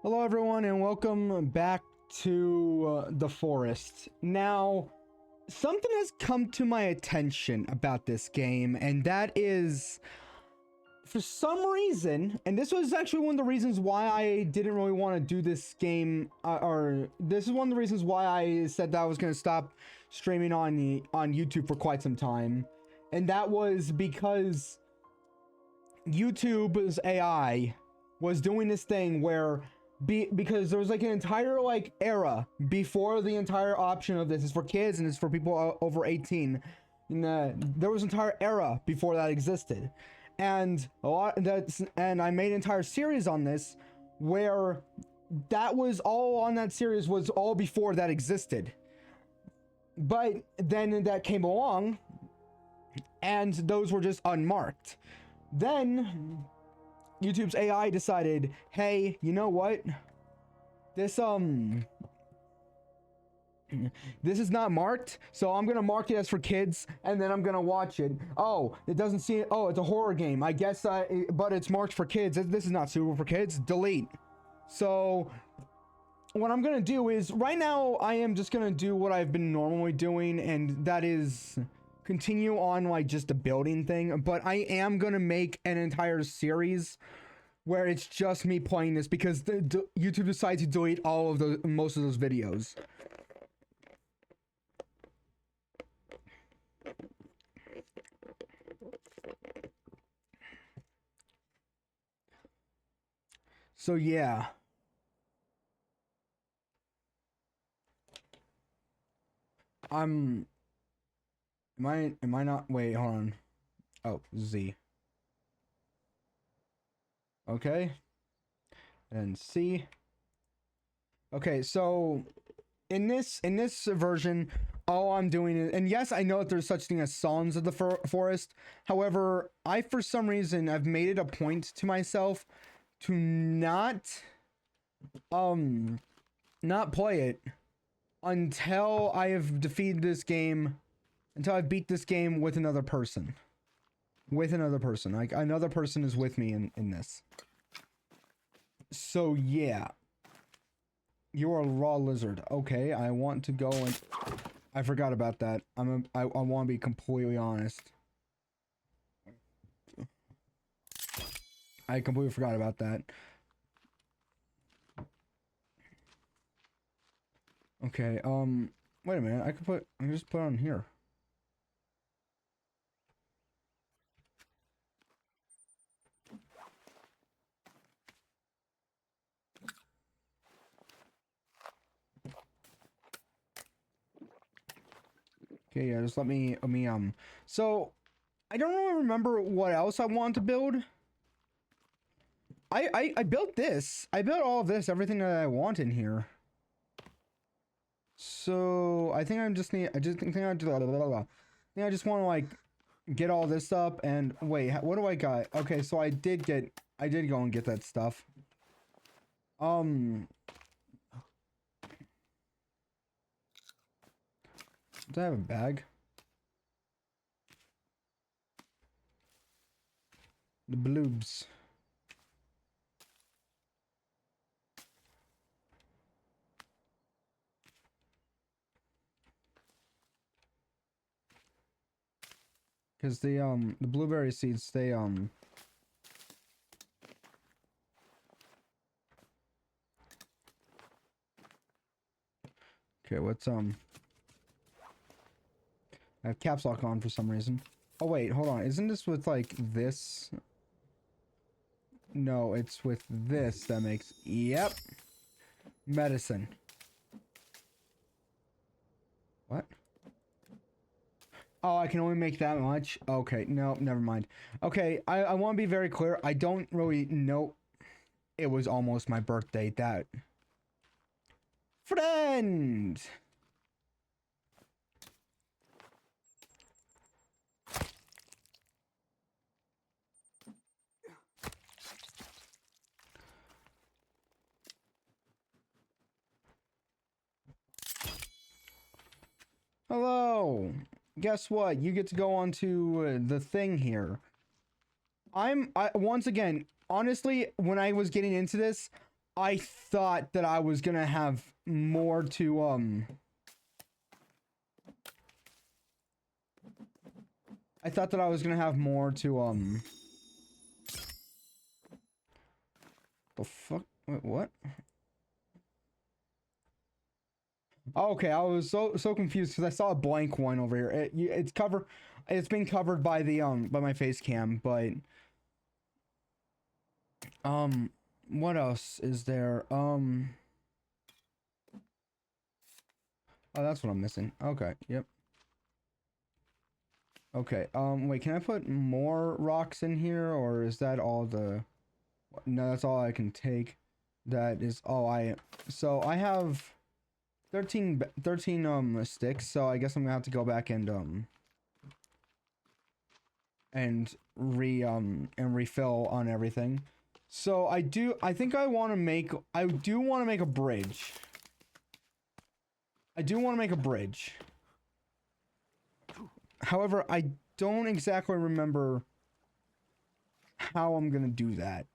Hello everyone and welcome back to the forest. Now, something has come to my attention about this game, and that is, for some reason, and this was actually one of the reasons why I didn't really want to do this game, or this is one of the reasons why I said that I was going to stop streaming on YouTube for quite some time, and that was because YouTube's AI was doing this thing where because there was like an entire like era before the entire option of this is for kids and it's for people over 18. And, there was an entire era before that existed, and and I made an entire series on this where that was all on that series was all before that existed. But then that came along and those were just unmarked. Then YouTube's AI decided, hey, you know what? This is not marked, so I'm gonna mark it as for kids, and then I'm gonna watch it. Oh, it doesn't see it. Oh, it's a horror game. I guess, but it's marked for kids. This is not suitable for kids. Delete. So what I'm gonna do is, right now, I am just gonna do what I've been normally doing, and that is continue on like just a building thing, but I am gonna make an entire series where it's just me playing this because YouTube decided to delete all of the most of those videos. So yeah. Am I not? Wait, hold on. Oh, Z. Okay. And C. Okay, so in this version, all I'm doing is, and yes, I know that there's such thing as Songs of the Forest. However, I for some reason I've made it a point to myself to not play it until I have defeated this game, until I beat this game with another person. Like another person is with me in this. So yeah. You're a raw lizard. Okay, I want to go and I forgot about that. I want to be completely honest. I completely forgot about that. Okay, wait a minute. I can just put it on here. Okay, yeah, just let me, so, I don't really remember what else I want to build. I built this. I built all of this, everything that I want in here. So, I think I just want to, like, get all this up, and, wait, what do I got? Okay, so I did go and get that stuff. Do I have a bag? The bloobs. Because the blueberry seeds, they okay, what's I have caps lock on for some reason. Oh wait, hold on. Isn't this with like this? No, it's with this that makes, yep. Medicine. What? Oh, I can only make that much? Okay, no, never mind. Okay, I want to be very clear. I don't really know. It was almost my birthday. That. Friend! Hello! Guess what? You get to go on to the thing here. Once again, honestly, when I was getting into this, I thought that I was gonna have more to, I thought that I was gonna have more to, the fuck? Wait, what? Okay, I was so confused because I saw a blank one over here. It's been covered by the, by my face cam, but, what else is there? Oh, that's what I'm missing. Okay, yep. Okay, wait, can I put more rocks in here, or is that all the... No, that's all I can take. That is all so I have 13 sticks, so I guess I'm gonna have to go back and refill on everything. So I do want to make a bridge. I do want to make a bridge. However, I don't exactly remember how I'm gonna do that.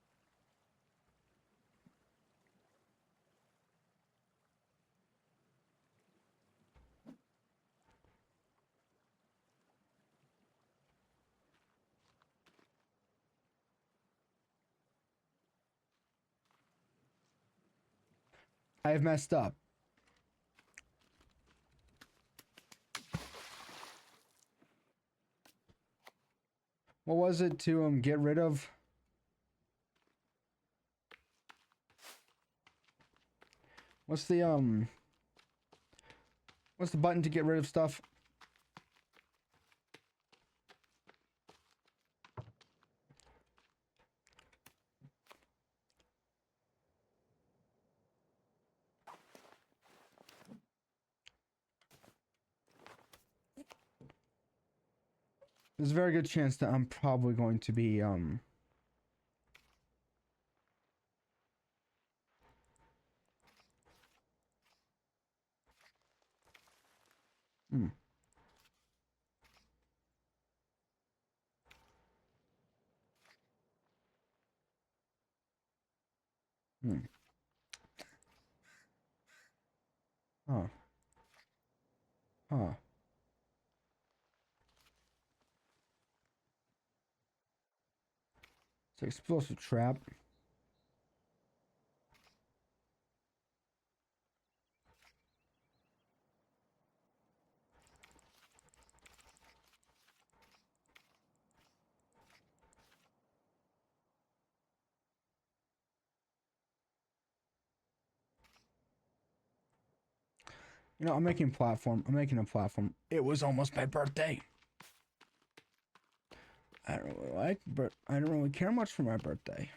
I have messed up. What was it to get rid of? What's the button to get rid of stuff? There's a very good chance that I'm probably going to be Hmm. Hmm. Huh. Huh. It's an explosive trap. You know, I'm making a platform. It was almost my birthday. I don't really like, but I don't really care much for my birthday.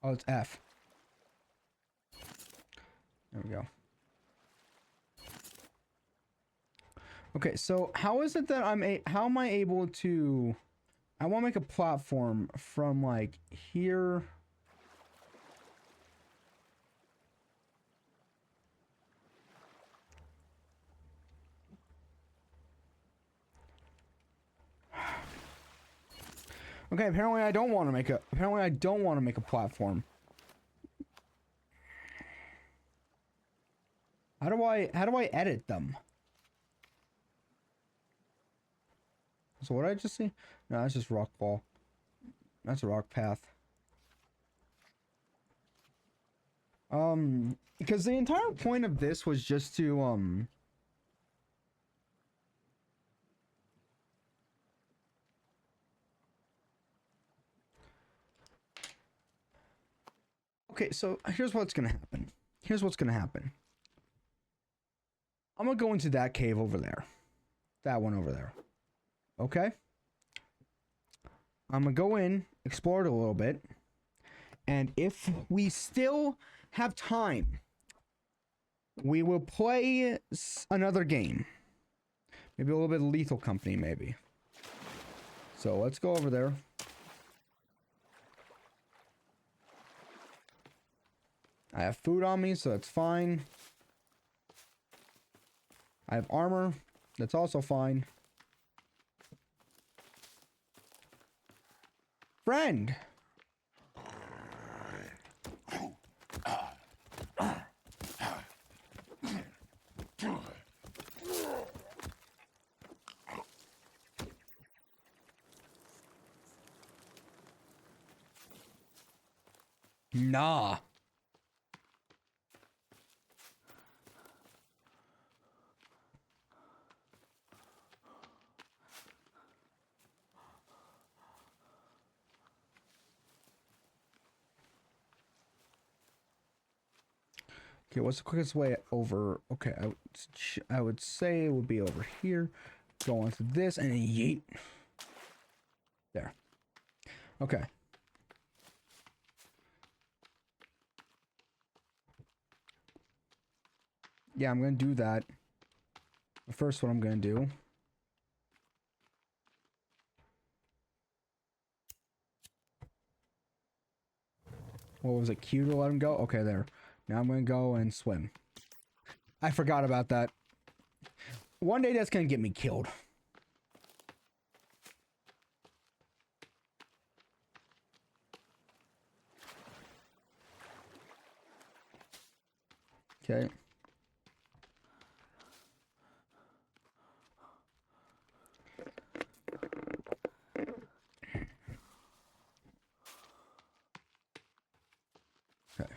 Oh, it's F. There we go. Okay, so how is it that how am I able to... I want to make a platform from, like, here... Okay, apparently I don't want to make a platform. How do I edit them? So what did I just see? No, that's just rock fall. That's a rock path. Because the entire point of this was just to Okay, so here's what's gonna happen. I'm gonna go into that cave over there. That one over there. Okay? I'm gonna go in, explore it a little bit, and if we still have time, we will play another game. Maybe a little bit of Lethal Company, maybe. So let's go over there. I have food on me, so that's fine. I have armor. That's also fine. Friend! Nah. Okay, what's the quickest way over? Okay, I would say it would be over here. Go onto this and yeet. There. Okay. Yeah, I'm gonna do that. The first one I'm gonna do. What was it? Q to let him go? Okay, there. Now I'm gonna go and swim. I forgot about that. One day that's gonna get me killed. Okay. Okay.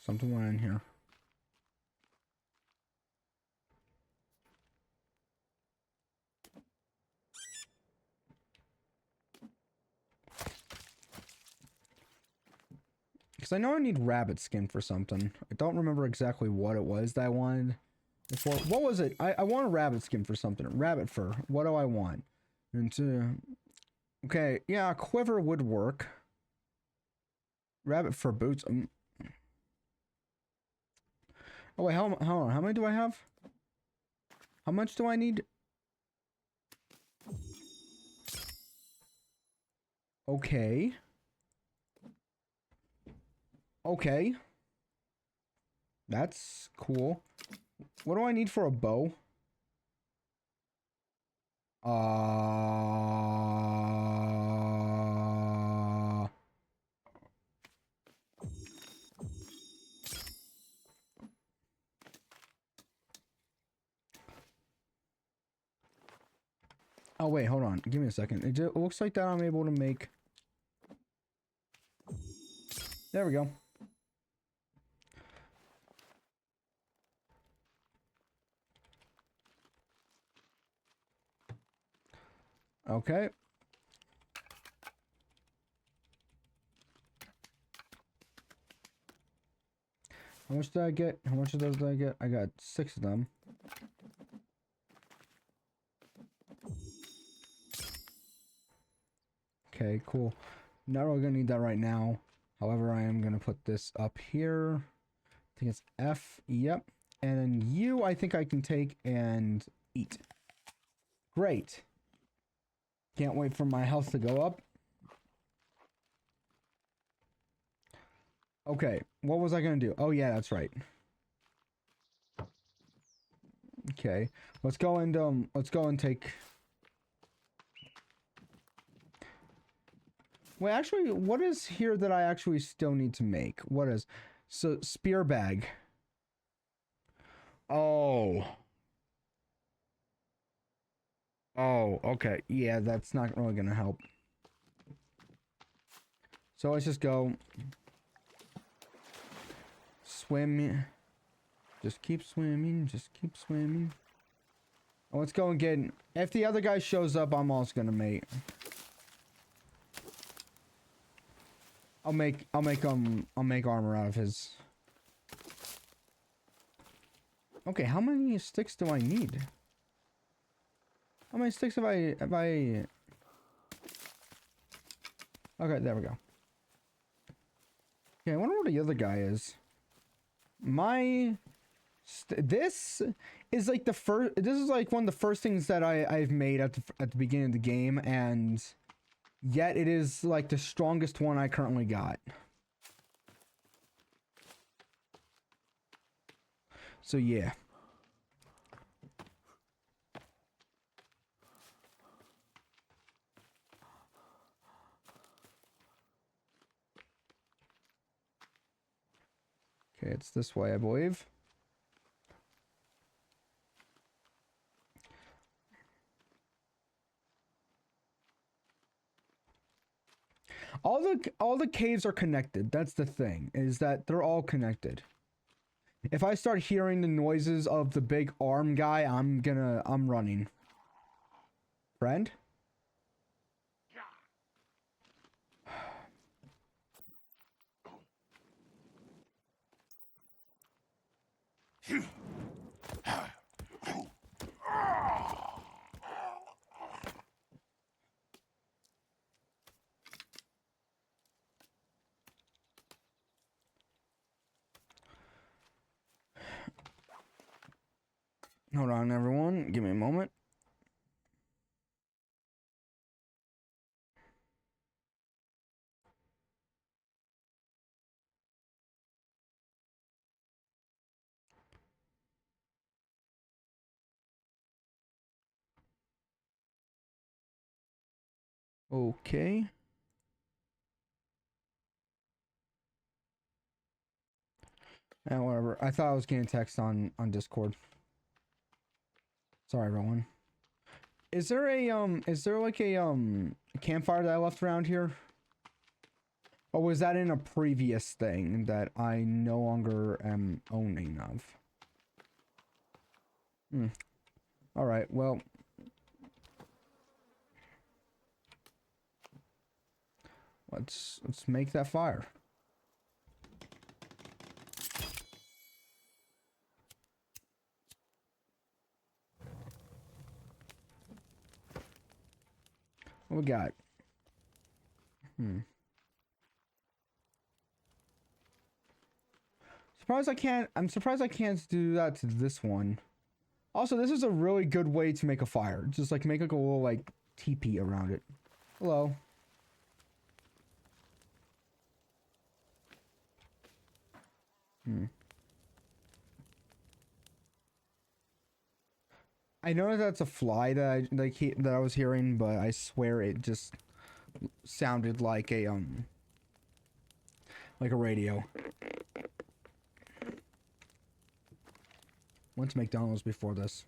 Something went in here. Because I know I need rabbit skin for something. I don't remember exactly what it was that I wanted before. What was it? I want a rabbit skin for something. Rabbit fur. What do I want? And okay, yeah, a quiver would work. Rabbit fur boots. Oh wait, hold on. How many do I have? How much do I need? Okay. Okay. That's cool. What do I need for a bow? Oh wait, hold on. Give me a second. It looks like that I'm able to make. There we go. Okay. How much did I get? How much of those did I get? I got 6 of them. Okay, cool. Not really gonna need that right now. However, I am gonna put this up here. I think it's F. Yep. And then you, I think I can take and eat. Great. Can't wait for my health to go up. Okay, what was I gonna do? Oh yeah, that's right. Okay, let's go and take. Wait, actually, what is here that I actually still need to make? What is? So, spear bag. Oh. Oh, okay. Yeah, that's not really gonna help. So let's just go. Swim. Just keep swimming. Just keep swimming. Oh, let's go and get. If the other guy shows up, I'm also gonna mate. I'll make armor out of his. Okay, how many sticks do I need? How many sticks have I Okay, there we go. Okay, I wonder what the other guy is. This is like the first. This is like one of the first things that I've made at the beginning of the game, and Yet it is like the strongest one I currently got. So yeah. Okay, it's this way, I believe. All the caves are connected. That's the thing, is that they're all connected. If I start hearing the noises of the big arm guy, I'm running. Friend? Hold on, everyone. Give me a moment. Okay. Whatever. I thought I was getting text on Discord. Sorry, everyone. Is there like a campfire that I left around here? Or was that in a previous thing that I no longer am owning of? All right, well. Let's make that fire. What we got? I'm surprised I can't do that to this one. Also, this is a really good way to make a fire. Just like make like a little like teepee around it. Hello. I know that's a fly that I was hearing, but I swear it just sounded like a radio. Went to McDonald's before this.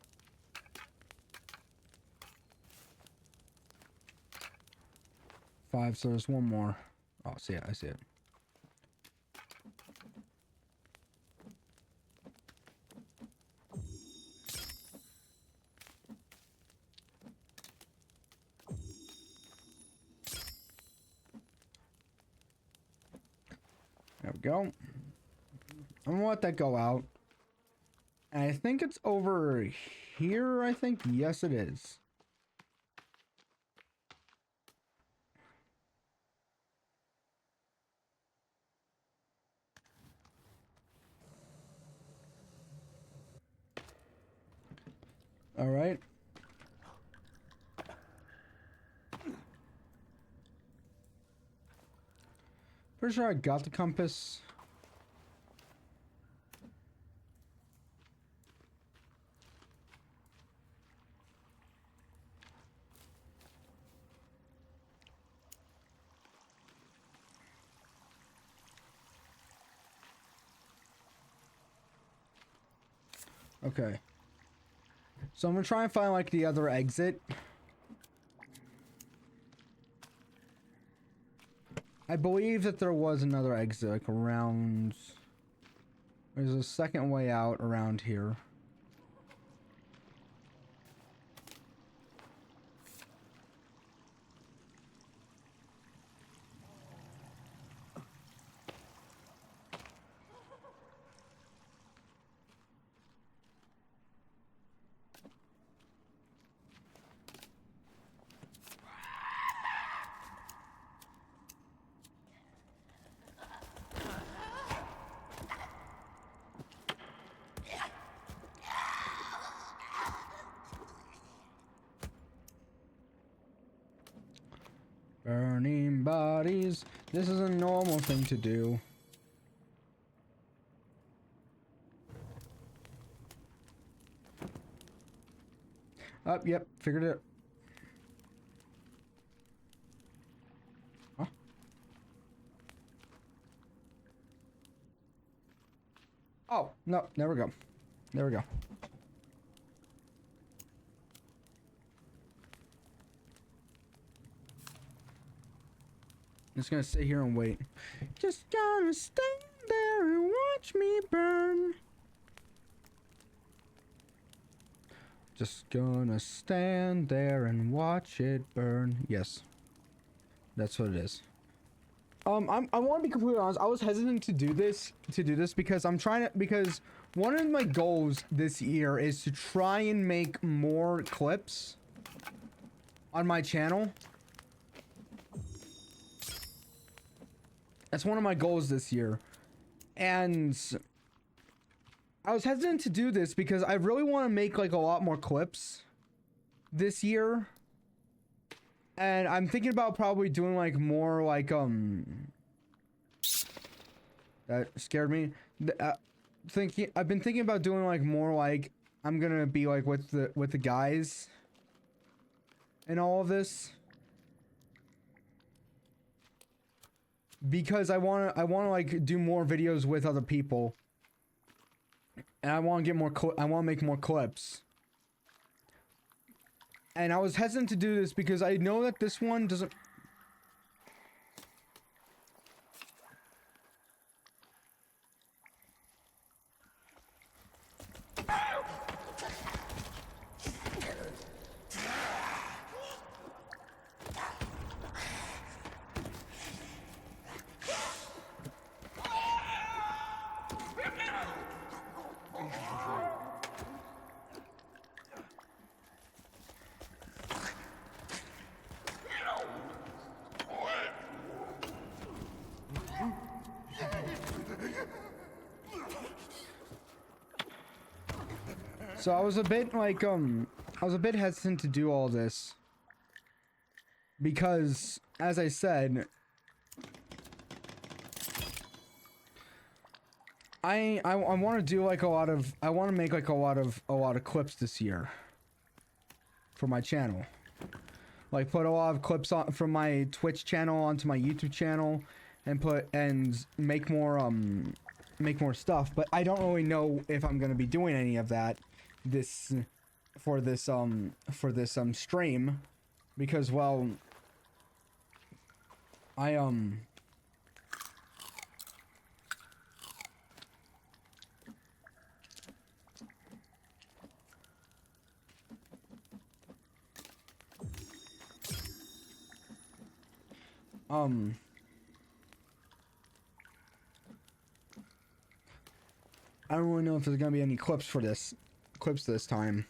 5, so there's one more. Oh, I see it. I see it. There we go. I'm gonna let that go out. And I think it's over here, I think. Yes, it is. All right. Pretty sure I got the compass. Okay. So I'm gonna try and find like the other exit. I believe that there was another exit like around. There's a second way out around here. Burning bodies. This is a normal thing to do. Oh, yep, figured it. Huh? Oh, no, there we go. There we go. Just gonna sit here and wait. Just gonna stand there and watch me burn. Just gonna stand there and watch it burn. Yes. That's what it is. I want to be completely honest. I was hesitant to do this because because one of my goals this year is to try and make more clips on my channel. That's one of my goals this year. And I was hesitant to do this because I really want to make like a lot more clips this year. And I'm thinking about probably doing like more like that scared me. I've been thinking about doing like more like I'm gonna be like with the guys and all of this. Because I wanna like do more videos with other people. And I wanna get more I wanna make more clips. And I was hesitant to do this because I know that this one doesn't... So I was a bit like, I was a bit hesitant to do all this. Because, as I said, I want to do like a lot of, I want to make like a lot of clips this year. For my channel. Like put a lot of clips on from my Twitch channel onto my YouTube channel. And make more stuff. But I don't really know if I'm going to be doing any of that. For this stream, because well, I don't really know if there's gonna be any clips this time.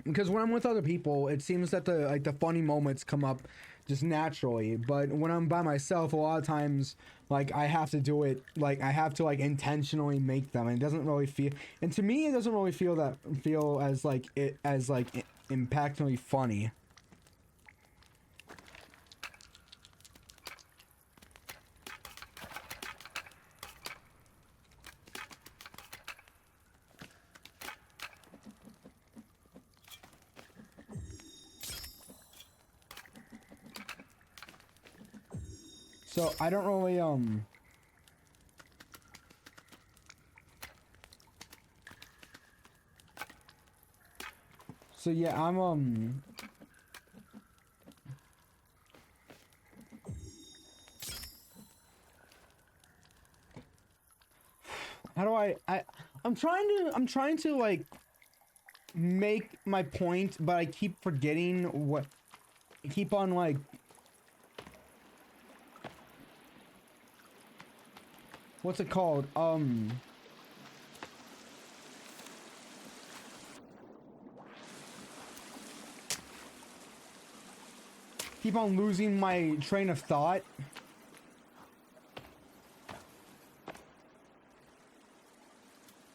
Because when I'm with other people, it seems that the funny moments come up just naturally. But when I'm by myself, a lot of times, like, I have to do it, like, I have to, like, intentionally make them. And it doesn't really feel, and to me, it doesn't really feel as, like, impactfully funny. So, I don't really, so yeah, I'm, how do I'm trying to, like, make my point, but I keep forgetting what, I keep on, like, what's it called? Keep on losing my train of thought.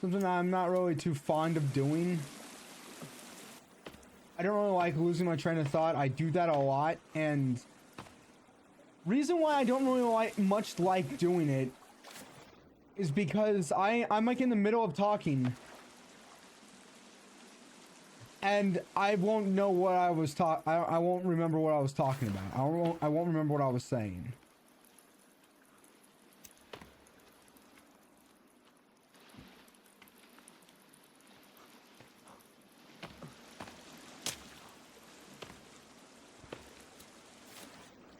Something that I'm not really too fond of doing. I don't really like losing my train of thought. I do that a lot, and reason why I don't really like doing it is because I'm like in the middle of talking, and I won't know what I was I won't remember what I was talking about. I won't remember what I was saying.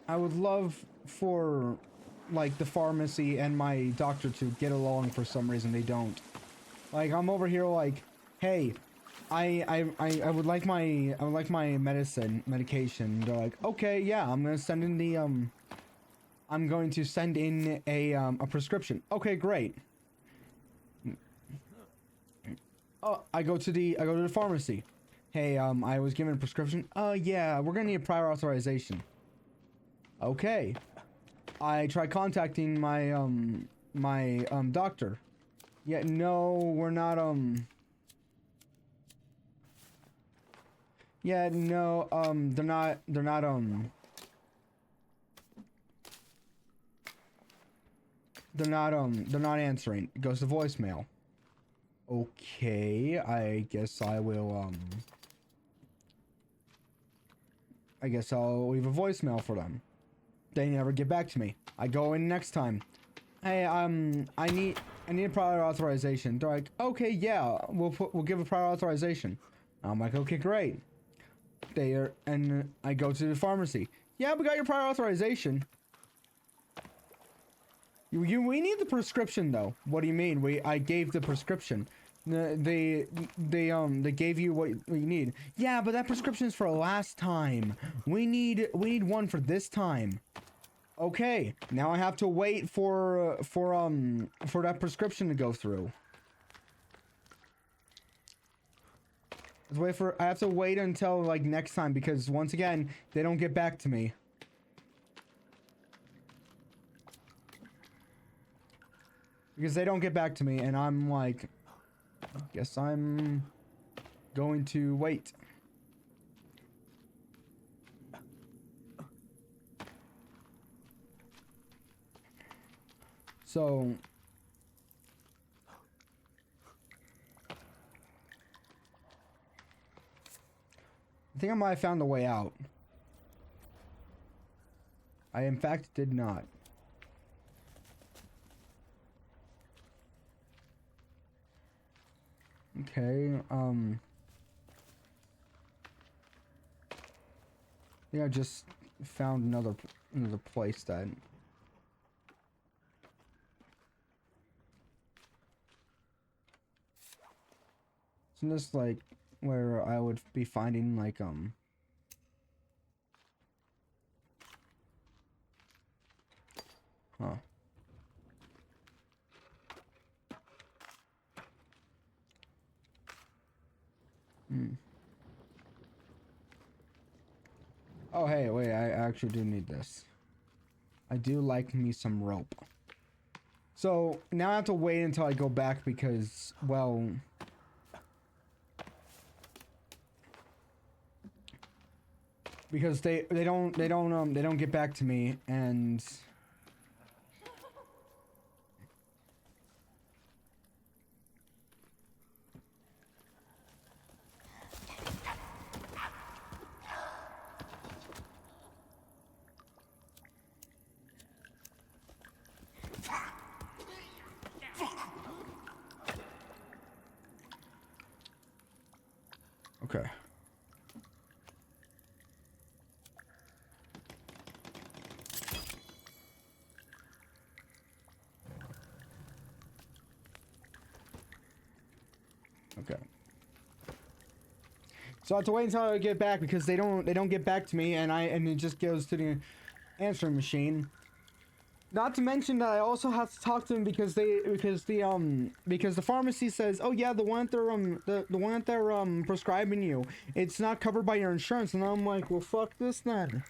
I would love for, like, the pharmacy and my doctor to get along. For some reason they don't. Like, I'm over here like, hey, I would like my medication. They're like, okay, yeah, I'm gonna send in the I'm going to send in a prescription. Okay, great. Oh, I go to the pharmacy. Hey, I was given a prescription. Yeah, we're gonna need a prior authorization. Okay. I tried contacting my doctor. Yeah, no, we're not yeah, no, they're not they're not answering. It goes to voicemail. Okay, I guess I will I guess I'll leave a voicemail for them. They never get back to me. I go in next time. Hey, I need a prior authorization. They're like, okay, yeah, we'll give a prior authorization. I'm like, okay, great. And I go to the pharmacy. Yeah, we got your prior authorization. We need the prescription though. What do you mean? I gave the prescription. They gave you what you need. Yeah, but that prescription is for last time. We need one for this time. Okay, now I have to wait for that prescription to go through. I have to wait until like next time, because once again, they don't get back to me. Because they don't get back to me, and I'm like, guess I'm going to wait. So I think I might have found the way out. I in fact did not. Okay, yeah, I just found another place that isn't this like where I would be finding like huh. Oh, hey, wait, I actually do need this. I do like me some rope. So, now I have to wait until I go back because, well... Because they don't get back to me, and... Okay. Okay. So I have to wait until I get back because they don't get back to me, and it just goes to the answering machine. Not to mention that I also have to talk to them because the pharmacy says, oh yeah, the one that they're prescribing you, it's not covered by your insurance, and I'm like, well, fuck this then.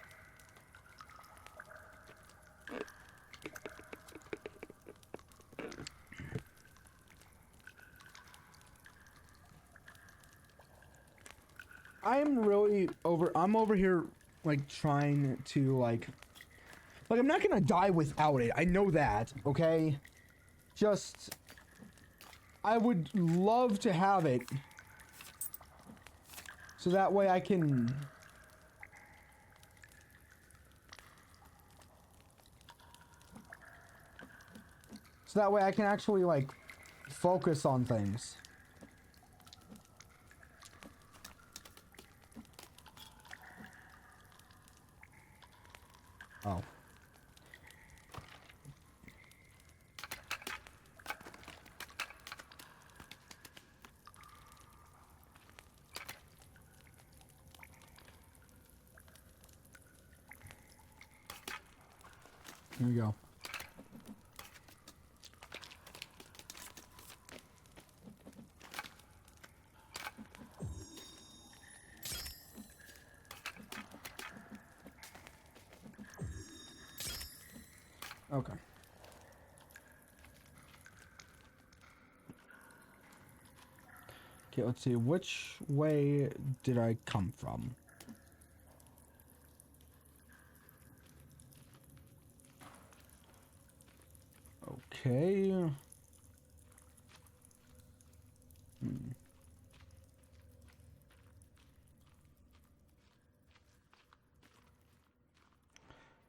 I'm really I'm over here like trying to like I'm not gonna die without it. I know that, okay? Just I would love to have it so that way I can actually like focus on things. Oh. Here we go. Okay. Okay, let's see. Which way did I come from? Okay.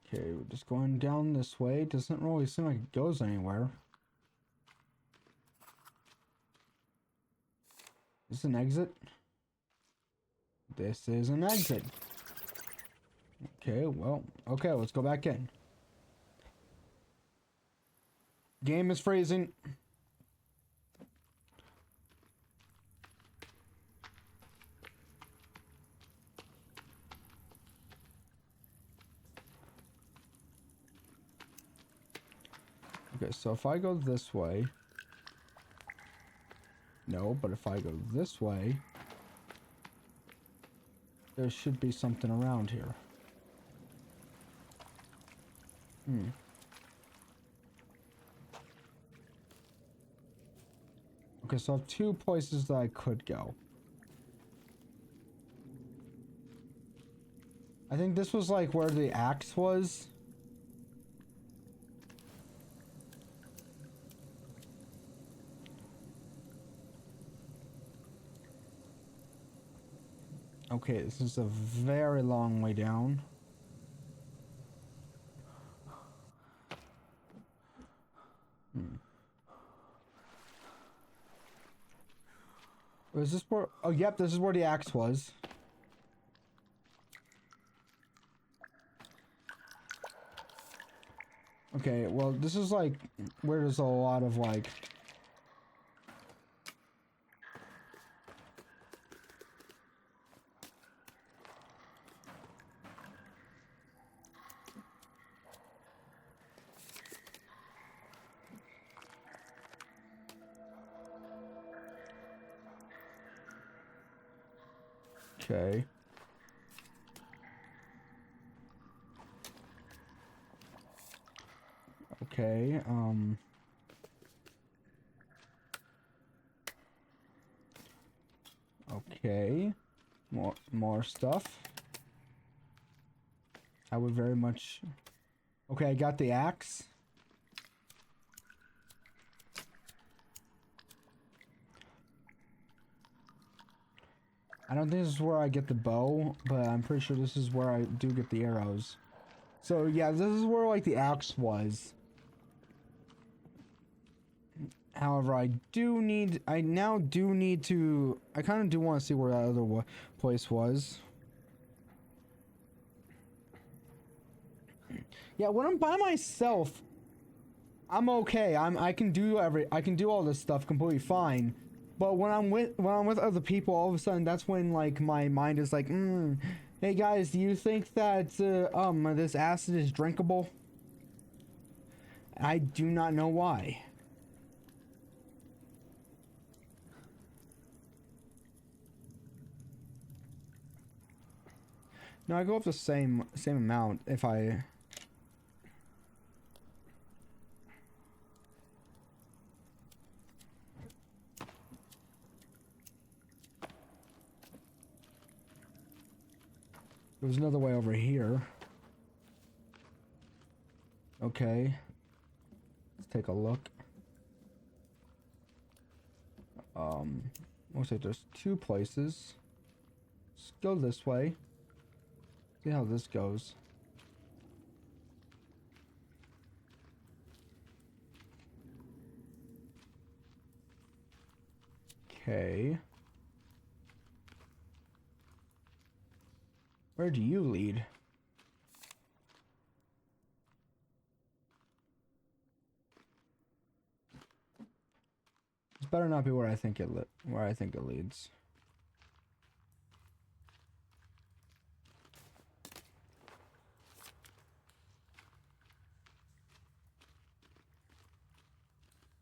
Okay, we're just going down this way. Doesn't really seem like it goes anywhere. Is this an exit? This is an exit. Okay, well, okay, let's go back in. Game is freezing. Okay, so if I go this way... No, but if I go this way... There should be something around here. Okay, so I have two places that I could go. I think this was like where the axe was. Okay, this is a very long way down. Is this where... Oh, yep, this is where the axe was. Okay, well, this is like where there's a lot of like... Okay. Okay, okay. More stuff. I would very much... Okay, I got the axe. I don't think this is where I get the bow, but I'm pretty sure this is where I do get the arrows. So yeah, this is where like the axe was. However, I now do need to, I kind of do want to see where that other place was. Yeah, when I'm by myself, I'm okay. I can do all this stuff completely fine. But when I'm with other people, all of a sudden that's when like my mind is like, hey guys, do you think that this acid is drinkable? I do not know why. No, I go up the same amount if I... There's another way over here. Okay. Let's take a look. Looks like there's two places. Let's go this way. See how this goes. Okay. Where do you lead? This better not be where I think it leads.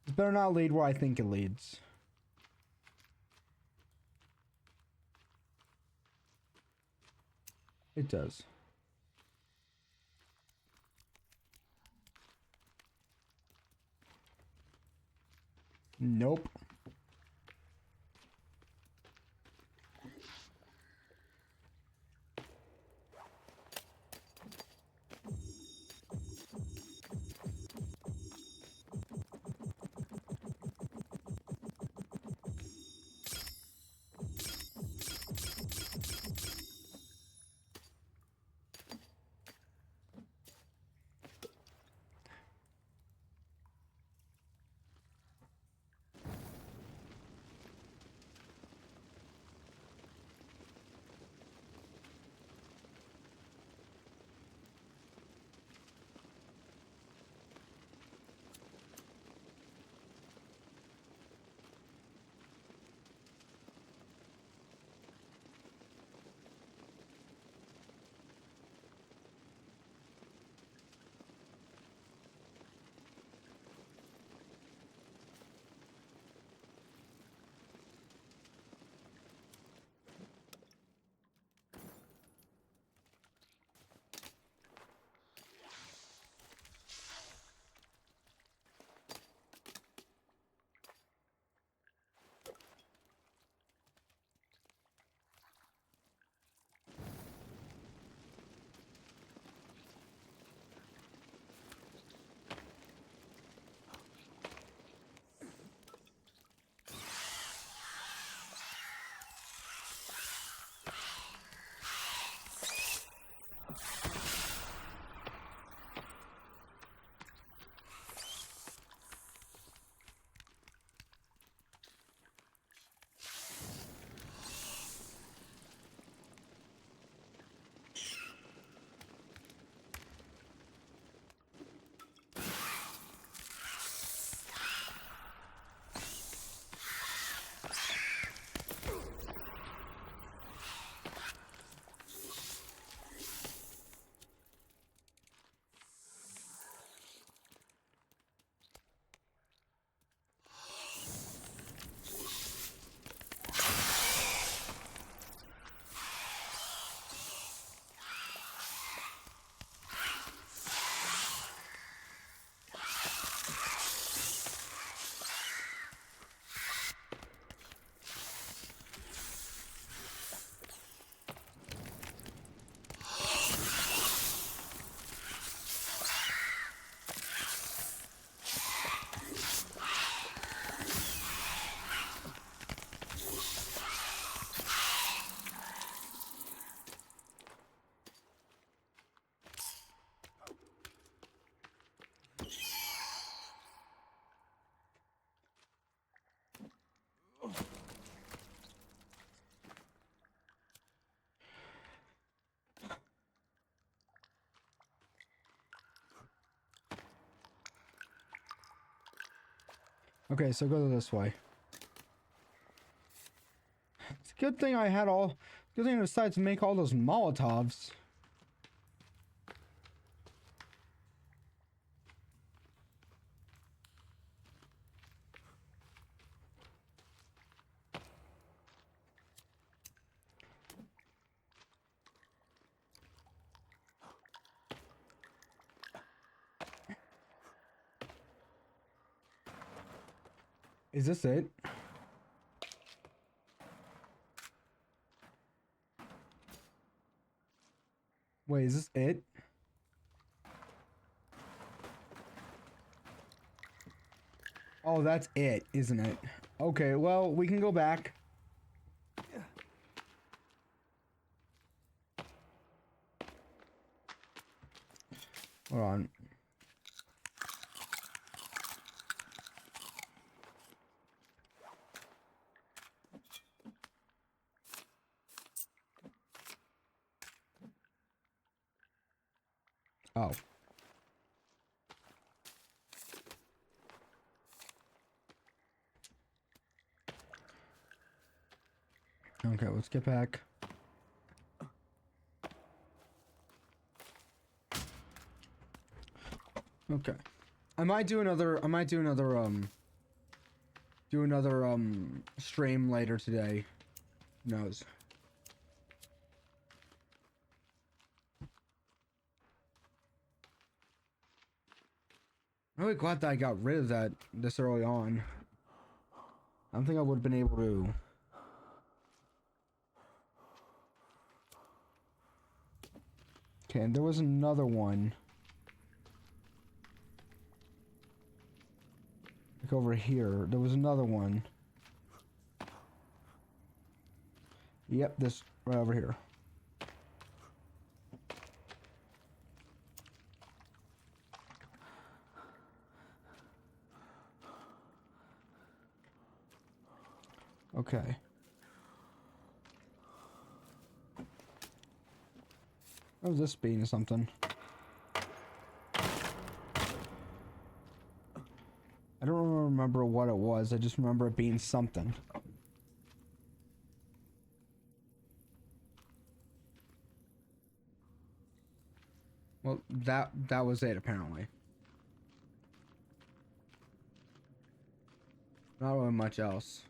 This better not lead where I think it leads. It does. Nope. Okay, so go this way. It's a good thing I had all... Good thing I decided to make all those Molotovs. Is this it? Wait, is this it? Oh, that's it, isn't it? Okay, well, we can go back. Hold on. Oh. Okay, let's get back. Okay. I might do another stream later today. Who knows? I'm really glad that I got rid of that this early on. I don't think I would have been able to. Okay, and there was another one. Like over here. There was another one. Yep, this right over here. Okay. What was this being something? I don't remember what it was. I just remember it being something. Well, that was it apparently. Not really much else.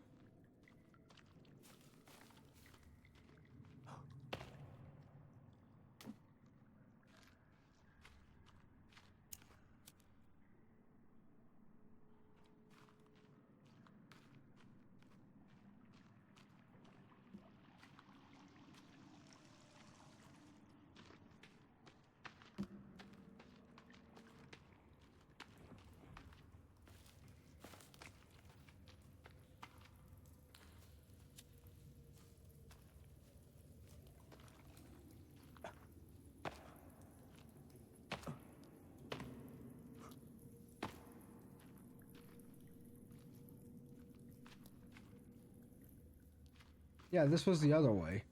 Yeah, this was the other way.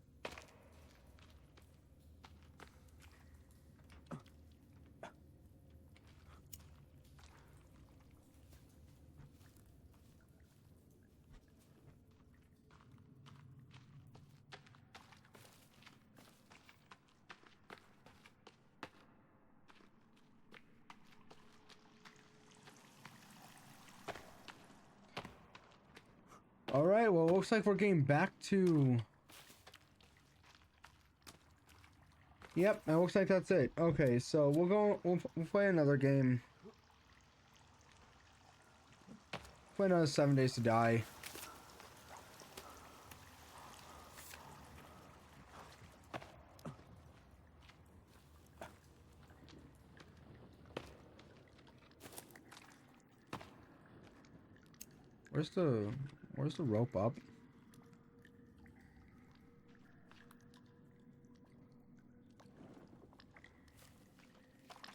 Alright, well, looks like we're getting back to... Yep, it looks like that's it. Okay, so we'll play another game. Play another 7 Days to Die. Where's the rope up?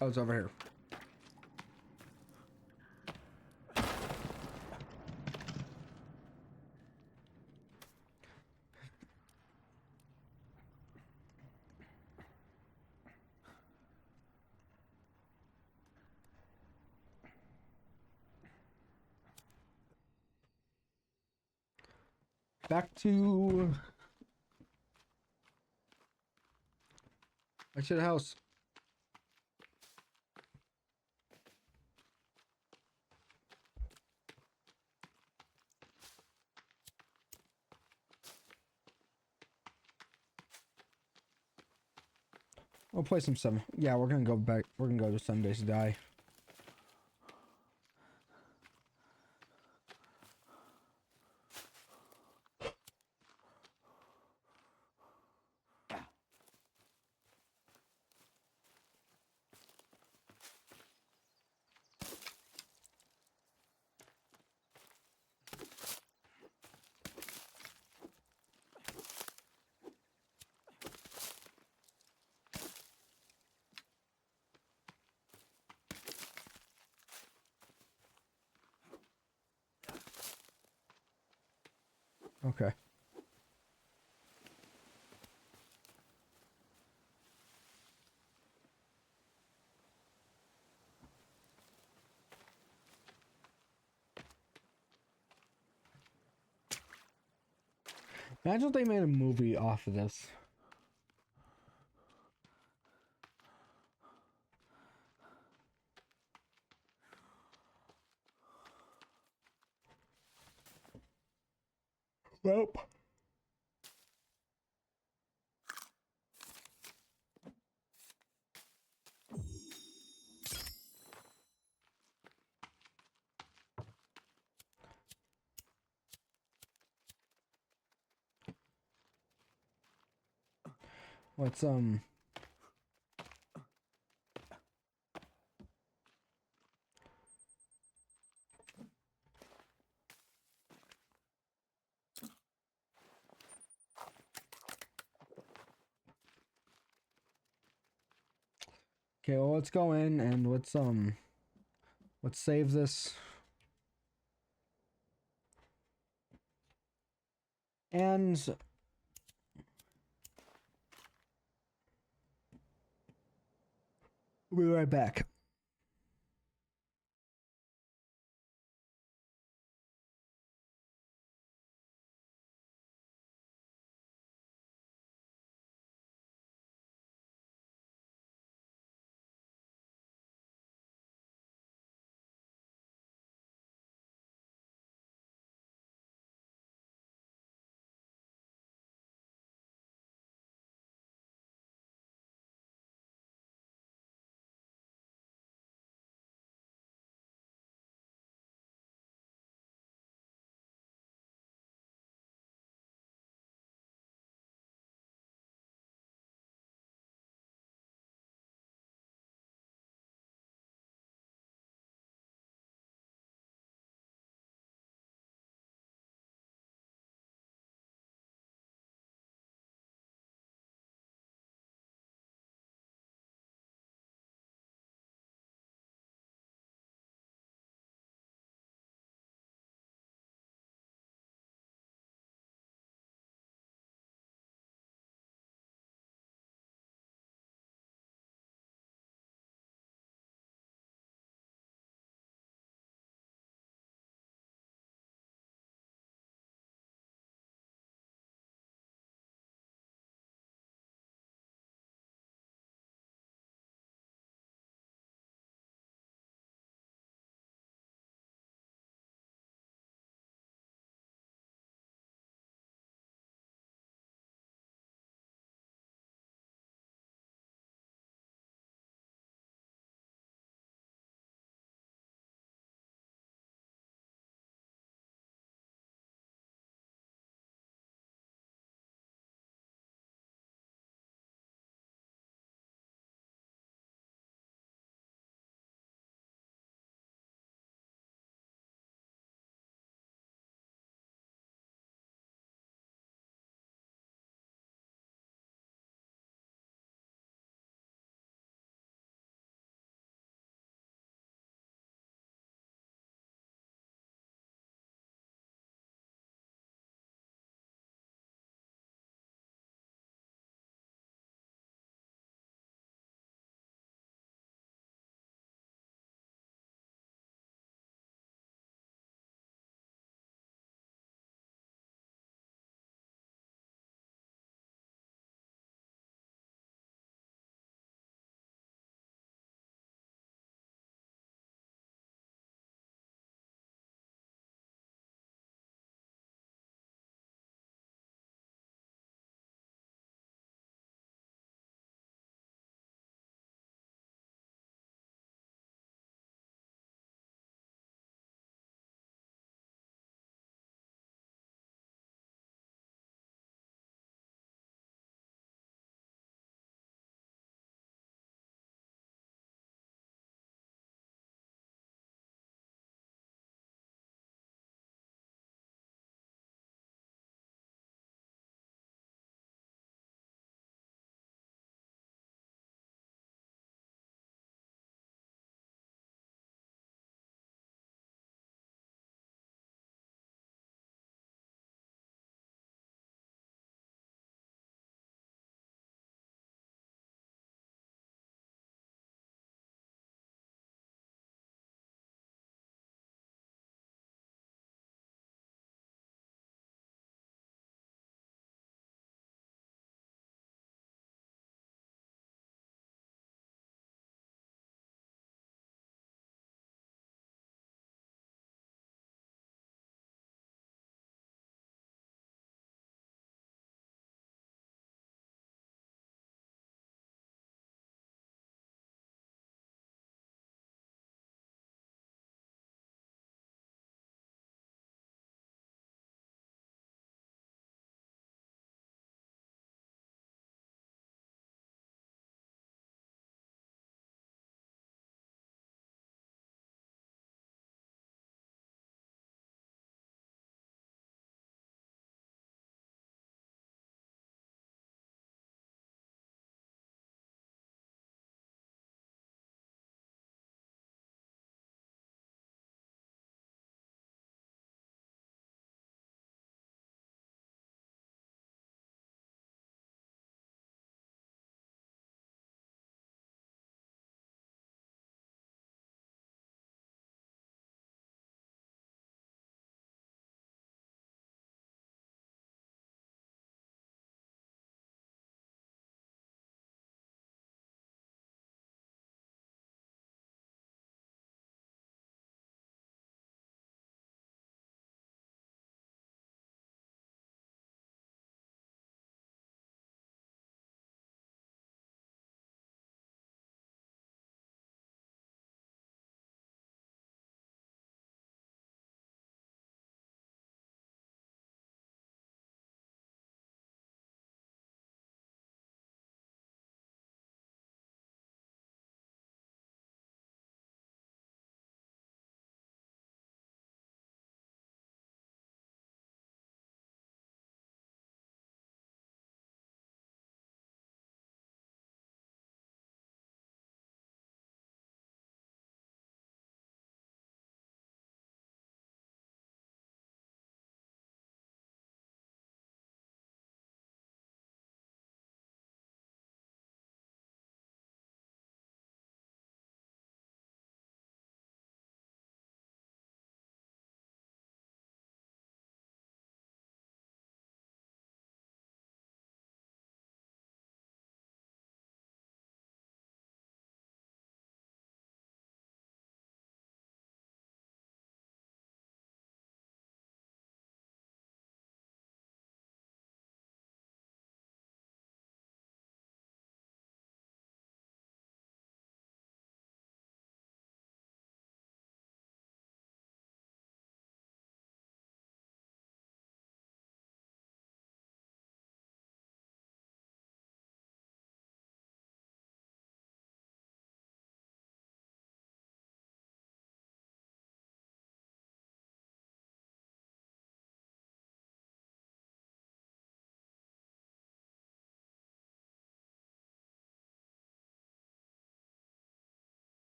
Oh, it's over here. Back to the house. We'll play some 7. Yeah, we're gonna go back. We're gonna go to 7 Days to Die. Okay. Imagine if they made a movie off of this. Welp. What's Okay, well, let's go in and let's save this. And we'll be right back.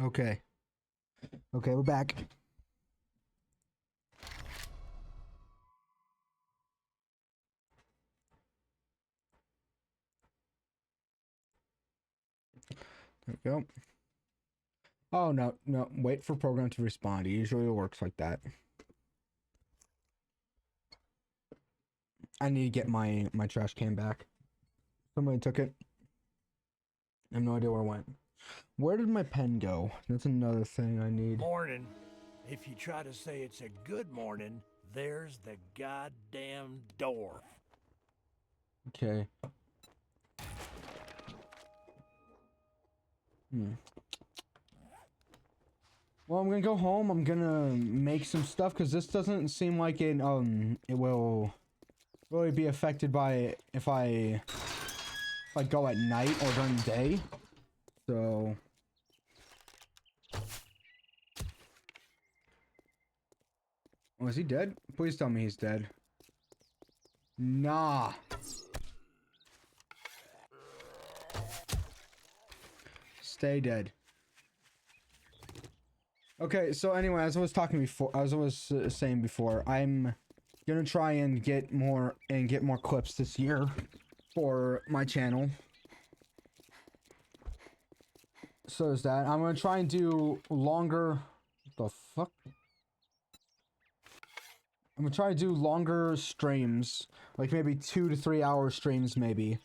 Okay. Okay, we're back. There we go. Oh, no, no. Wait for program to respond. It usually works like that. I need to get my trash can back. Somebody took it. I have no idea where it went. Where did my pen go? That's another thing I need. Morning. If you try to say it's a good morning, there's the goddamn door. Okay. Well, I'm gonna go home. I'm gonna make some stuff because this doesn't seem like it will really be affected by if I go at night or during the day. So oh, is he dead? Please tell me he's dead. Nah. Stay dead. Okay, so anyway, as I was saying before, I'm gonna try and get more clips this year for my channel. So is that. I'm gonna try and do longer. What the fuck? I'm gonna try to do longer streams, like maybe 2 to 3 hour streams, maybe.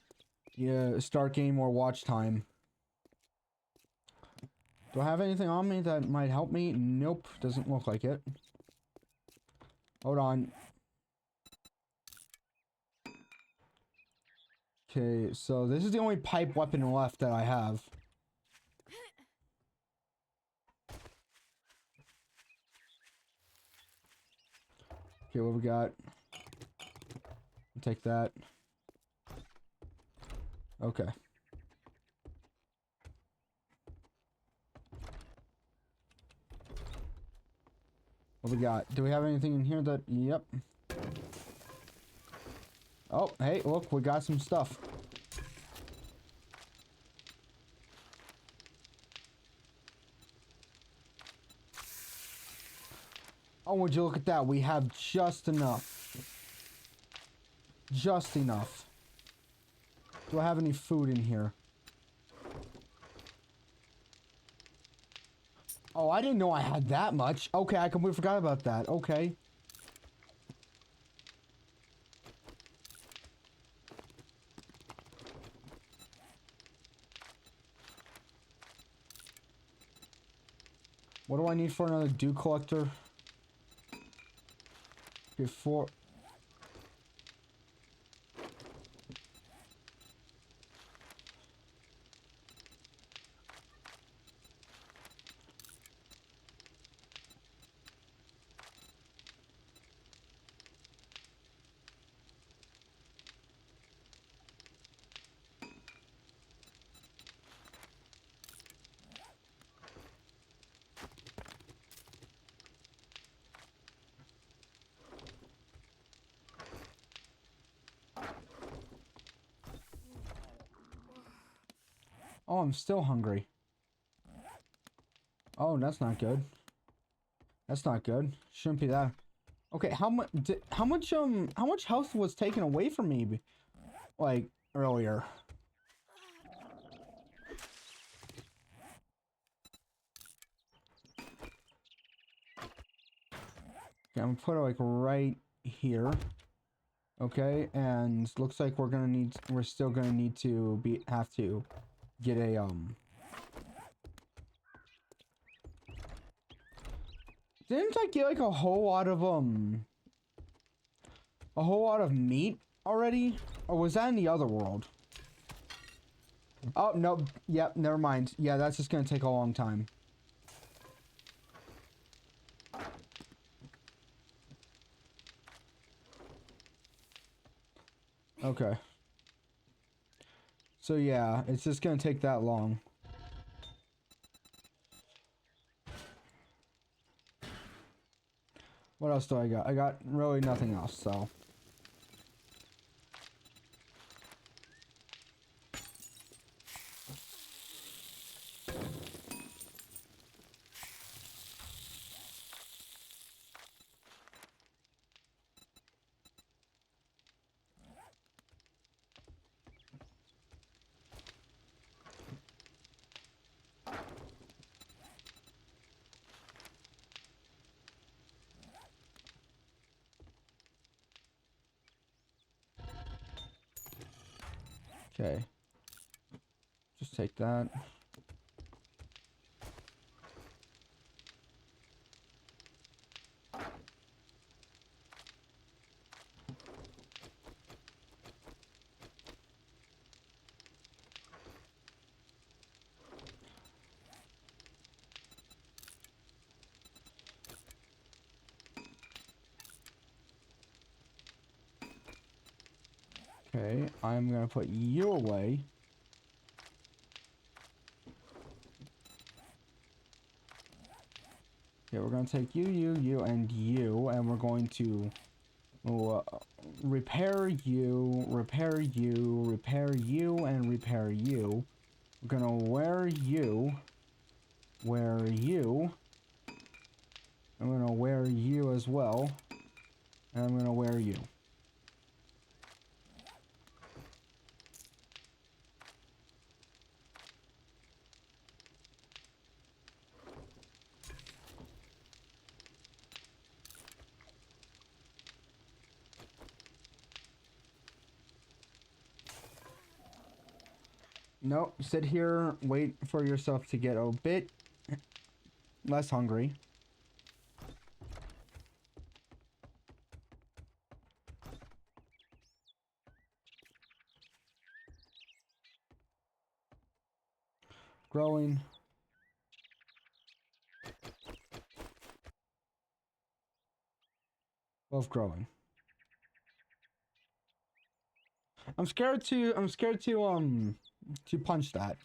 Yeah, start getting more watch time. Do I have anything on me that might help me? Nope, doesn't look like it. Hold on. Okay, so this is the only pipe weapon left that I have. Okay, what we got? Take that. Okay. What we got? Do we have anything in here that... Yep. Oh, hey, look, we got some stuff. Oh, would you look at that? We have just enough. Just enough. Do I have any food in here? Oh, I didn't know I had that much. Okay, I completely forgot about that. Okay. What do I need for another dew collector? Before... Oh, I'm still hungry. Oh, that's not good. That's not good. Shouldn't be that. Okay, how much health was taken away from me, like, earlier? Okay, I'm gonna put it, like, right here. Okay, and looks like we're still gonna need to have to get a, Didn't I get, like, a whole lot of meat already? Or was that in the other world? Oh, no. Yep, never mind. Yeah, that's just gonna take a long time. Okay. So, yeah, it's just gonna take that long. What else do I got? I got really nothing else, so... Okay. Just take that. Okay, I'm gonna put you away. Okay, we're gonna take you, and you, and we're going to repair you, repair you, repair you, and repair you. We're gonna wear you, wear you. I'm gonna wear you as well, and I'm gonna wear you. No, sit here, wait for yourself to get a bit less hungry. Growing. Love growing. I'm scared to punch that.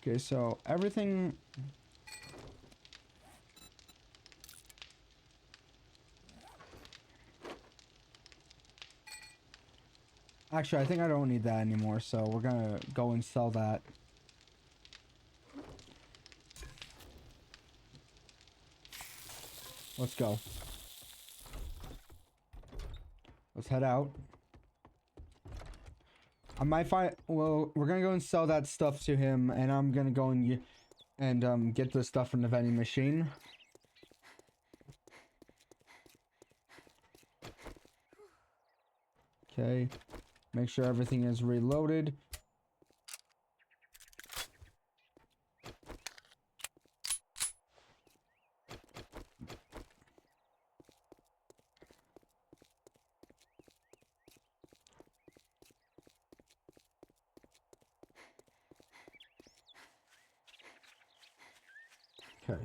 Okay, so everything. Actually, I think I don't need that anymore, so we're gonna go and sell that. Let's go. Let's head out. I might find. Well, we're gonna go and sell that stuff to him, and I'm gonna go and get the stuff from the vending machine. Okay. Make sure everything is reloaded. Okay.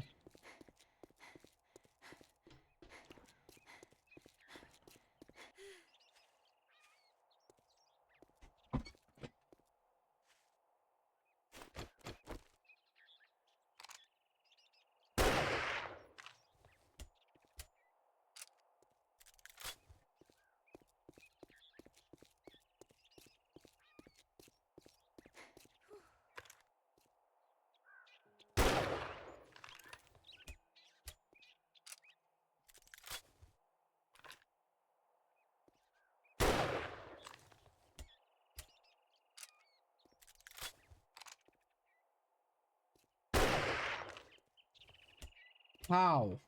Wow.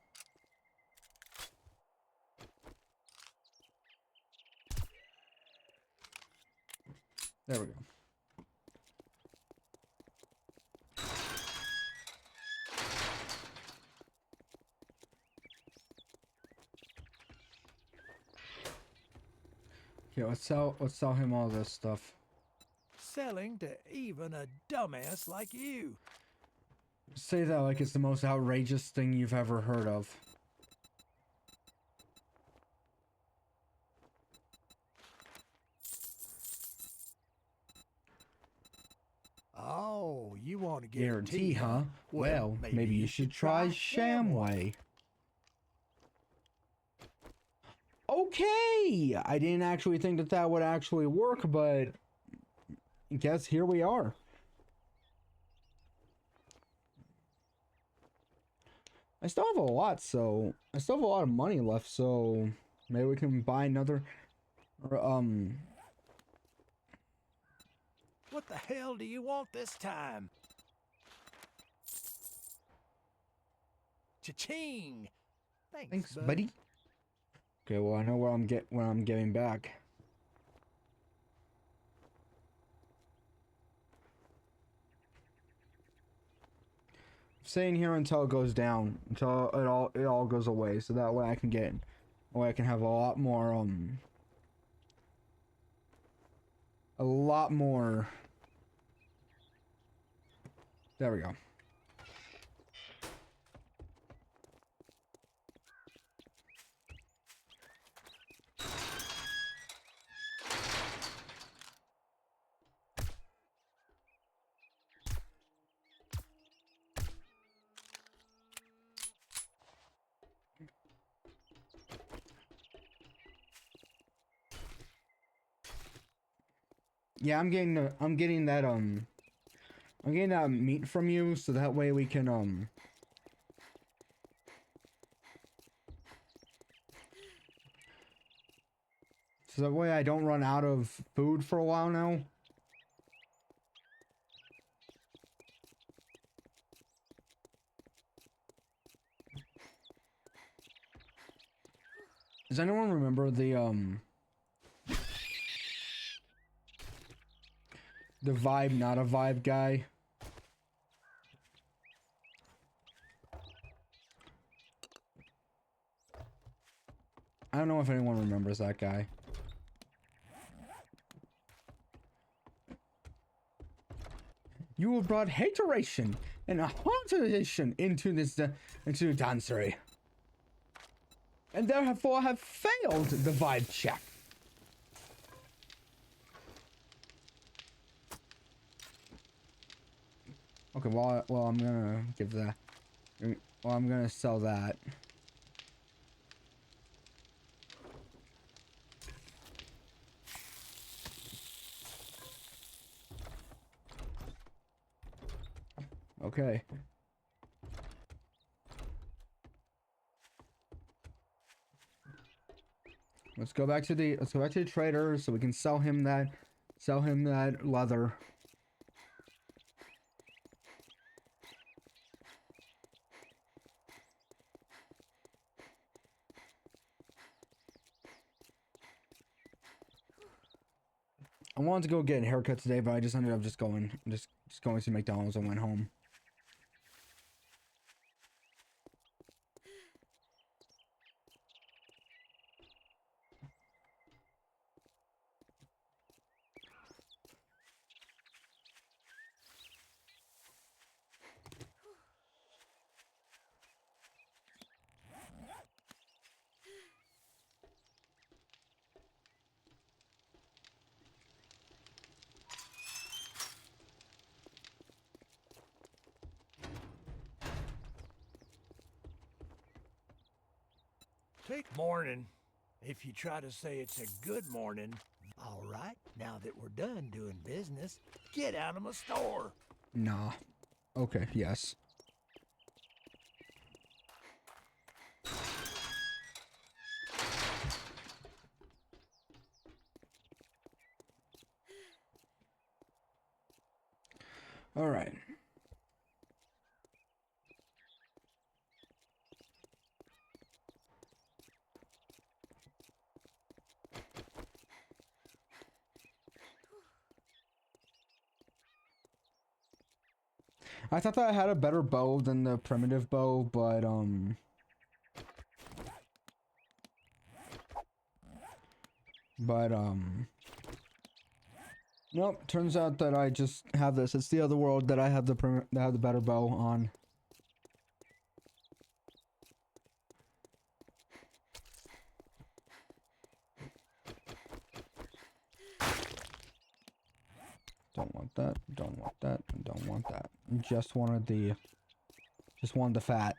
There we go. Okay, let's sell him all this stuff. Selling to even a dumbass like you. Say that like it's the most outrageous thing you've ever heard of. Oh, you want to Guarantee, huh? Well, maybe you should try Shamway. Okay, I didn't actually think that that would actually work, but I guess here we are. I still have a lot, so I still have a lot of money left, so maybe we can buy another, or, What the hell do you want this time? Cha-ching! thanks, bud. buddy. Okay, well, I know what I'm getting back. Staying here until it goes down, until it all goes away, so that way I can get, that way I can have a lot more, there we go. Yeah, I'm getting that meat from you, so that way we can so that way I don't run out of food for a while now. Does anyone remember the vibe not a vibe guy? I don't know if anyone remembers that guy. You have brought hateration and a hauntation into this into dancery, and therefore have failed the vibe check. Okay, well I'm gonna give that. Well, I'm gonna sell that. Okay. Let's go back to the trader so we can sell him that leather. I wanted to go get a haircut today, but I just ended up just going to McDonald's and went home. Take morning. If you try to say it's a good morning. All right, now that we're done doing business, get out of my store. Nah. Okay, yes. All right. I thought that I had a better bow than the primitive bow, but nope, turns out that I just have this. It's the other world that I have the better bow on. Don't want that, don't want that, don't want that. Just wanted the fat.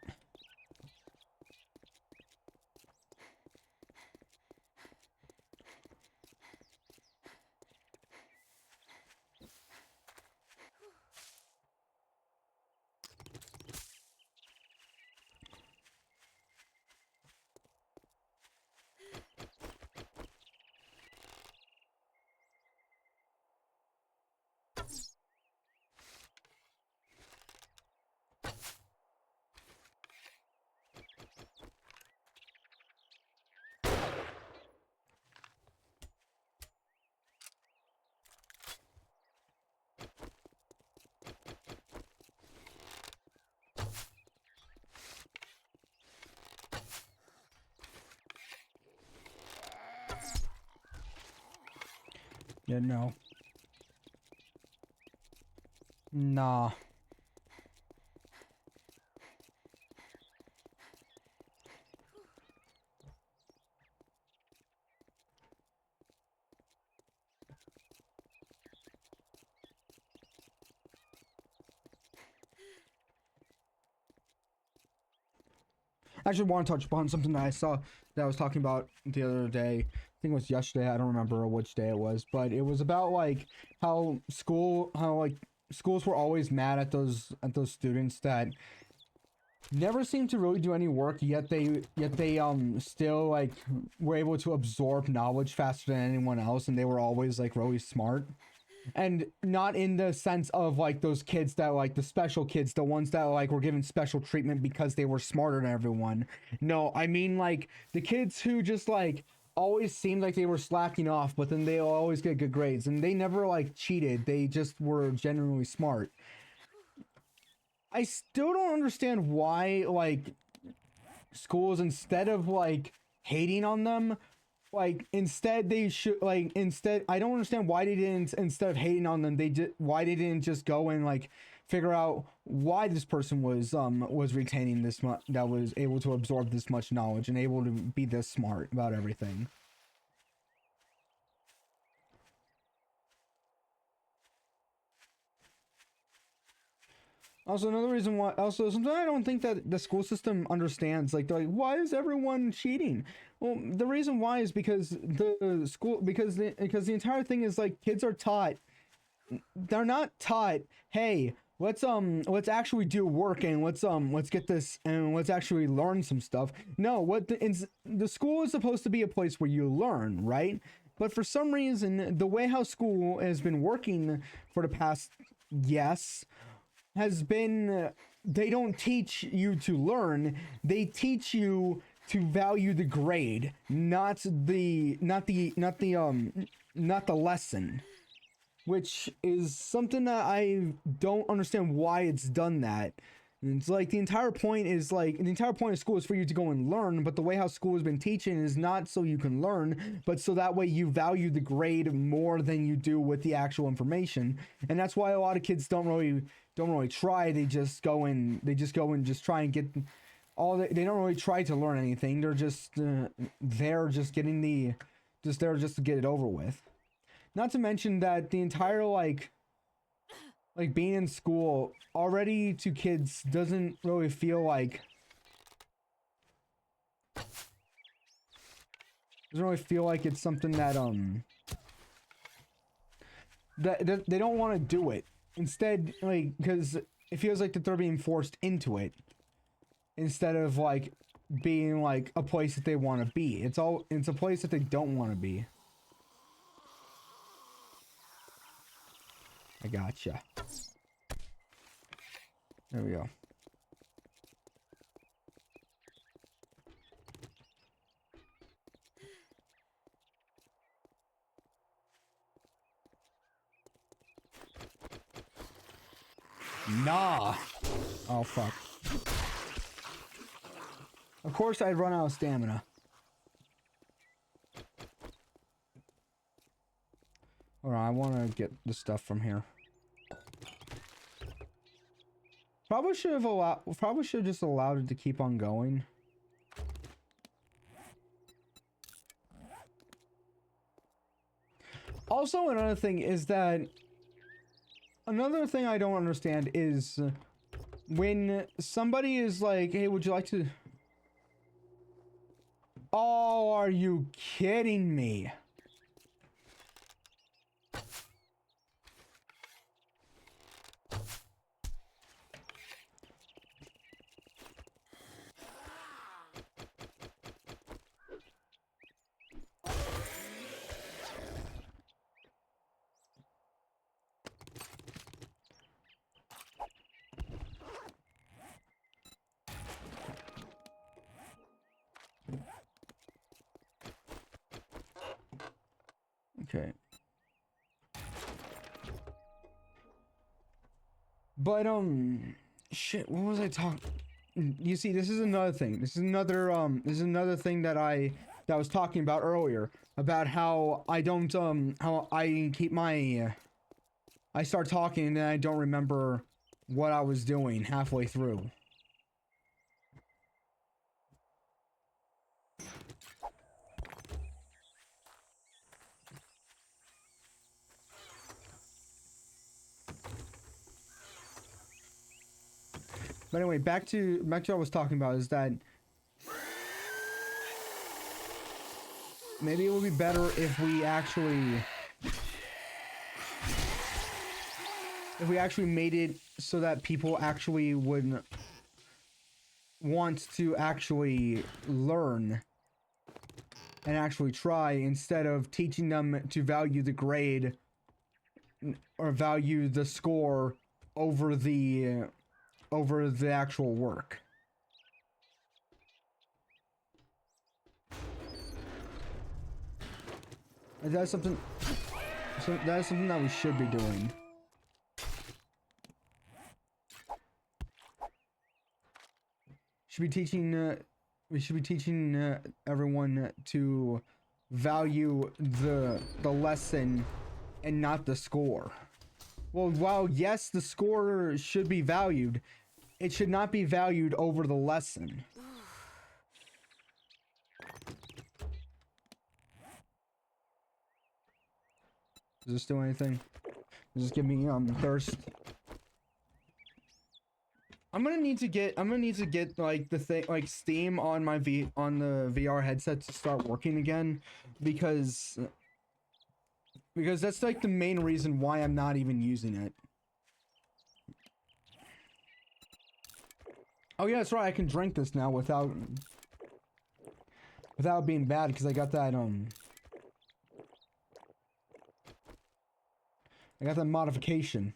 Yeah, no. Nah. I actually want to touch upon something that I saw that I was talking about the other day. I think it was yesterday. I don't remember which day it was, but it was about like how schools were always mad at those students that never seemed to really do any work, yet they still like were able to absorb knowledge faster than anyone else, and they were always like really smart. And not in the sense of like those kids that like the special kids, the ones that like were given special treatment because they were smarter than everyone. No, I mean like the kids who just like always seemed like they were slacking off, but then they always get good grades, and they never like cheated. They just were genuinely smart. I still don't understand why like schools, instead of like hating on them, like instead they should like instead I don't understand why they didn't, instead of hating on them, why they didn't just go and like figure out why this person was retaining this much, that was able to absorb this much knowledge and able to be this smart about everything. Also, another reason why, also, sometimes I don't think that the school system understands, like, they're like, why is everyone cheating? Well, the reason why is because because the entire thing is, like, kids are taught, they're not taught, hey, let's actually do work, and let's get this, and let's actually learn some stuff. No, the school is supposed to be a place where you learn, right? But for some reason, the way how school has been working for the past, yes, has been, they don't teach you to learn, they teach you to value the grade, not the lesson, which is something that I don't understand why it's done that. It's like the entire point of school is for you to go and learn, but the way how school has been teaching is not so you can learn, but so that way you value the grade more than you do with the actual information. And that's why a lot of kids don't really try. They just go and just try and get they don't really try to learn anything. They're just there just to get it over with. Not to mention that the entire like being in school already to kids doesn't really feel like it's something that that they don't want to do it. Instead, like, because it feels like that they're being forced into it instead of like being like a place that they want to be. It's a place that they don't want to be. I gotcha. There we go. Nah. Oh, fuck. Of course I'd run out of stamina. Hold on, I want to get the stuff from here. Probably should have just allowed it to keep on going. Also, another thing I don't understand is when somebody is like, hey, would you like to... Oh, are you kidding me? Okay. But, shit, what was I talking? You see, this is another thing. This is another thing that I that I was talking about earlier, about how I don't how I keep my I start talking and then I don't remember what I was doing halfway through. But anyway, back to what I was talking about is that maybe it would be better if we actually made it so that people actually would want to actually learn and actually try, instead of teaching them to value the grade or value the score over the actual work. That's something. So that is something that we should be doing. Should be teaching. We should be teaching everyone to value the lesson and not the score. Well, while yes, the score should be valued, it should not be valued over the lesson. Does this do anything? Does this give me thirst? I'm gonna need to get like the thing, like Steam on my the VR headset to start working again, because that's like the main reason why I'm not even using it. Oh yeah, that's right, I can drink this now without being bad, because I got that modification.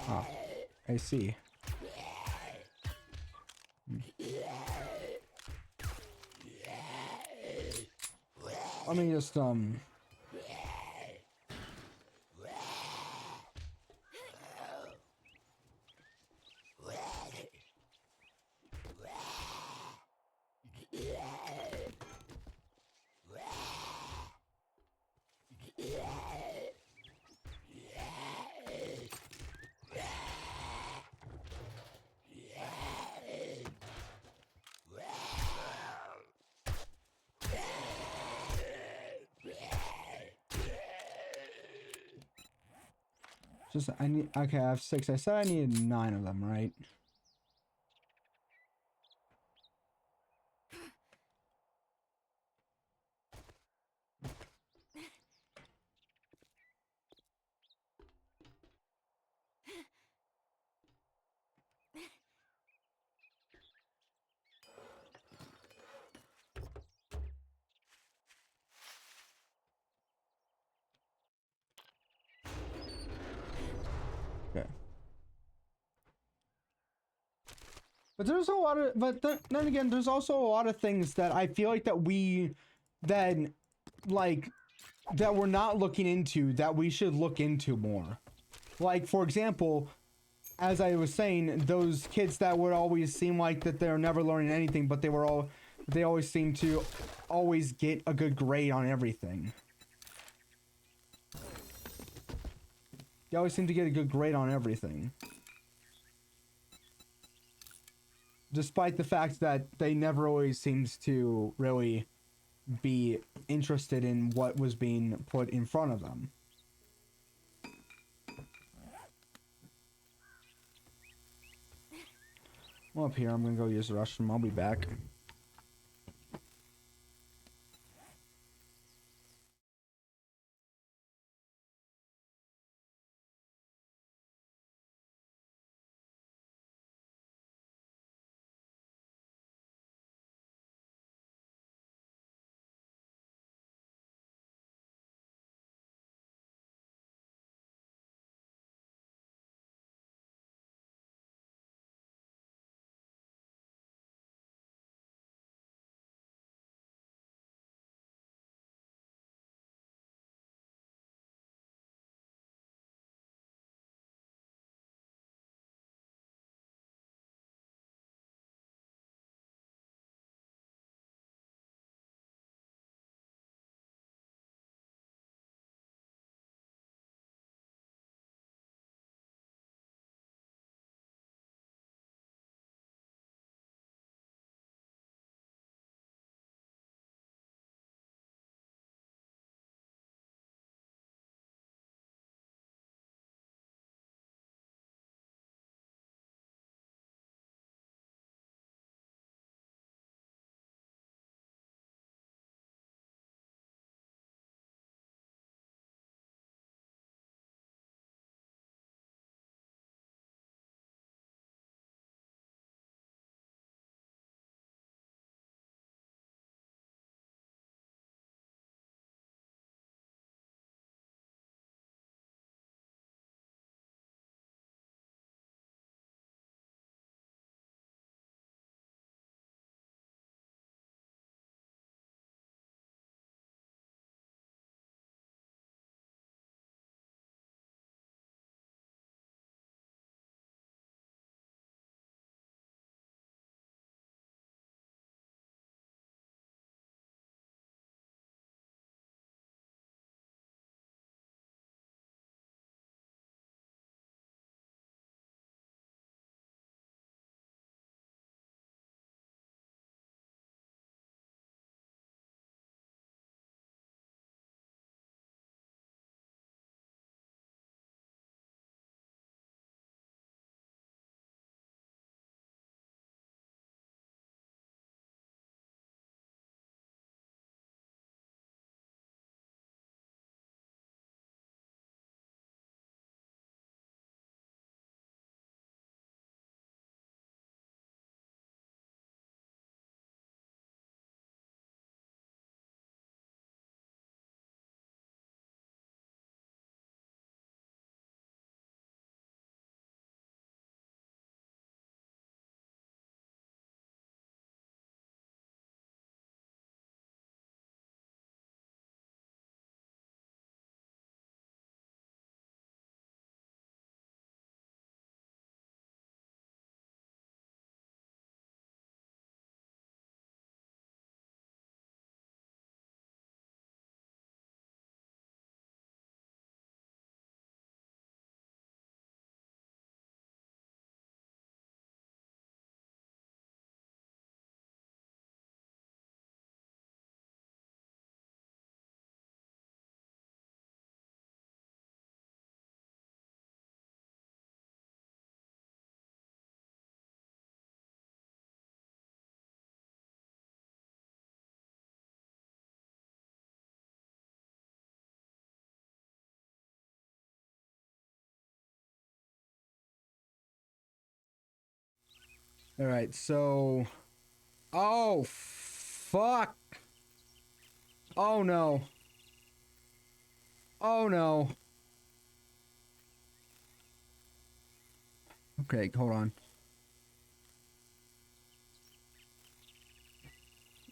Ah, I see. Let me just I need, okay, I have 6. I said I needed 9 of them, right? Okay. But there's a lot of, then again, there's also a lot of things that I feel like that we're not looking into, that we should look into more. Like, for example, as I was saying, those kids that would always seem like that they're never learning anything, but they always seem to always get a good grade on everything. They always seem to get a good grade on everything. Despite the fact that they never always seems to really be interested in what was being put in front of them. Well, up here, I'm gonna go use the restroom. I'll be back. All right, so. Oh, fuck. Oh no. Oh no. Okay, hold on.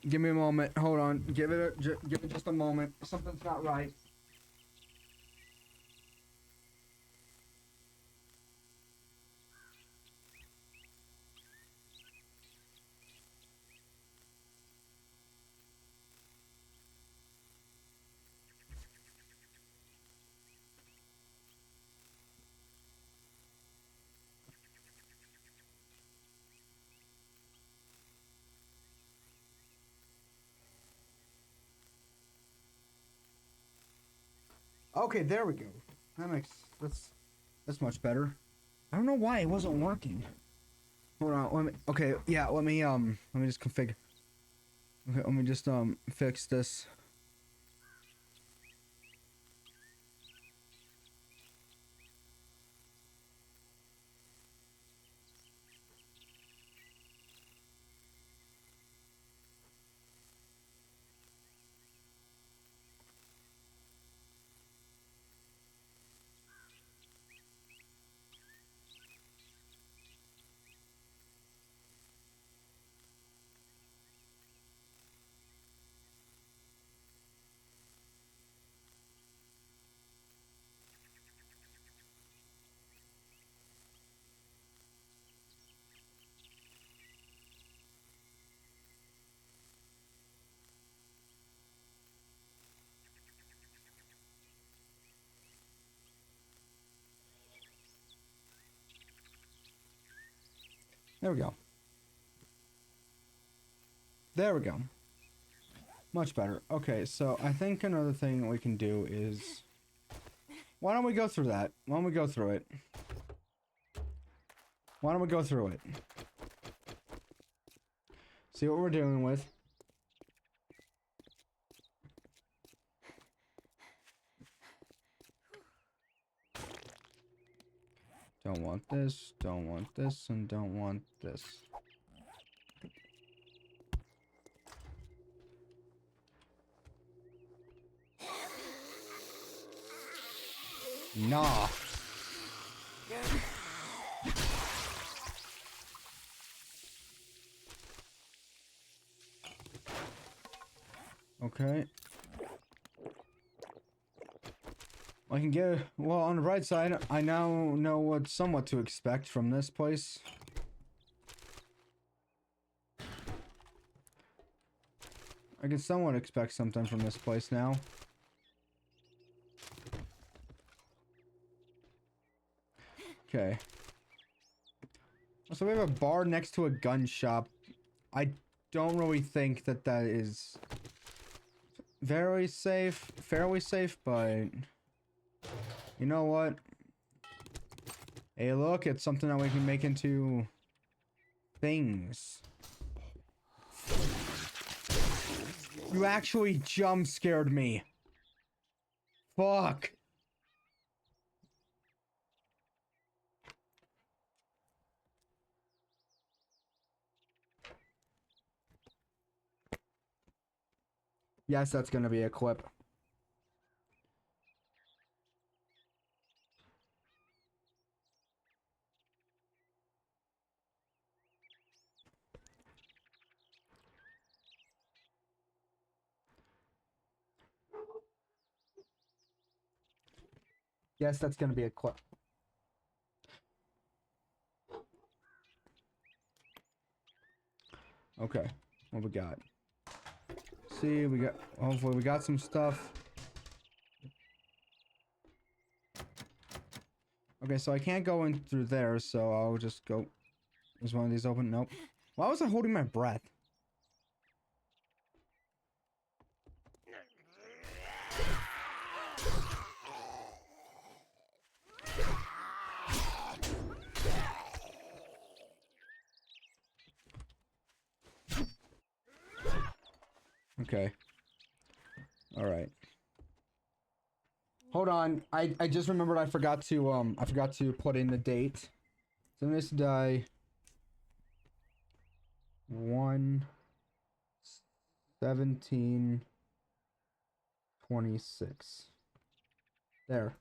Give me a moment. Hold on. Give it just a moment. Something's not right. Okay, there we go. That's much better. I don't know why it wasn't working. Hold on, let me okay, yeah, let me just configure. Okay, let me just fix this. There we go. There we go. Much better. Okay, so I think another thing we can do is... Why don't we go through that? Why don't we go through it? Why don't we go through it? See what we're dealing with. Don't want this, don't want this, and don't want this. Nah. Okay. I can get, well, on the right side, I now know what somewhat to expect from this place. I can somewhat expect something from this place now. Okay. So we have a bar next to a gun shop. I don't really think that that is very safe, fairly safe, but you know what? Hey, look, it's something that we can make into things. You actually jump scared me. Fuck. Yes, that's gonna be a clip. Yes, that's gonna be a clip. Okay, what we got? See, we got, hopefully we got some stuff. Okay, so I can't go in through there, so I'll just go. Is one of these open? Nope. Why was I holding my breath? Okay. Alright. Hold on. I just remembered I forgot to put in the date. So this die. 1, 17, 26. There.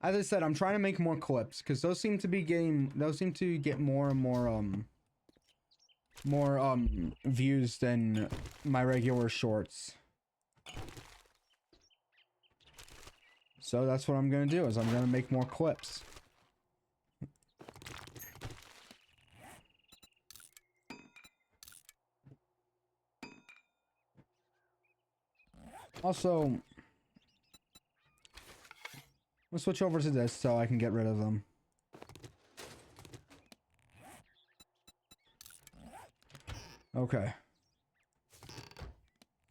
As I said, I'm trying to make more clips because those seem to get more and more views than my regular shorts. So that's what I'm gonna do, is I'm gonna make more clips. Also, let's switch over to this so I can get rid of them. Okay.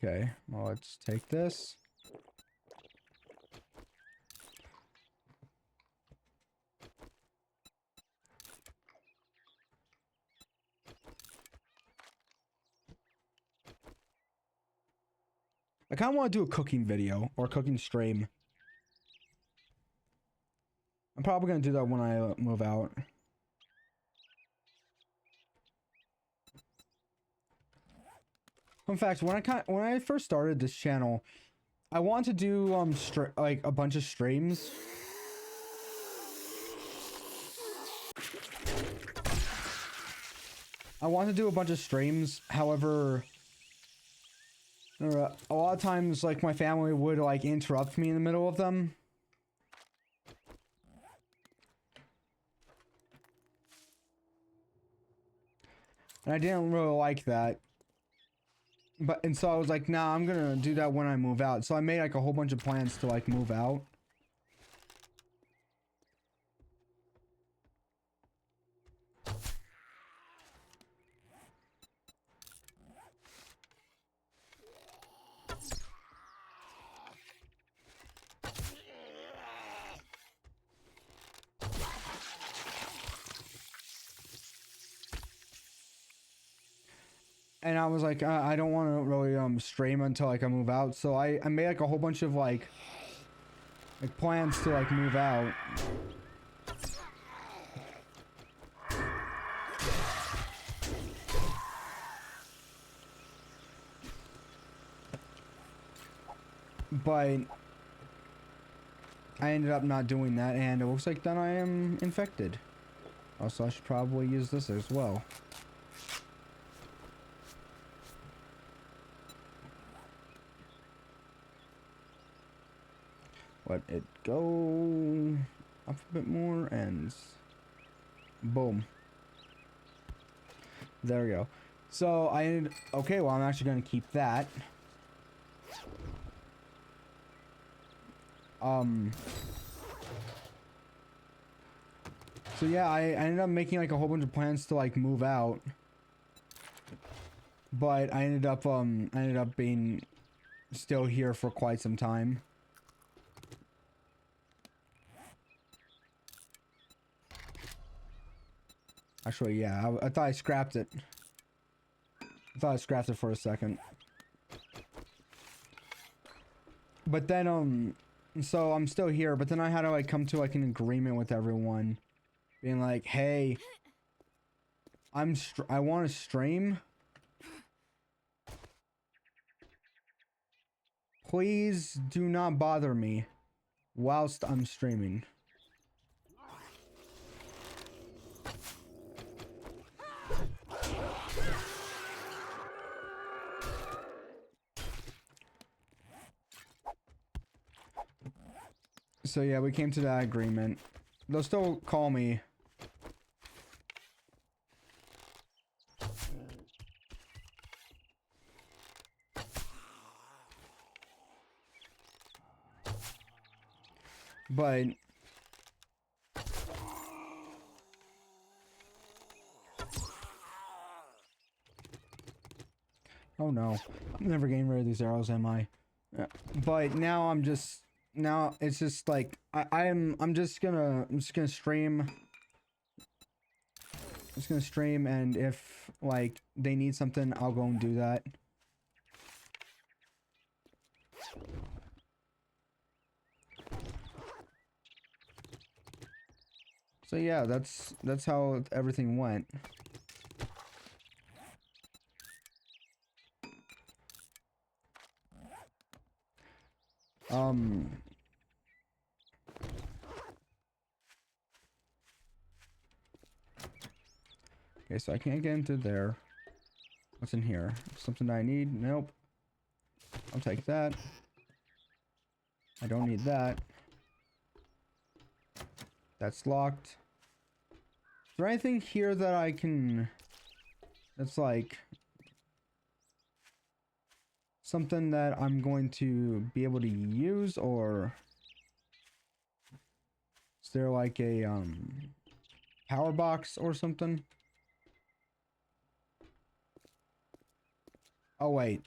Okay, well, let's take this. I kind of want to do a cooking video or a cooking stream. I'm probably going to do that when I move out. In fact, when I first started this channel, I wanted to do like a bunch of streams. However, a lot of times, like, my family would, like, interrupt me in the middle of them. And I didn't really like that. And so I was like, nah, I'm gonna do that when I move out. So I made, like, a whole bunch of plans to, like, move out. And I was like, I don't want to really stream until like I move out. So I made like a whole bunch of like plans to like move out. But I ended up not doing that, and it looks like then I am infected. Also, I should probably use this as well. Let it go up a bit more, and boom. There we go. So I ended, okay, well, I'm actually going to keep that. So yeah, I ended up making like a whole bunch of plans to like move out. But I ended up being still here for quite some time. Actually, yeah, I thought I scrapped it. I thought I scrapped it for a second. But then, so I'm still here, but then I had to like come to like an agreement with everyone. Being like, hey, I want to stream. Please do not bother me whilst I'm streaming. So yeah, we came to that agreement. They'll still call me. But oh no, I'm never getting rid of these arrows, am I? But now it's just like I'm just gonna stream. I'm just gonna stream, and if like they need something, I'll go and do that. So yeah, that's how everything went. Okay, so I can't get into there. What's in here? Something I need? Nope. I'll take that. I don't need that. That's locked. Is there anything here that I can... that's like... something that I'm going to be able to use, or... is there like a, power box or something? Oh, wait.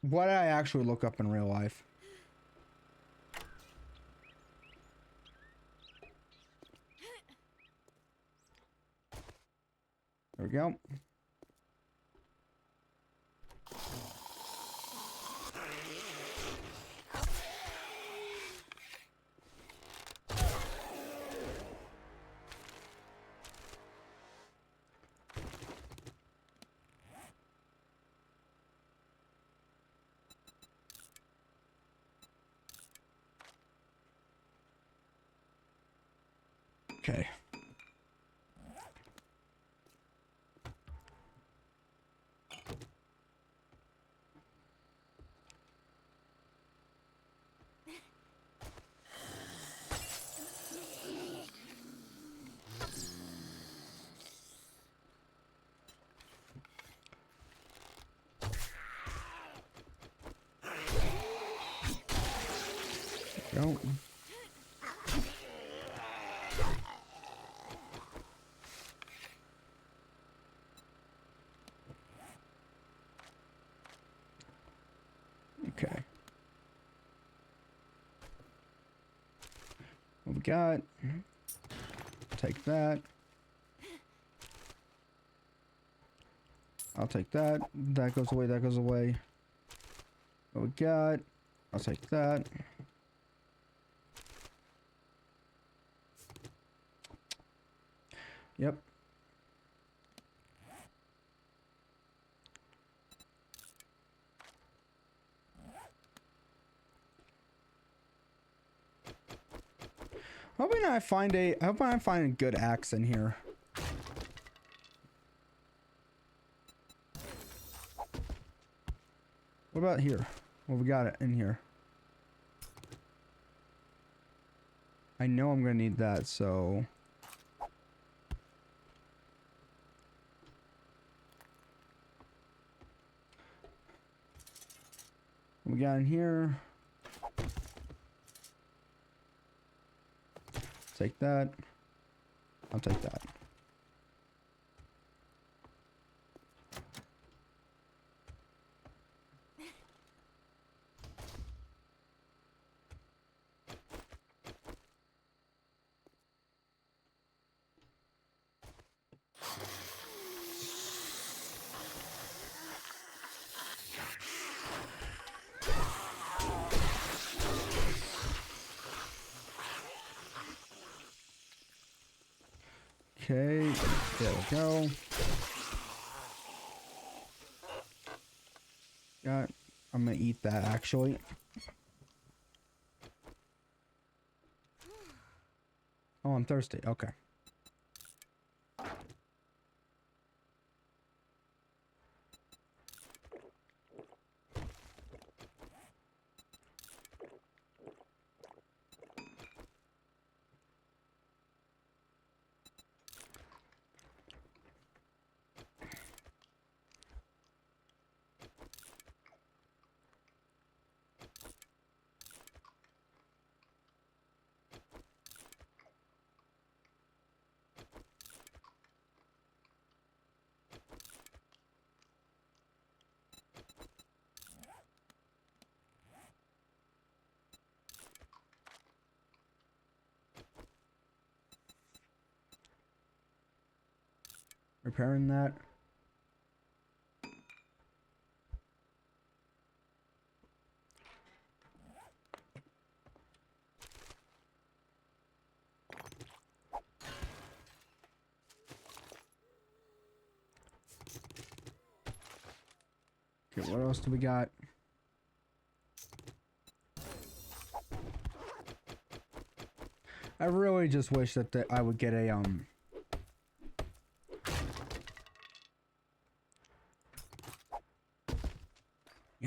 What did I actually look up in real life? There we go. Okay. Go. Okay. What we got? Take that. I'll take that. That goes away, that goes away. What we got? I'll take that. Yep. Hoping I find a, I hope I find a good axe in here. What about here? Well, we got it in here. I know I'm gonna need that, so... what we got in here? Take that. I'll take that. Okay, there we go. Got, I'm gonna eat that actually. Oh, I'm thirsty. Okay. Repairing that. Okay, what else do we got? I really just wish that I would get a yeah,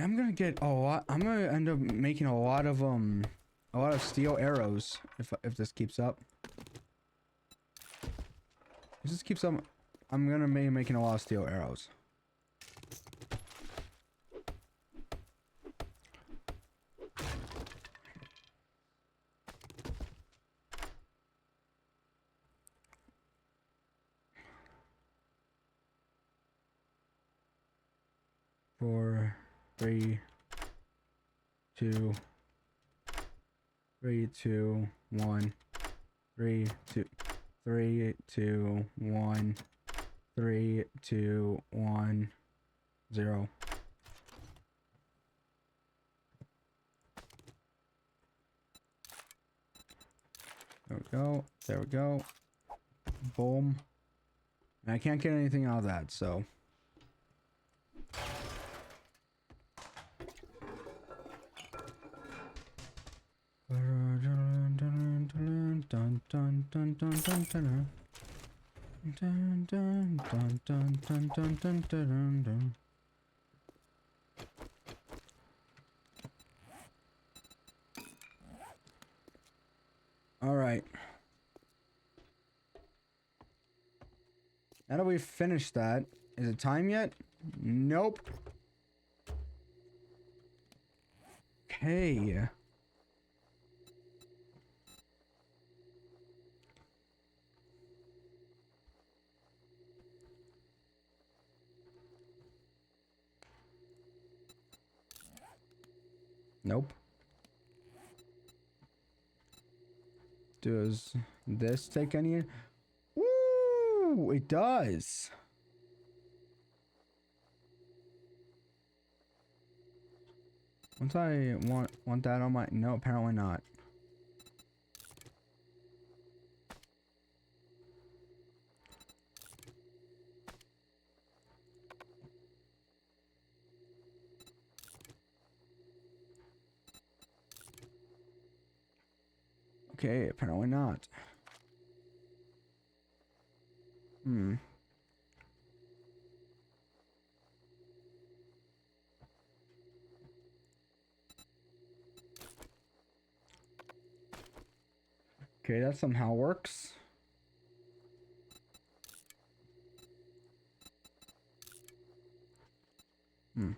I'm gonna get a lot. I'm gonna end up making a lot of steel arrows if this keeps up. If this keeps up, I'm gonna be making a lot of steel arrows. Four, three, two, 3, 2, 1, 3, 2, 3, 2, 1, 3, 2, 1, 0. There we go. There we go. Boom. And I can't get anything out of that, so. All right. Now that we've finished that, is it time yet? Nope. Okay. Nope. Does this take any? Ooh, it does. Once I want that on my, no, apparently not. Okay, apparently not. Hmm. Okay, that somehow works. Hmm.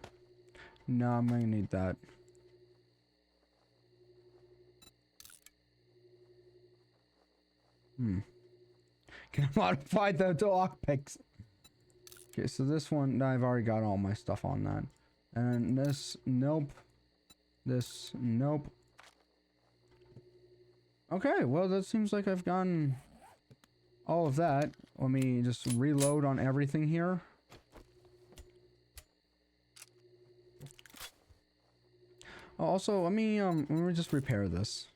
No, I'm gonna need that. Hmm. Can I modify the lockpicks? Okay, so this one, I've already got all my stuff on that. And this, nope. This, nope. Okay, well, that seems like I've gotten all of that. Let me just reload on everything here. Also, let me just repair this.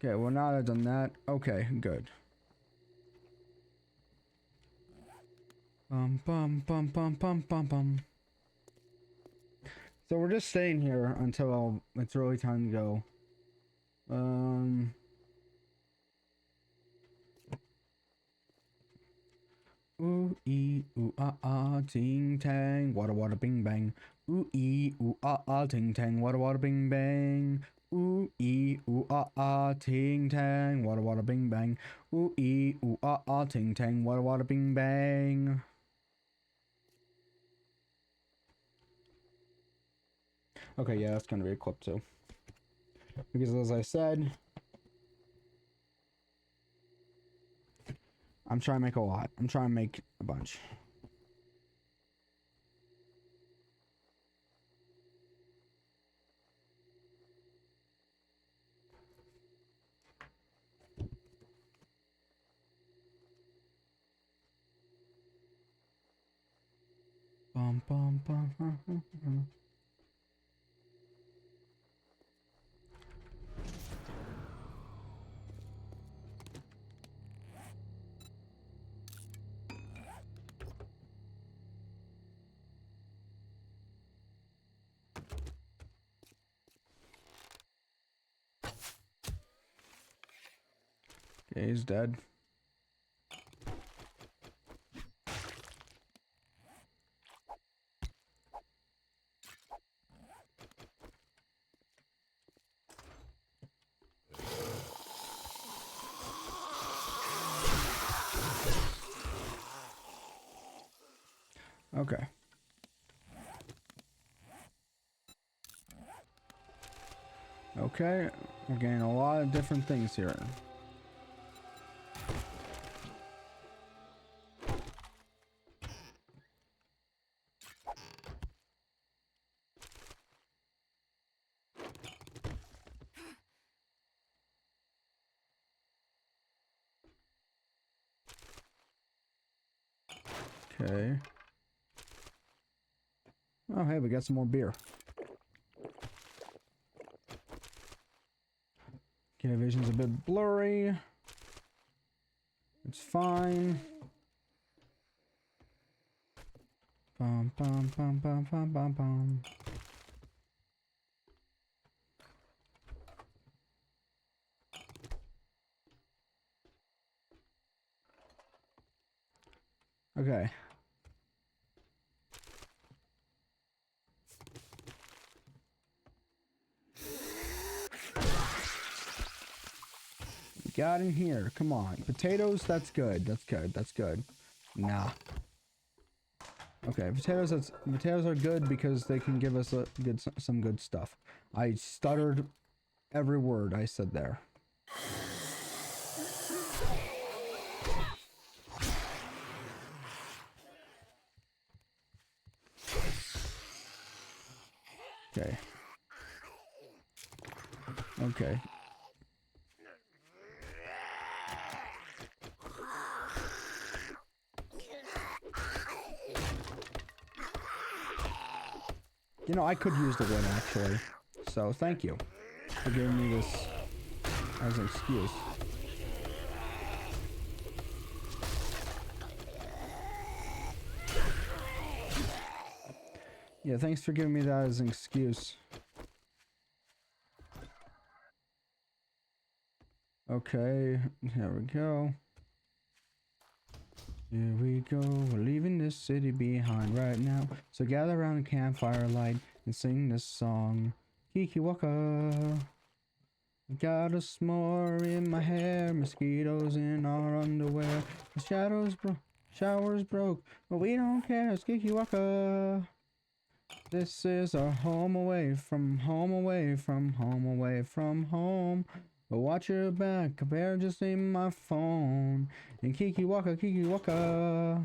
Okay, well now that I've done that, okay, good. Bum bum bum bum bum bum bum. So we're just staying here until it's really time to go. Ooh ee ooh ah ah ting tang wada wada bing bang. Ooh ee ooh ah ah ting tang wada wada bing bang. Ooh ee ooh ah ah ting tang wada wada bing bang. Ooh ee ooh ah ah ting tang wada wada bing bang. Okay, yeah, that's gonna be a clip too. Because as I said, I'm trying to make a lot. I'm trying to make a bunch. Bum bum bum. Okay, he's dead. Okay. Okay, we're getting a lot of different things here. Okay. Oh, hey, we got some more beer. Okay, vision's a bit blurry. It's fine. Bum, bum, bum, bum, bum, bum, bum. Okay. Got in here. Come on. Potatoes, that's good. That's good. That's good. Nah. Okay, potatoes are good because they can give us some good stuff. I stuttered every word I said there. Okay. Okay. You know, I could use the win actually. So thank you for giving me this as an excuse. Yeah, thanks for giving me that as an excuse. Okay, here we go. Here we go, we're leaving this city behind right now. So gather around a campfire light and sing this song. Kiki Waka. Got a s'more in my hair, mosquitoes in our underwear. The showers broke, but we don't care, it's Kiki Waka. This is our home away from home, away from home, away from home. But watch your back, compare just in my phone. And Kiki Waka, Kiki Waka.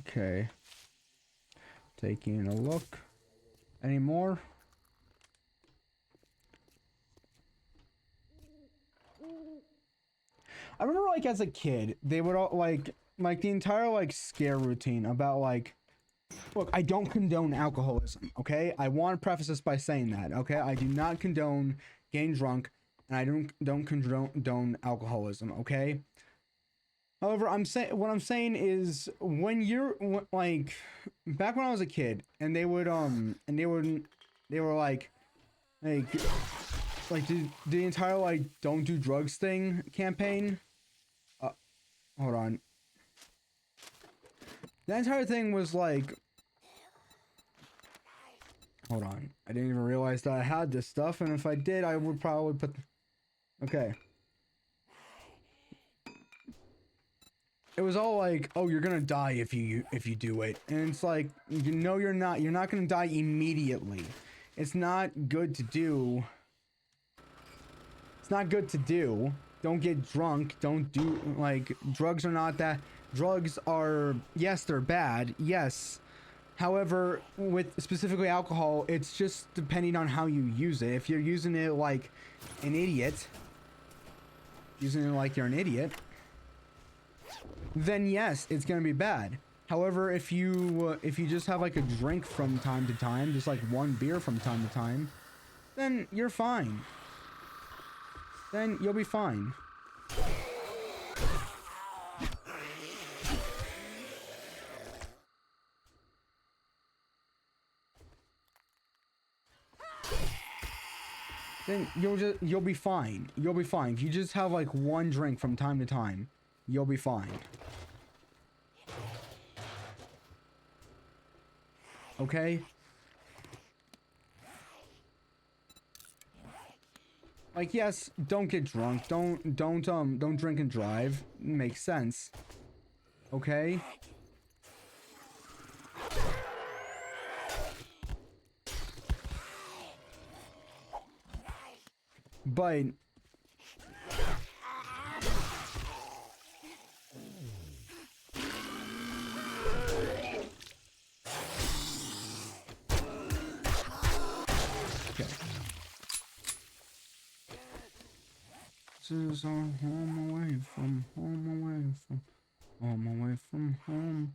Okay. Taking a look. Any more? I remember, like, as a kid, they would all, like the entire, like, scare routine about, like, look, I don't condone alcoholism, okay? I want to preface this by saying that, okay? I do not condone getting drunk, and I don't condone alcoholism, okay? However, what I'm saying is when you're like back when I was a kid, and they were like the entire like don't do drugs thing campaign. Hold on. The entire thing was like, hold on. I didn't even realize that I had this stuff, and if I did, I would probably put. Okay. It was all like, oh, you're gonna die if you do it, and it's like, no, you're not. You're not gonna die immediately. It's not good to do. It's not good to do. Don't get drunk. Don't do, like, drugs are not that. Drugs are, yes, they're bad. Yes. However, with specifically alcohol, it's just depending on how you use it. If you're using it like an idiot, then yes, it's gonna be bad. However, if you just have like a drink from time to time, just like one beer from time to time, then you're fine. then you'll be fine. Then you'll be fine. You'll be fine. If you just have like one drink from time to time, you'll be fine. Okay? Like, yes, don't get drunk. Don't drink and drive. Makes sense. Okay? But okay. This is our home away from home.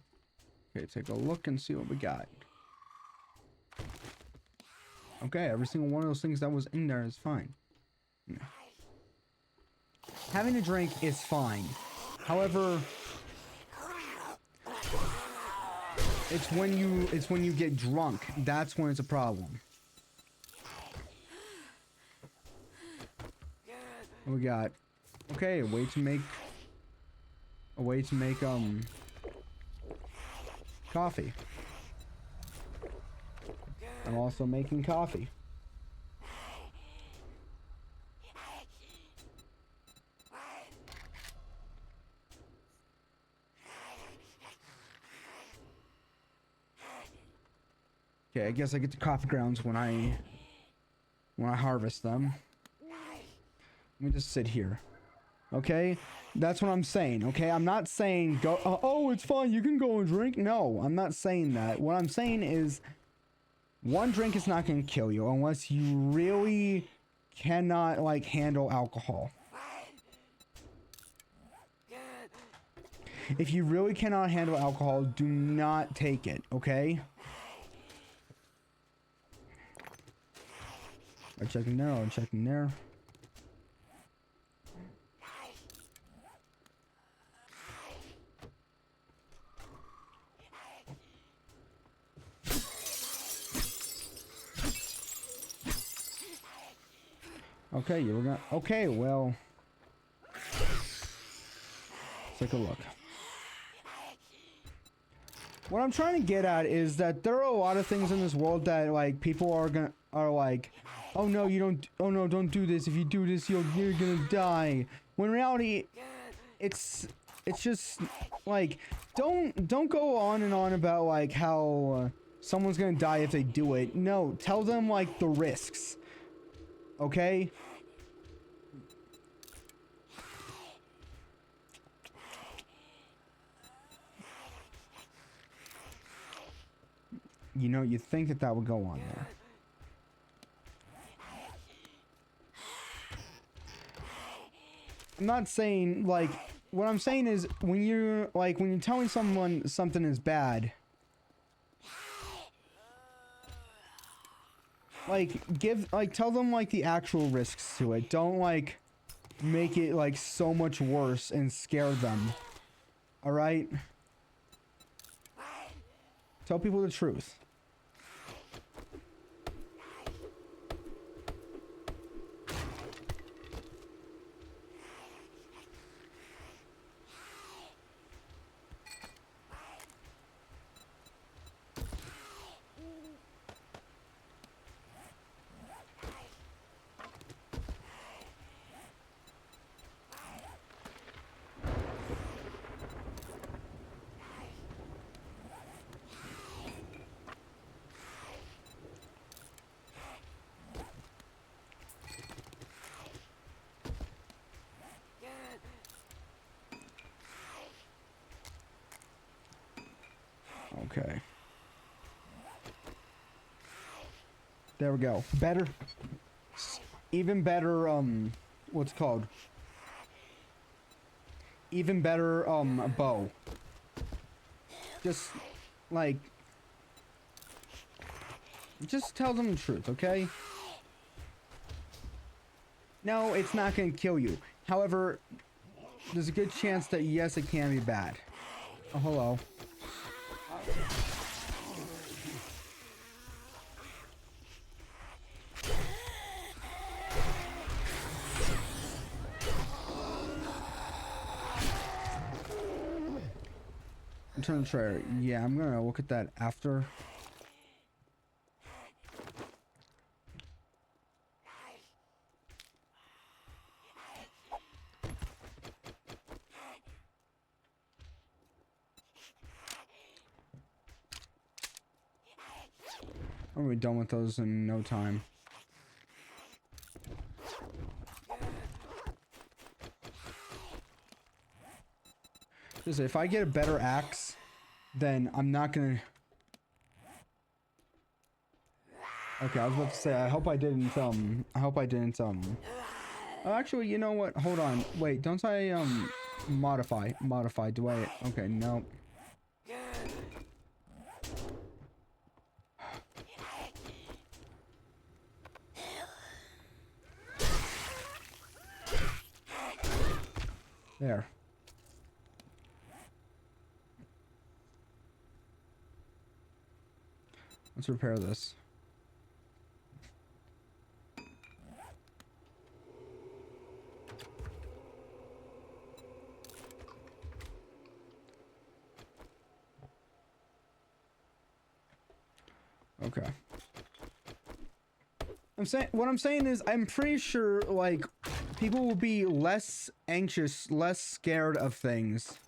Okay, take a look and see what we got. Okay, every single one of those things that was in there is fine. Yeah. Having a drink is fine. However, it's when you get drunk, that's when it's a problem. What we got? Okay, a way to make coffee. I'm also making coffee. Okay, I guess I get the coffee grounds when I harvest them. Let me just sit here. Okay? That's what I'm saying, okay? I'm not saying go oh, it's fine, you can go and drink. No, I'm not saying that. What I'm saying is one drink is not going to kill you unless you really cannot like handle alcohol. If you really cannot handle alcohol, do not take it, okay? I'm checking there, I'm checking there. Okay, you were gonna. Okay, well. Take a look. What I'm trying to get at is that there are a lot of things in this world that like people are like, oh no, you don't. Oh no, don't do this. If you do this, you're gonna die. When in reality, it's just like don't go on and on about like how someone's gonna die if they do it. No, tell them like the risks. Okay? You know, you'd think that would go on there. I'm not saying, like, what I'm saying is when you're telling someone something is bad, tell them like the actual risks to it. Don't like make it like so much worse and scare them. All right? Tell people the truth. Okay. There we go. Better. Even better, what's it called? Even better, bow. Just, like... Just tell them the truth, okay? No, it's not going to kill you. However, there's a good chance that yes, it can be bad. Oh, hello. I'm trying to try. Yeah, I'm gonna look at that after. I'm gonna be done with those in no time. Just if I get a better axe, then I'm not gonna. Okay, I was about to say. I hope I didn't. I hope I didn't. Oh, actually, you know what? Hold on. Wait, don't I modify? Modify? Do I? Okay, no. There. Let's repair this. Okay. What I'm saying is I'm pretty sure like people will be less anxious, less scared of things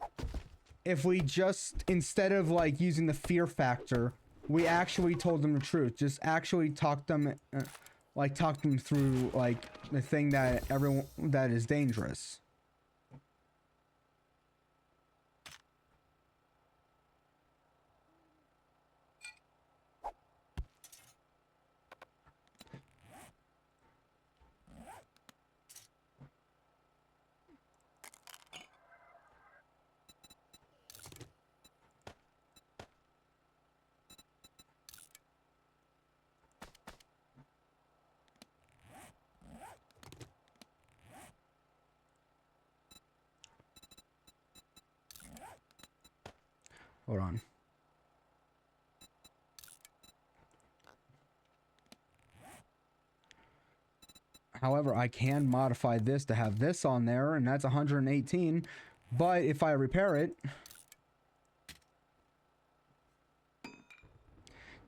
if we just, instead of like using the fear factor, we actually told them the truth. Just actually talk them through like the thing that is dangerous. Hold on. However, I can modify this to have this on there, and that's 118. But if I repair it,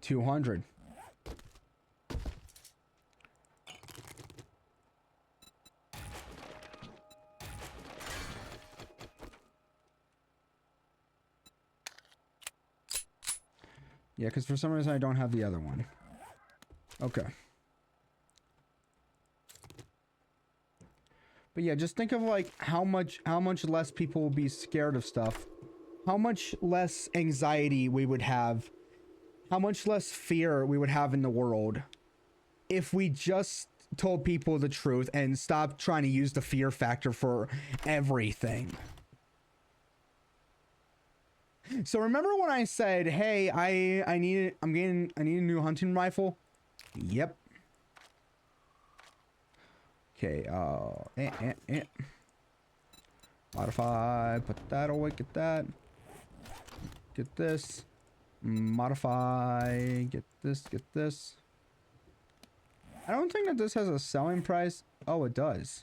200. Yeah, because for some reason I don't have the other one. Okay. But yeah, just think of like how much less people will be scared of stuff. How much less anxiety we would have. How much less fear we would have in the world if we just told people the truth and stopped trying to use the fear factor for everything. So remember when I said, "Hey, I need a new hunting rifle." Yep. Okay. Modify. Put that away. Get that. Get this. Modify. Get this. Get this. I don't think that this has a selling price. Oh, it does.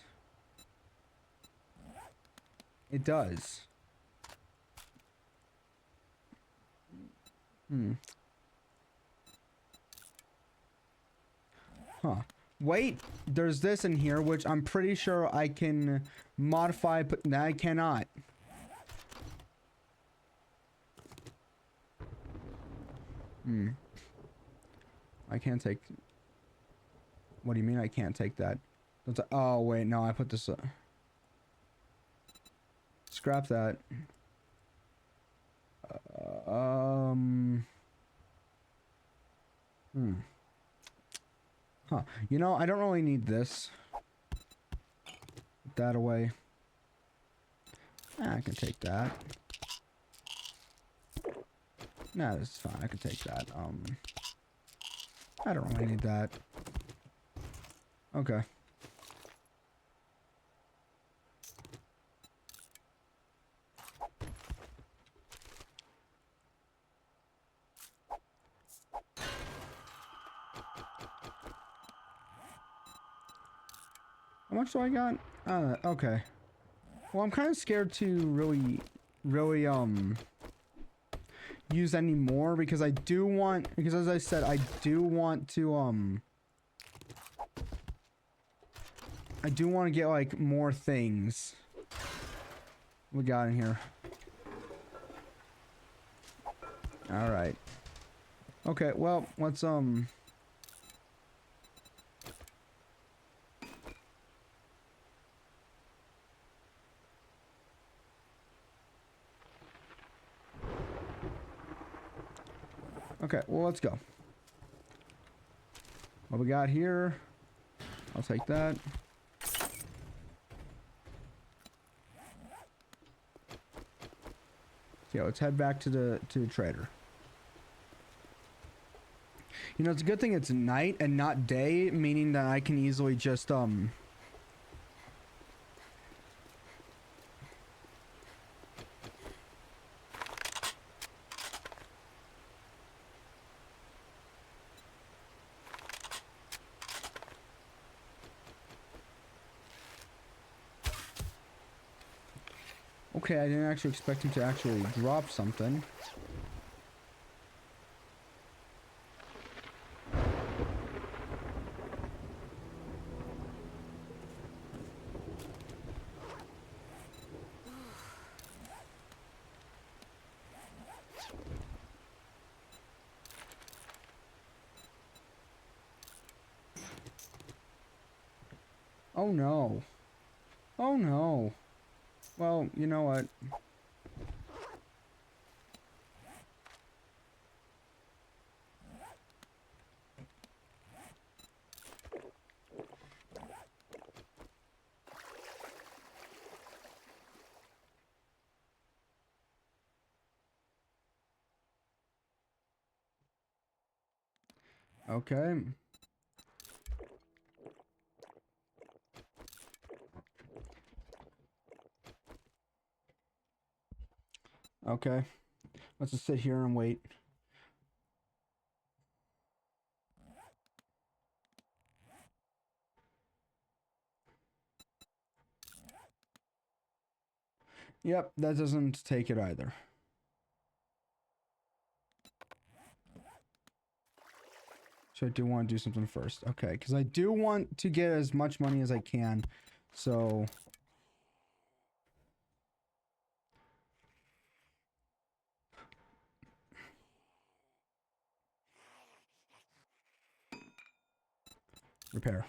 It does. Huh. Wait, there's this in here, which I'm pretty sure I can modify, but no, I cannot. I can't take... What do you mean I can't take that? Oh, wait, no, I put this... Scrap that. Huh. You know, I don't really need this. Put that away. I can take that. Nah, this is fine. I can take that. I don't really need that. Okay. How much do I got? Okay. Well, I'm kind of scared to really, use any more because I do want, because as I said, I do want to get like more things. We got in here. All right. Okay, well, let's okay, well, let's go. What we got here? I'll take that. Yeah, let's head back to the trader. You know, it's a good thing it's night and not day, meaning that I can easily just okay, I didn't actually expect him to actually drop something. Oh no. Oh no. Well, you know what? Okay. Okay. Let's just sit here and wait. Yep, that doesn't take it either. So I do want to do something first. Okay, because I do want to get as much money as I can. So... repair.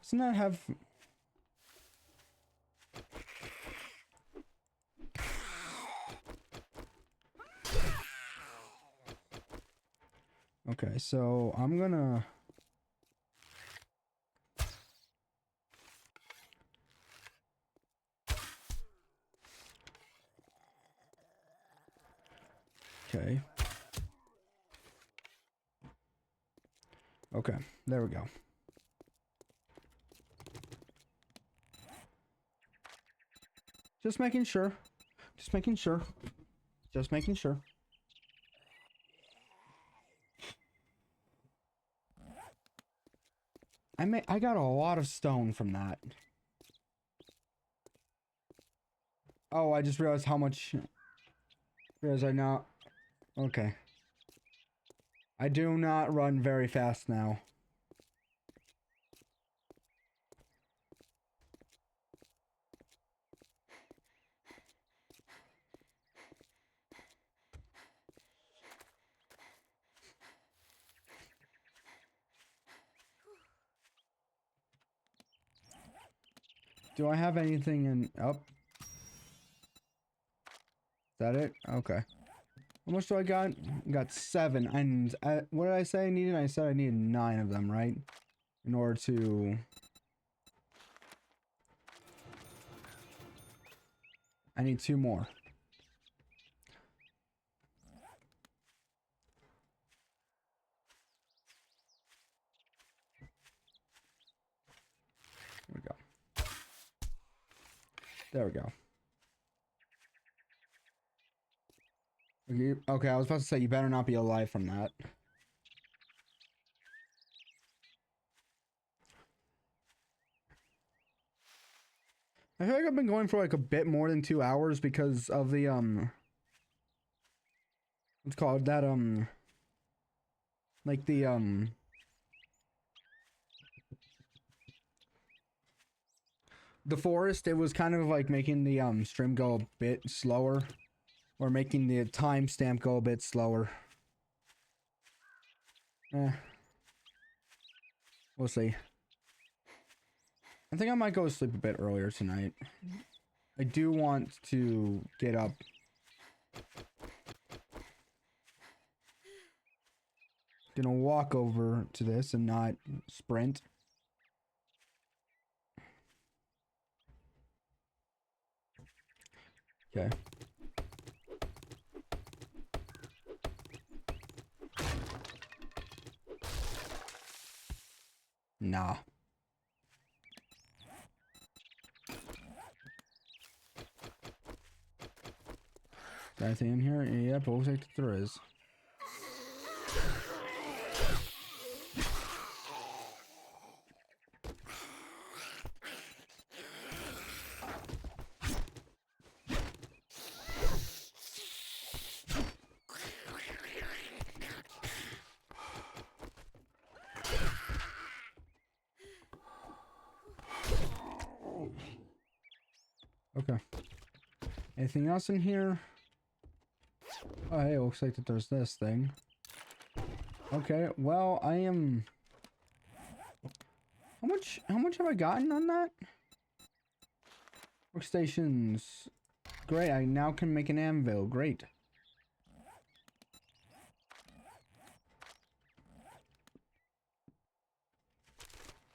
Doesn't that have... Okay, so I'm gonna... Okay. Okay, there we go. Just making sure. Just making sure. Just making sure. I got a lot of stone from that. Oh, I just realized how much... Realize I now... Okay. I do not run very fast now. Do I have anything in... Oh. Is that it? Okay. How much do I got? Got 7. And what did I say I needed? I said I needed 9 of them, right? In order to... I need 2 more. There we go. There we go. Okay, I was about to say you better not be alive from that. I feel like I've been going for like a bit more than 2 hours because of the what's called that like the forest. It was kind of like making the stream go a bit slower, or making the timestamp go a bit slower. We'll see. I think I might go to sleep a bit earlier tonight. I do want to get up. Gonna walk over to this and not sprint. Okay. Nah. Is there anything in here? Yep, looks like there is. Okay. Anything else in here? Oh, hey, it looks like that there's this thing. Okay, well, I am... How much have I gotten on that? Workstations. Great, I now can make an anvil. Great.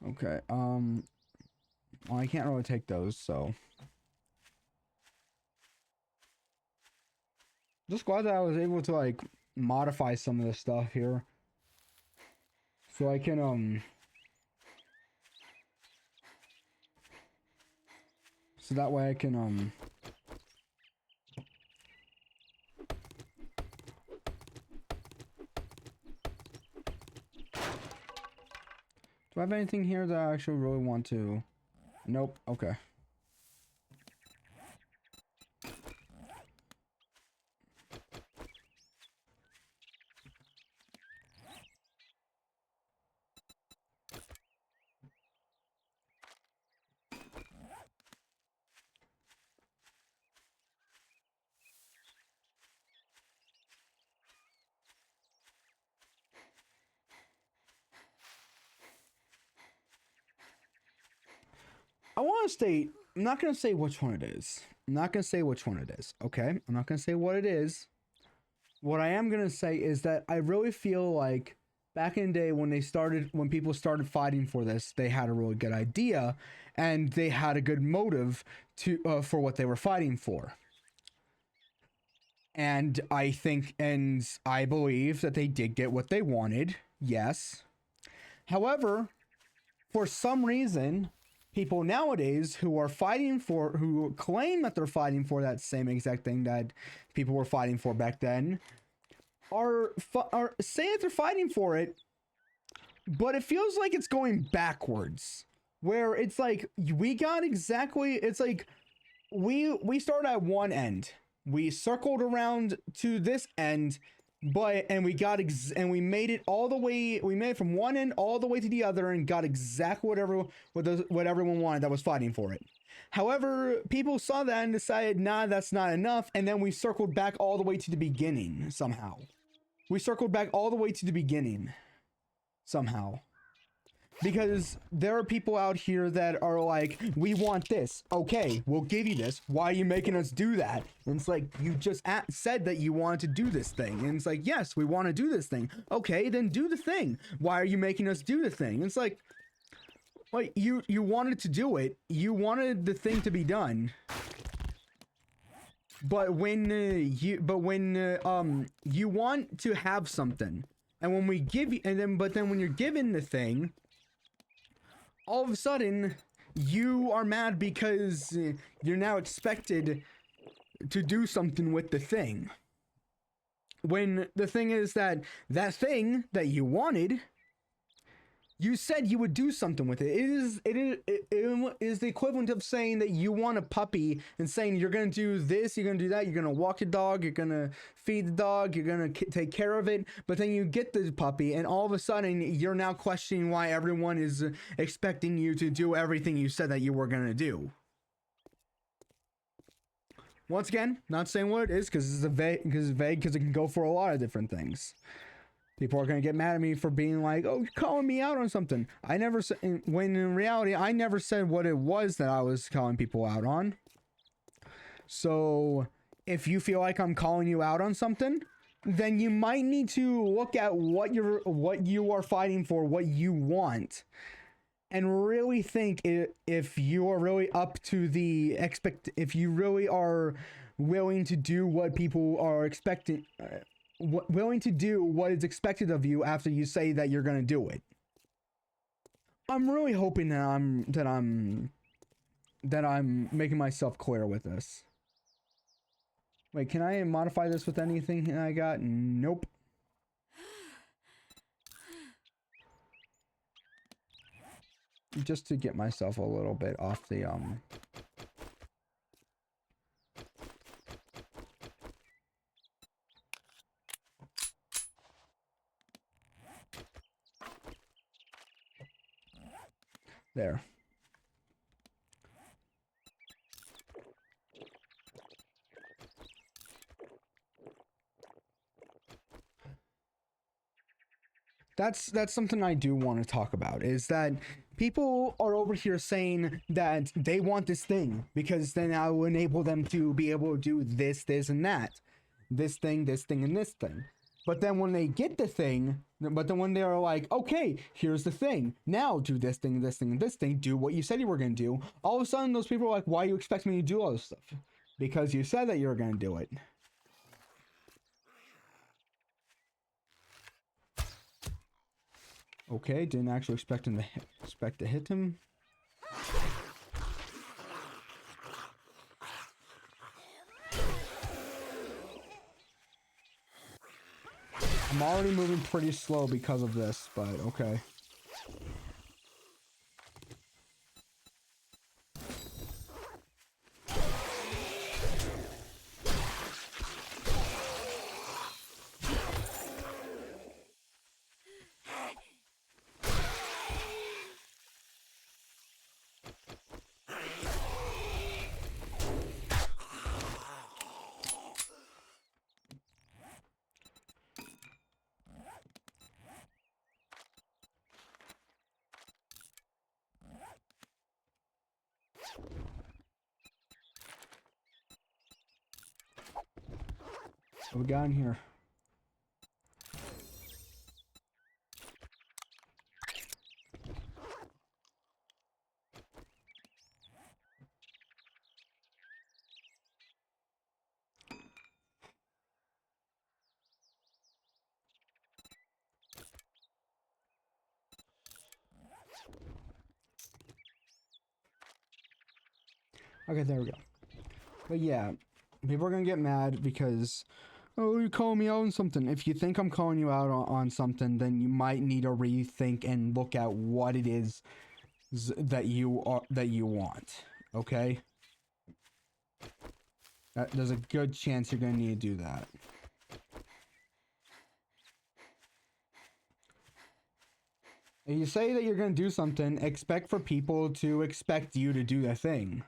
Okay, well, I can't really take those, so... Just glad that I was able to, like, modify some of this stuff here. So I can, so that way I can, do I have anything here that I actually really want to... Nope, okay. I want to state, I'm not going to say which one it is. I'm not going to say which one it is, okay? I'm not going to say what it is. What I am going to say is that I really feel like back in the day when people started fighting for this, they had a really good idea and they had a good motive to for what they were fighting for. And I think and I believe that they did get what they wanted. Yes. However, for some reason, people nowadays who claim that they're fighting for that same exact thing that people were fighting for back then are saying that they're fighting for it, but it feels like it's going backwards, where it's like it's like we started at one end, we circled around to this end, and we made it all the way. We made it from one end all the way to the other, and got exactly what everyone wanted that was fighting for it. However, people saw that and decided, nah, that's not enough. And then we circled back all the way to the beginning somehow. We circled back all the way to the beginning somehow. Because there are people out here that are like, we want this. Okay, we'll give you this. Why are you making us do that? And it's like, you just said that you wanted to do this thing. And it's like, yes, we want to do this thing. Okay, then do the thing. Why are you making us do the thing? And it's like you wanted to do it. You wanted the thing to be done. But when you want to have something, and when we give you, but then when you're given the thing, all of a sudden, you are mad because you're now expected to do something with the thing. when the thing is that thing that you wanted, you said you would do something with it. It is the equivalent of saying that you want a puppy and saying you're going to do this, you're going to do that, you're going to walk your dog, you're going to feed the dog, you're going to take care of it. But then you get the puppy and all of a sudden you're now questioning why everyone is expecting you to do everything you said that you were going to do. Once again, not saying what it is because it's vague because it can go for a lot of different things. People are going to get mad at me for being like, oh, you're calling me out on something. I never said, when in reality, I never said what it was that I was calling people out on. So if you feel like I'm calling you out on something, then you might need to look at what you are fighting for, what you want, and really think if you are really up to the if you really are willing to do what people are expecting, willing to do what is expected of you after you say that you're going to do it. I'm really hoping that I'm making myself clear with this. Wait, can I modify this with anything I got? Nope. Just to get myself a little bit off the there. That's something I do want to talk about, is that people are over here saying that they want this thing because then I will enable them to be able to do this, and that. This thing, and this thing. But then when they get the thing, when they are like, okay, here's the thing. Now do this thing, and this thing. Do what you said you were going to do. All of a sudden, those people are like, why do you expect me to do all this stuff? Because you said that you were going to do it. Okay, didn't actually expect to hit him. I'm already moving pretty slow because of this, but okay. What we got in here? Okay, there we go. But yeah, people are gonna get mad because, oh, you're calling me out on something. If you think I'm calling you out on something, then you might need to rethink and look at what it is that you want. Okay? There's a good chance you're gonna need to do that. If you say that you're gonna do something, expect for people to expect you to do that thing.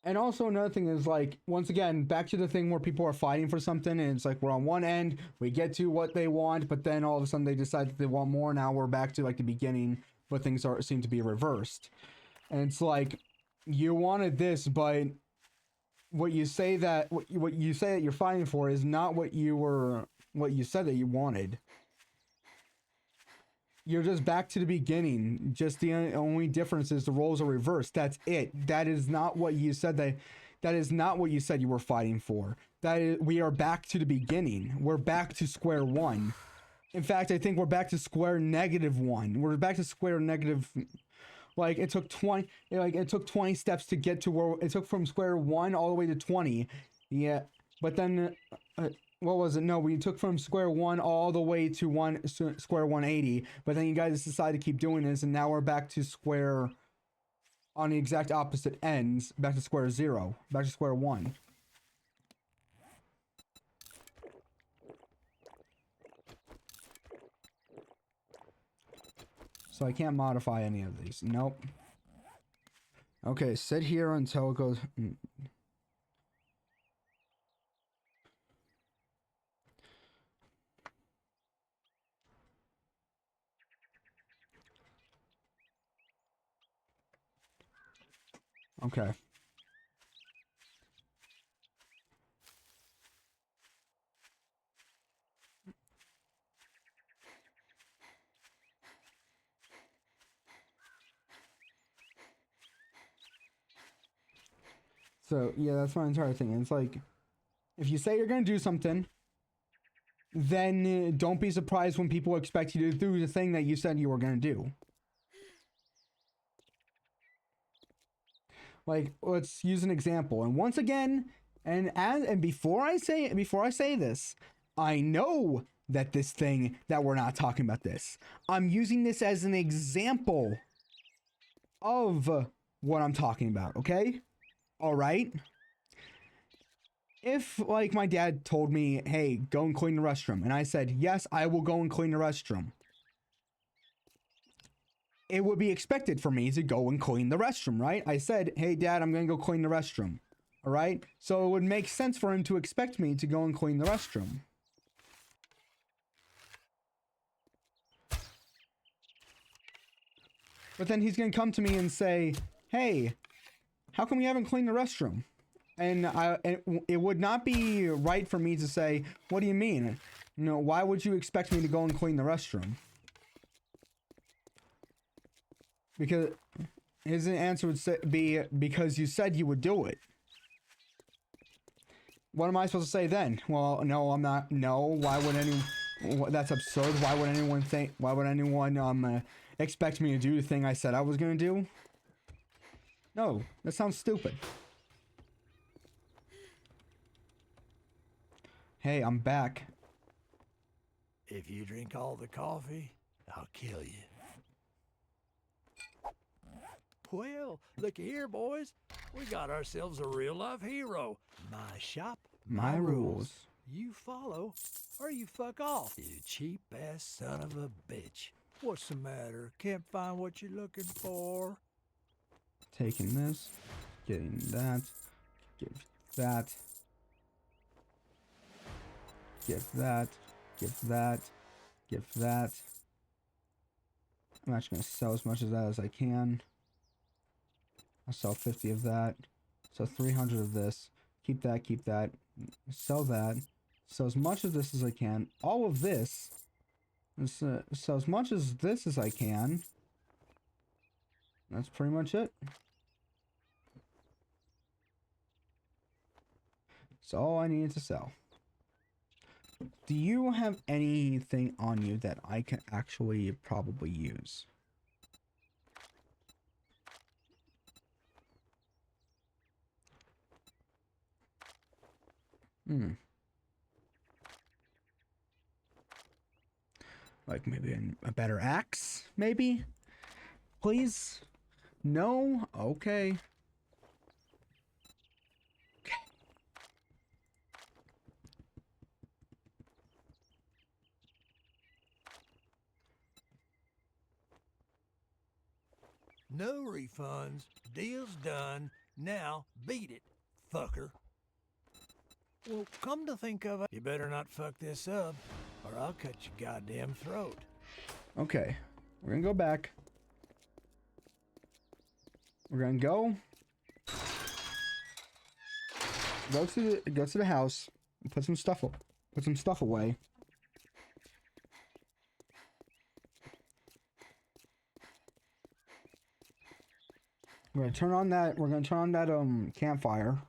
And also another thing is, like, once again, back to the thing where people are fighting for something and it's like we're on one end, we get to what they want, but then all of a sudden they decide that they want more. Now we're back to like the beginning, but things seem to be reversed. And it's like, you wanted this, but what you say that you're fighting for is not what you said that you wanted. You're just back to the beginning. Just the only difference is the roles are reversed. That's it. That is not what you said. That is not what you said you were fighting for. We are back to the beginning. We're back to square one. In fact, I think we're back to square -1. We're back to square negative. like it took 20, like it took 20 steps to get to where it took from square one all the way to 20. Yeah, but then what was it? No, we took from square one all the way to square 180. But then you guys decided to keep doing this, and now we're back to square on the exact opposite ends, back to square zero, back to square one. So I can't modify any of these. Nope. Okay, sit here until it goes. Okay. So, yeah, that's my entire thing. It's like, if you say you're going to do something, then don't be surprised when people expect you to do the thing that you said you were going to do. Like, let's use an example. And once again, and before I say this, I know that this thing that we're not talking about this. I'm using this as an example of what I'm talking about, okay? All right? If, like, my dad told me, hey, go and clean the restroom, and I said, yes, I will go and clean the restroom, it would be expected for me to go and clean the restroom, right? I said, hey, Dad, I'm going to go clean the restroom, all right? So it would make sense for him to expect me to go and clean the restroom. But then he's going to come to me and say, hey, how come you haven't cleaned the restroom? And it would not be right for me to say, what do you mean? No, why would you expect me to go and clean the restroom? Because his answer would be, because you said you would do it. What am I supposed to say then? Well, no, I'm not. No, why would anyone? That's absurd. Why would anyone expect me to do the thing I said I was gonna do? No, that sounds stupid. Hey, I'm back. If you drink all the coffee, I'll kill you. Well, look here, boys. We got ourselves a real-life hero. My shop, My rules. You follow, or you fuck off, you cheap-ass son of a bitch. What's the matter? Can't find what you're looking for? Taking this, getting that, give that, give that, give that, give that. I'm actually gonna sell as much of that as I can. I'll sell 50 of that. So 300 of this. Keep that. Sell that. Sell as much of this as I can. All of this. Sell as much as this as I can. That's pretty much it. That's all I needed to sell. Do you have anything on you that I can actually probably use? Like maybe a better axe, maybe? Please? No? Okay. No refunds. Deal's done. Now beat it, fucker. Well, come to think of it, you better not fuck this up, or I'll cut your goddamn throat. Okay. We're gonna go back. We're gonna go to the house and put some stuff away. We're gonna turn on that campfire.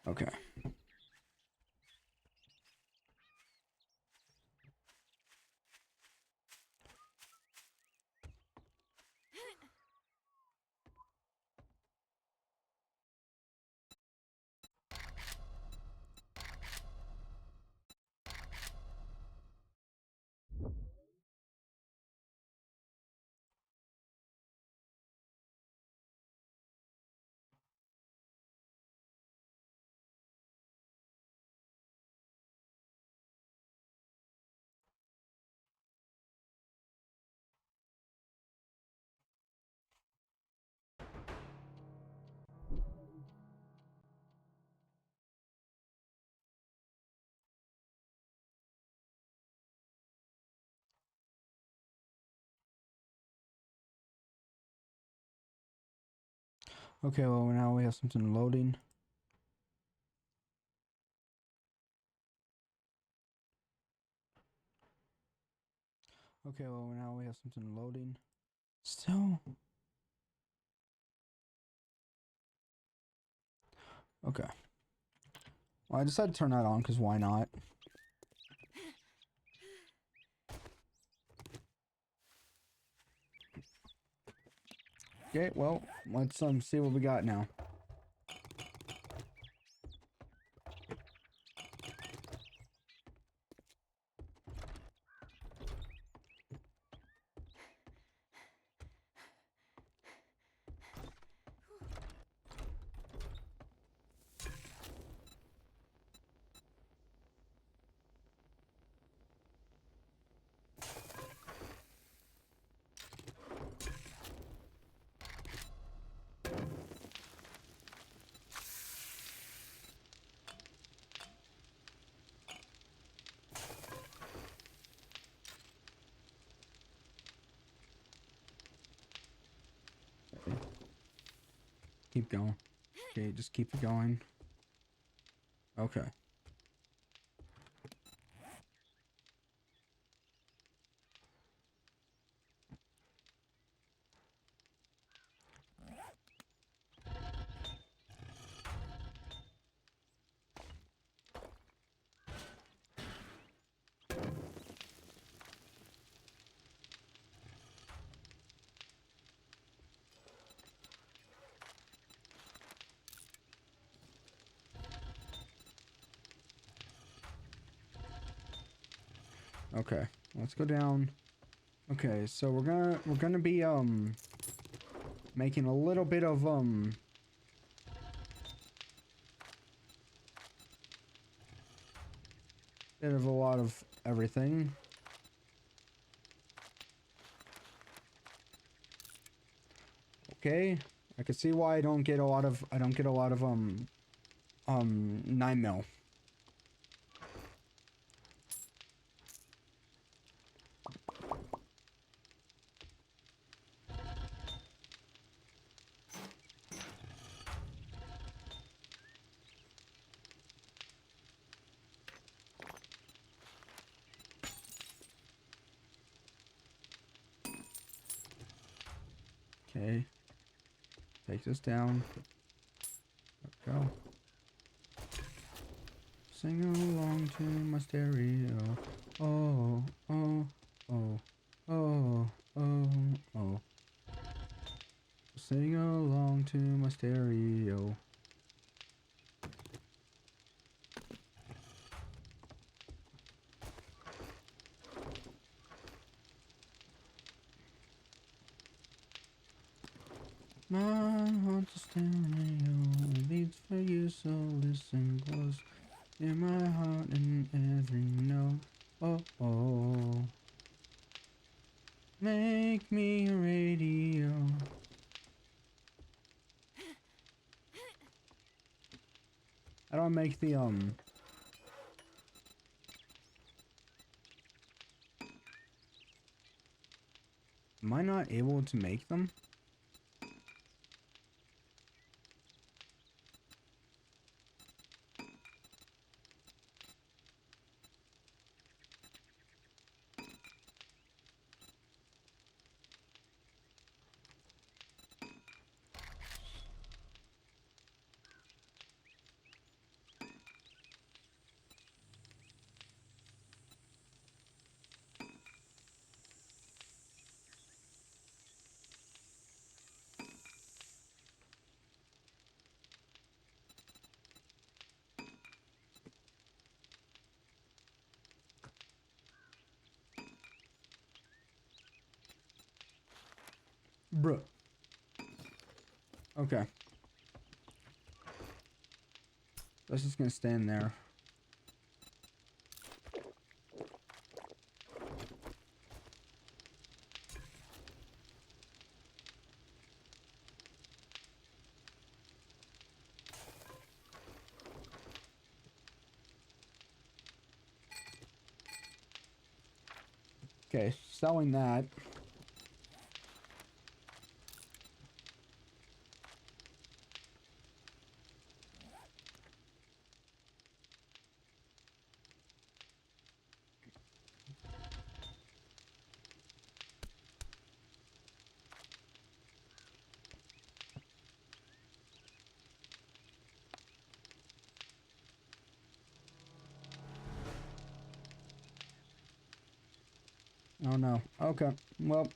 Okay. Okay, well now we have something loading. Okay, well now we have something loading. Still. Okay. Well, I decided to turn that on because why not? Okay, well, let's see what we got now. Keep going. Okay, just keep it going. Okay. Okay, let's go down. Okay, so we're gonna be making a little bit of bit of a lot of everything. Okay, I can see why I don't get a lot of 9 mil. Okay, take this down. There we go. Sing along to my stereo. Oh, oh, oh, oh, oh, oh. Sing along to my stereo. My heart's a stereo, beats for you, so listen close. In my heart and every note. Oh, oh. Make me a radio. How do I make the Am I not able to make them? Bruh. Okay. That's just gonna stand there. Okay, selling that. Oh no. Okay. Well.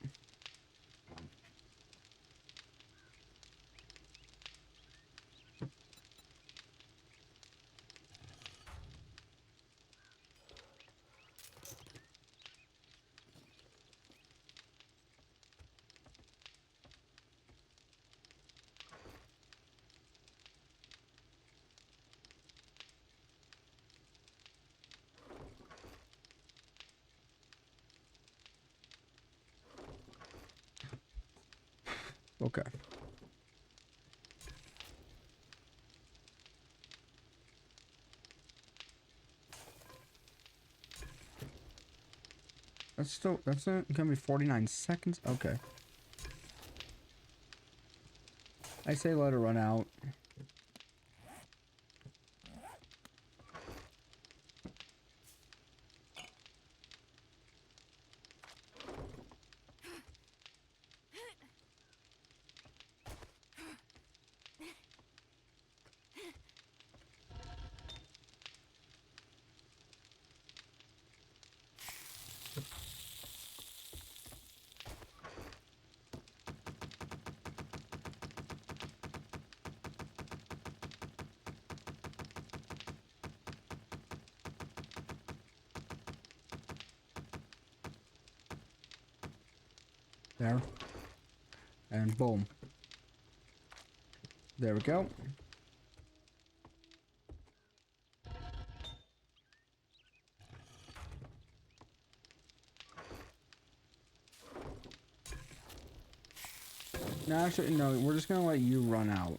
Okay. That's gonna be 49 seconds. Okay. I say let it run out. There. And boom. There we go. No, actually, no. We're just gonna let you run out.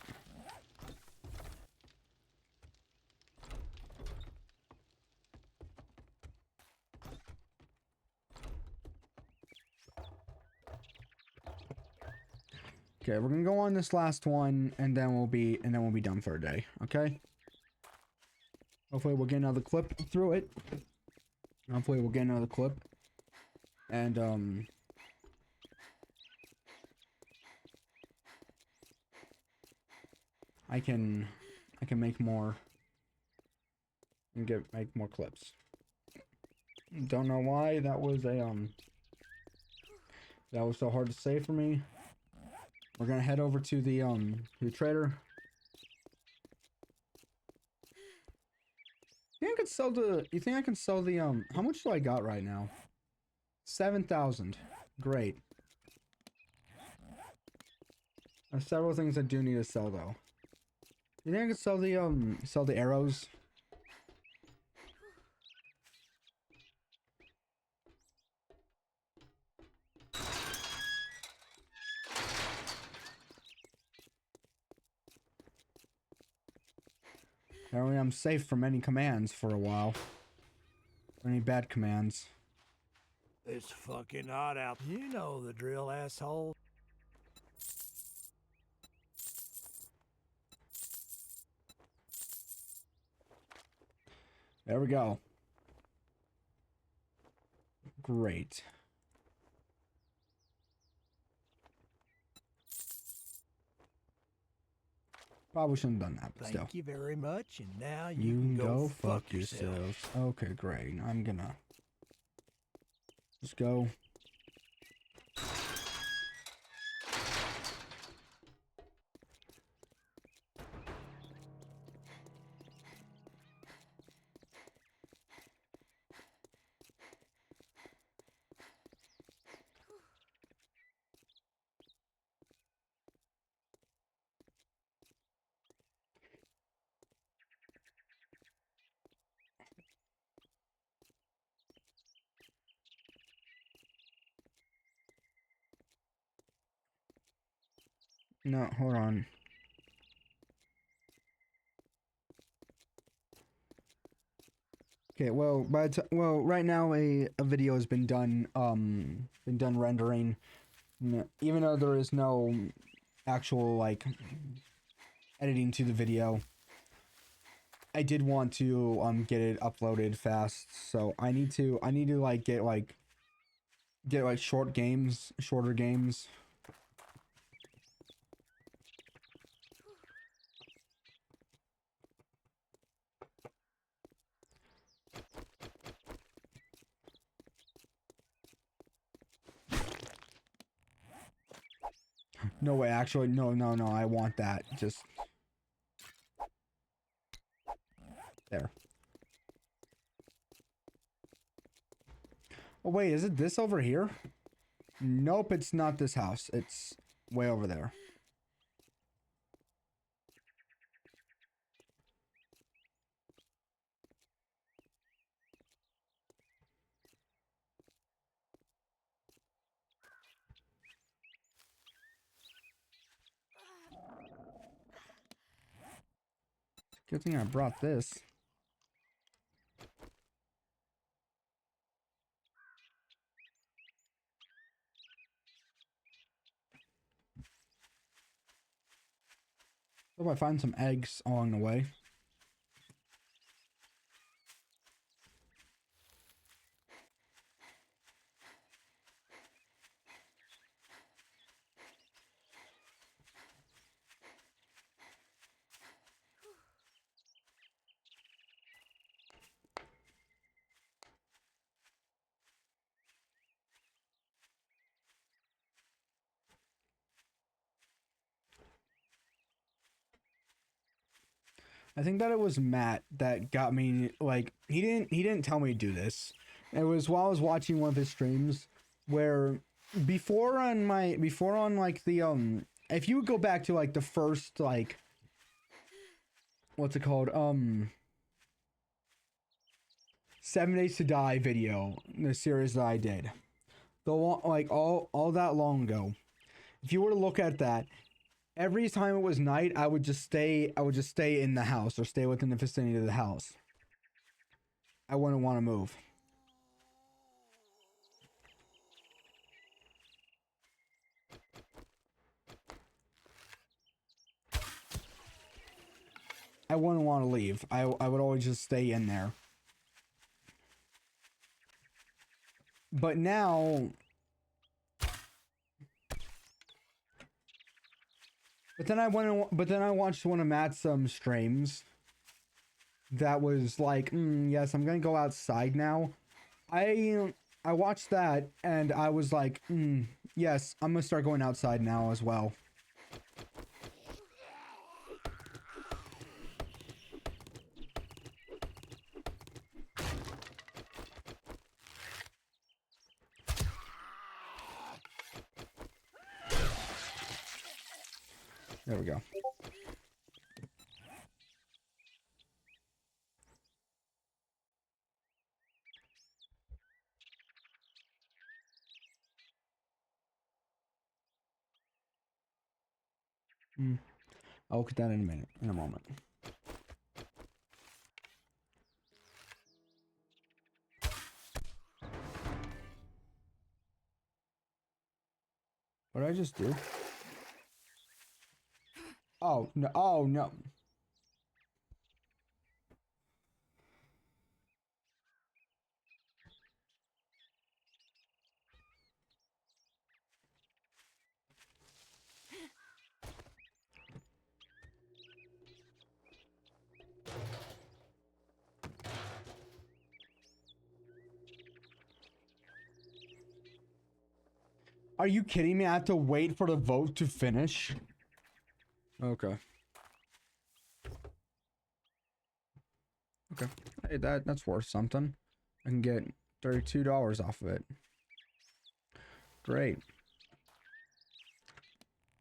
Okay, we're gonna go on this last one, and then we'll be done for a day. Okay. Hopefully, we'll get another clip through it. Hopefully, we'll get another clip, and I can make more and make more clips. Don't know why that was so hard to say for me. We're gonna head over to the trader. You think I can sell the how much do I got right now? 7,000. Great. There's several things I do need to sell though. You think I can sell the arrows? Apparently I'm safe from any commands for a while. Any bad commands. It's fucking hot out. You know the drill, asshole. There we go. Great. Probably shouldn't have done that, but still. Thank you very much, and now You can can go fuck yourself. yourselves. Okay, great. I'm gonna just go. No, hold on. Okay, well, right now a video has been done rendering. Even though there is no actual like editing to the video, I did want to get it uploaded fast, so I need to like get shorter games. No way, actually, no, I want that. Just there. Oh wait, is it this over here? Nope, it's not this house. It's way over there. Good thing I brought this. Hope I find some eggs along the way. I think that it was Matt that got me, like, he didn't tell me to do this. It was while I was watching one of his streams where before on like the if you go back to like the first like what's it called? 7 Days to Die video, the series that I did. Like all that long ago. If you were to look at that, every time it was night, I would just stay in the house or stay within the vicinity of the house. I wouldn't want to move. I wouldn't want to leave. I would always just stay in there. But now... But then I watched one of Matt's streams that was like, yes, I'm gonna go outside now. I watched that and I was like, yes, I'm gonna start going outside now as well. There we go. I'll look at that in a moment. What did I just do? Oh, no. Oh, no. Are you kidding me? I have to wait for the vote to finish? Okay. Okay. Hey, that's worth something. I can get $32 off of it. Great.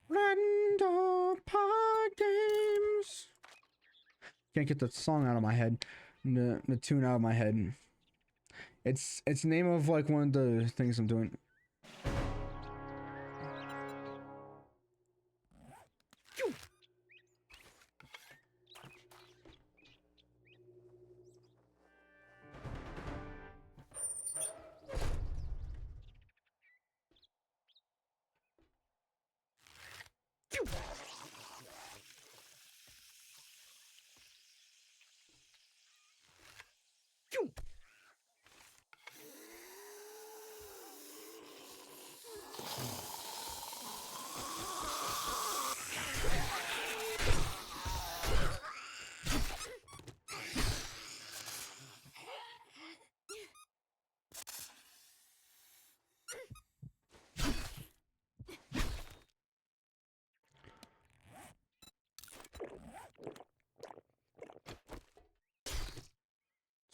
Random Pod Games. Can't get the song out of my head. The tune out of my head. It's the name of like one of the things I'm doing.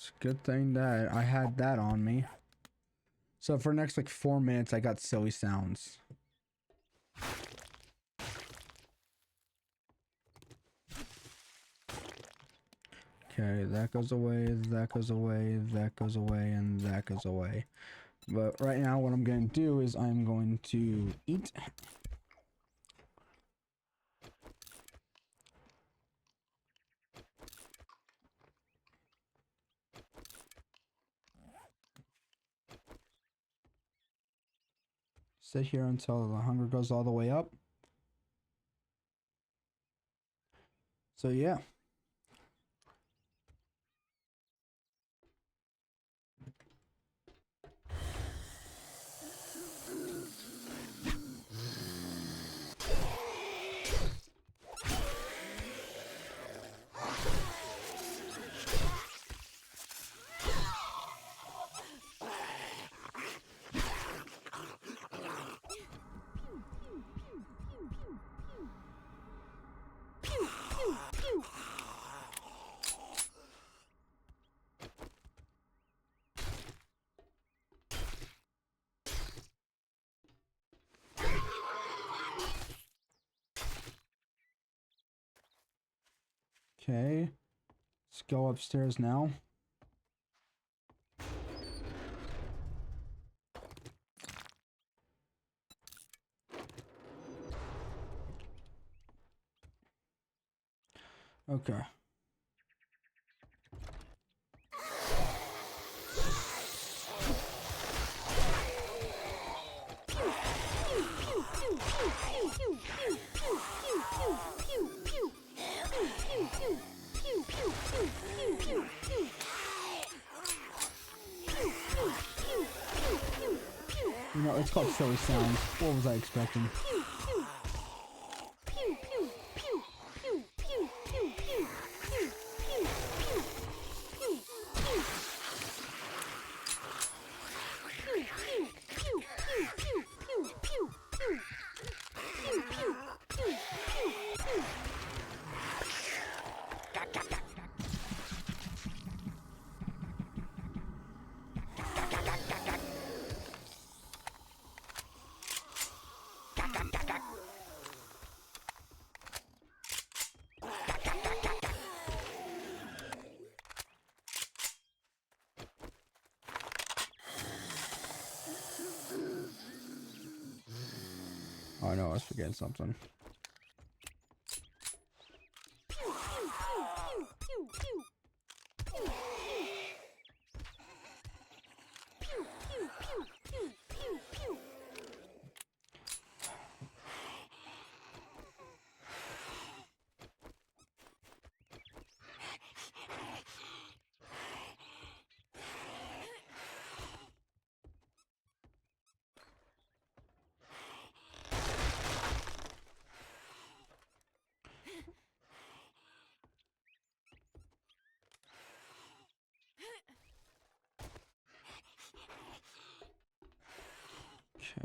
It's a good thing that I had that on me. So for the next like 4 minutes, I got silly sounds. Okay, that goes away, that goes away, that goes away, and that goes away. But right now, what I'm going to do is I'm going to eat. Sit here until the hunger goes all the way up. So yeah. Okay, let's go upstairs now. Okay. You know, it's called silly sounds. What was I expecting? Oh no, I was forgetting something.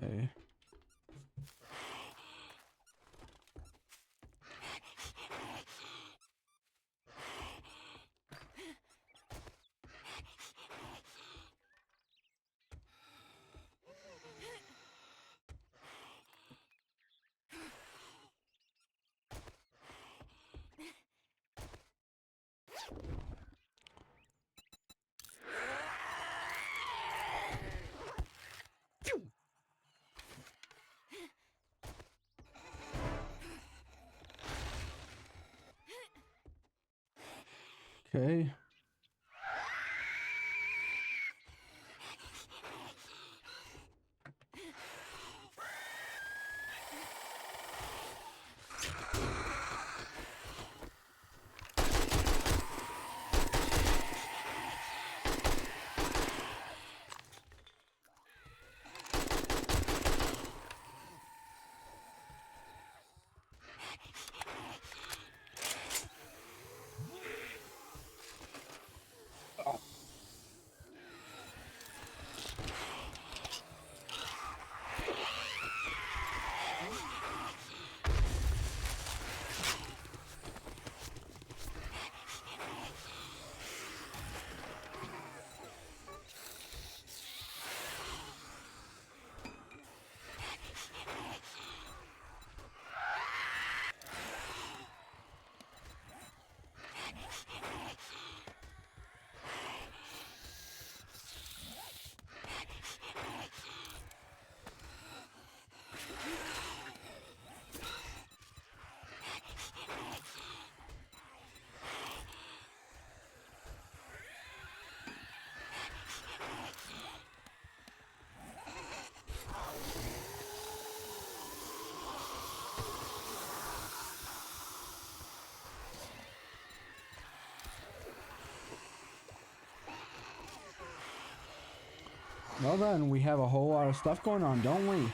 Okay. Okay. Well then, we have a whole lot of stuff going on, don't we?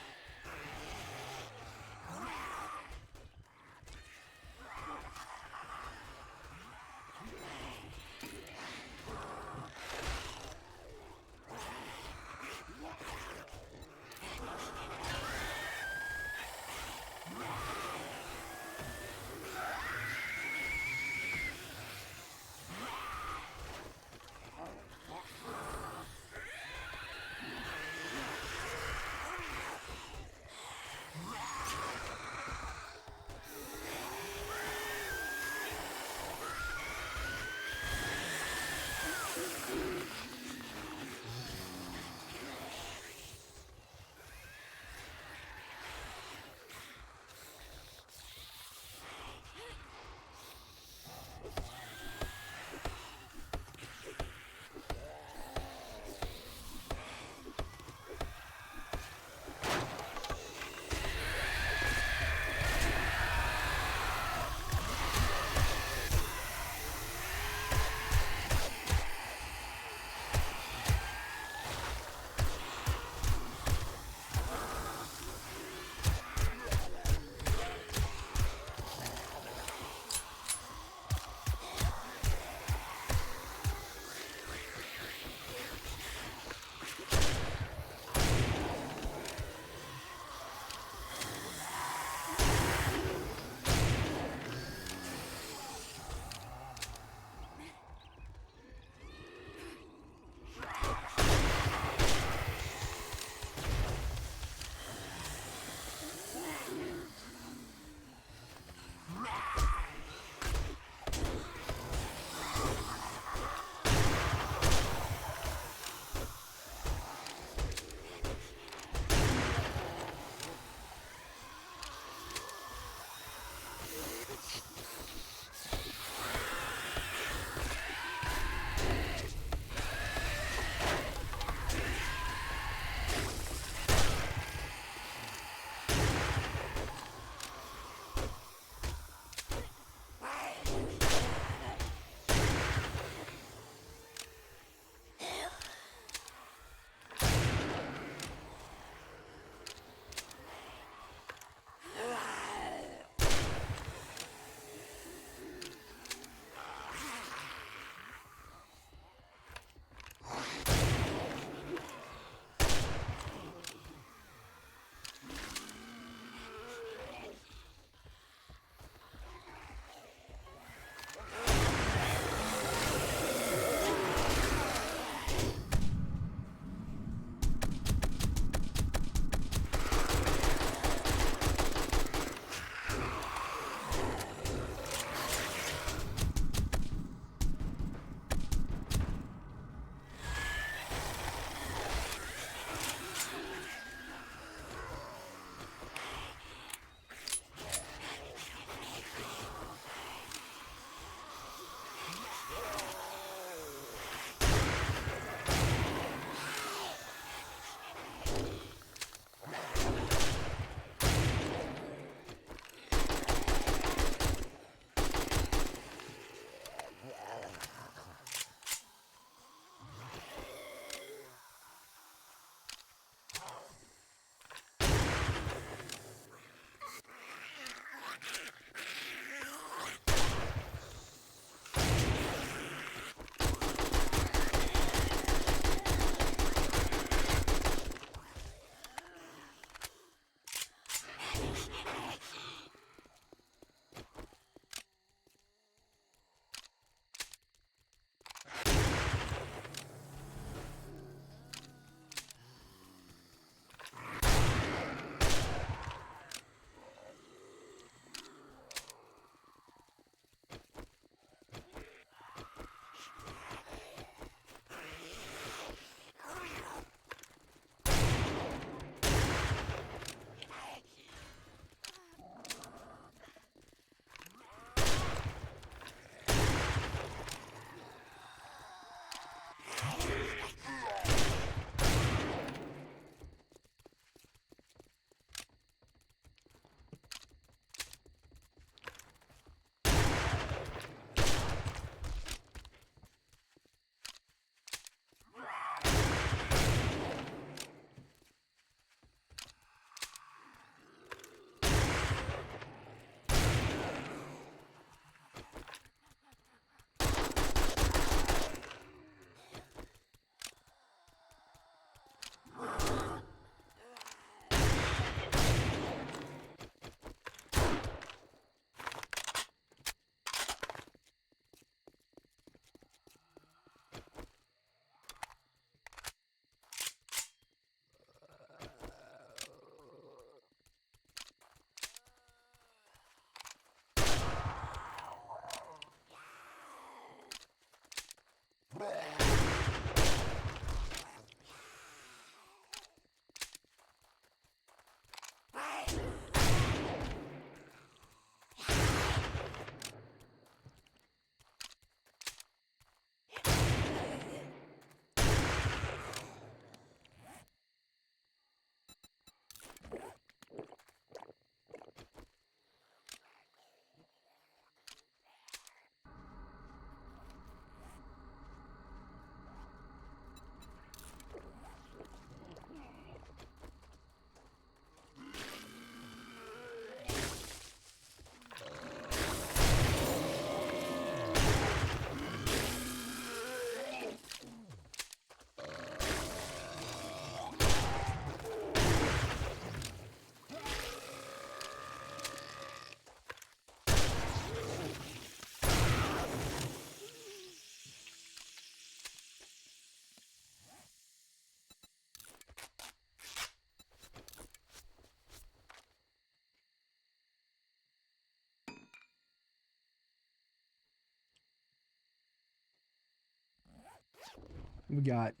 We got.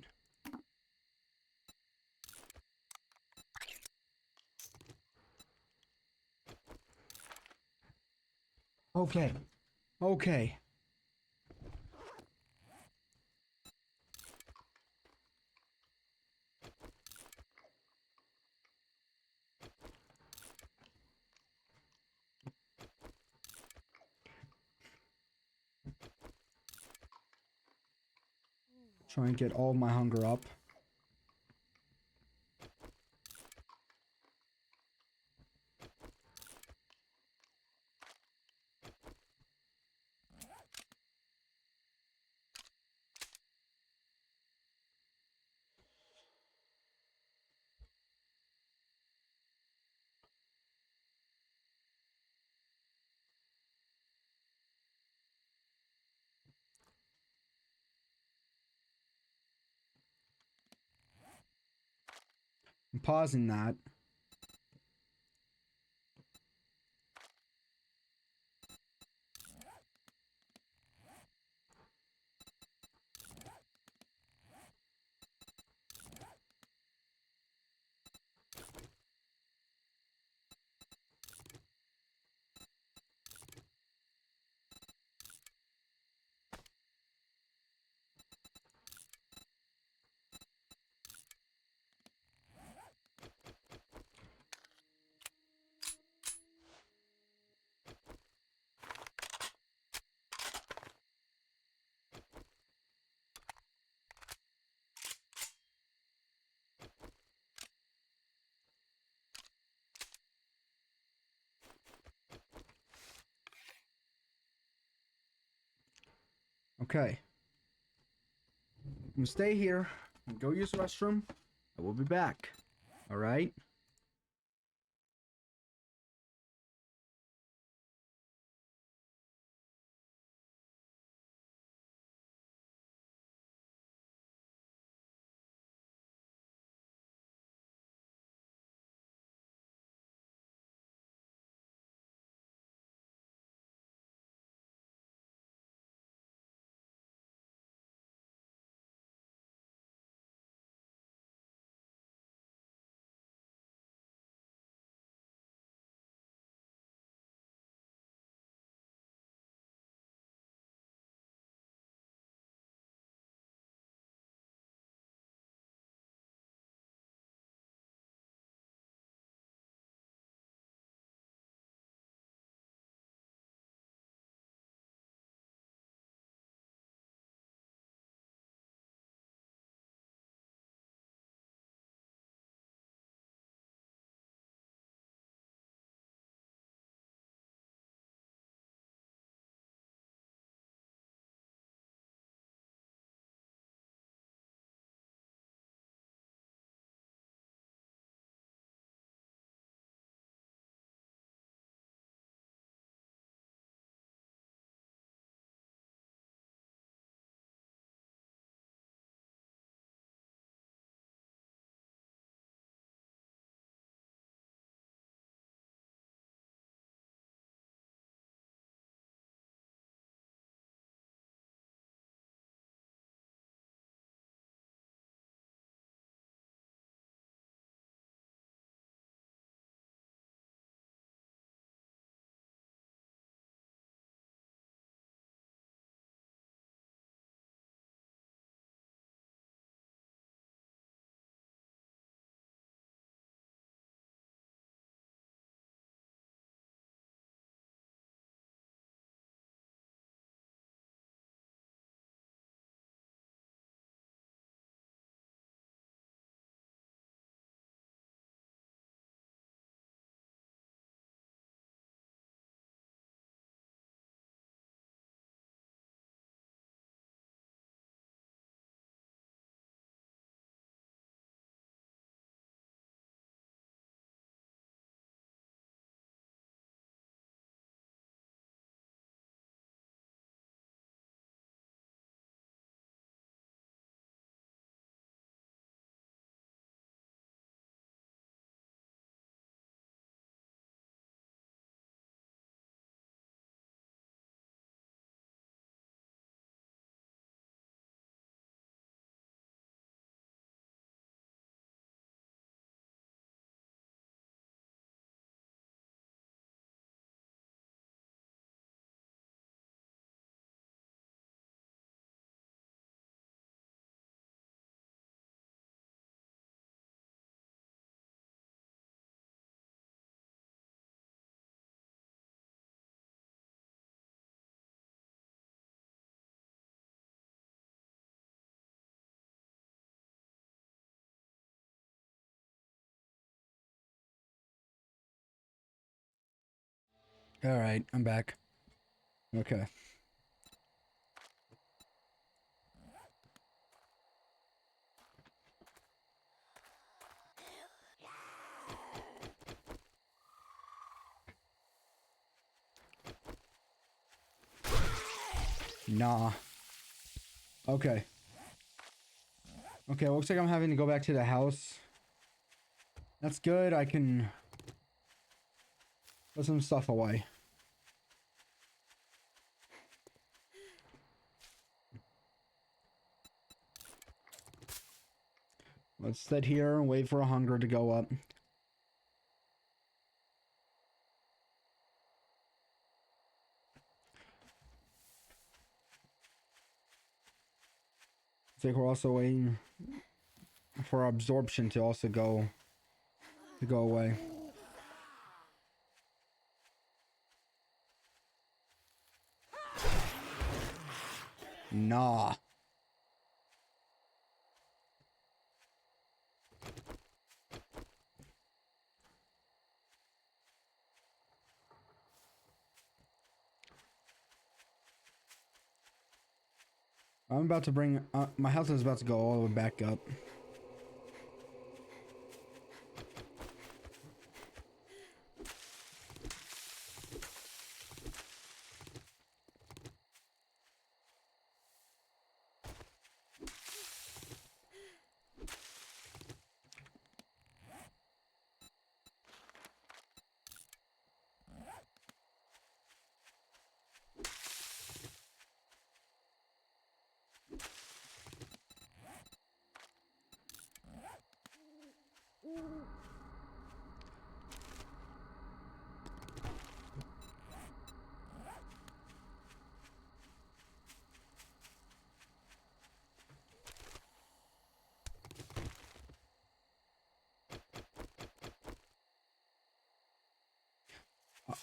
Okay. Okay. Try and get all my hunger up. I'm pausing that. Okay. I'm gonna stay here and go use the restroom. I will be back. All right? All right, I'm back. Okay. Nah. Okay. Okay, looks like I'm having to go back to the house. That's good. I can put some stuff away. Let's sit here and wait for hunger to go up. I think we're also waiting for absorption to also go away. Nah. I'm about to bring my health is about to go all the way back up.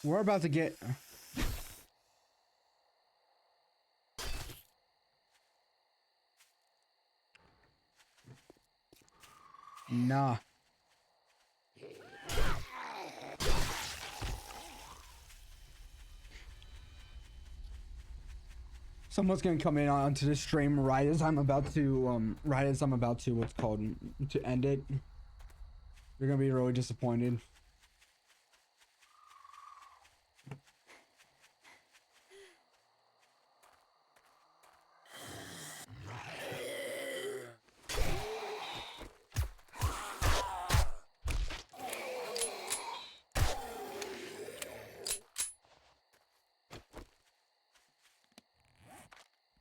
We're about to get nah. Someone's gonna come in onto the stream right as I'm about to what's called to end it. You're gonna be really disappointed.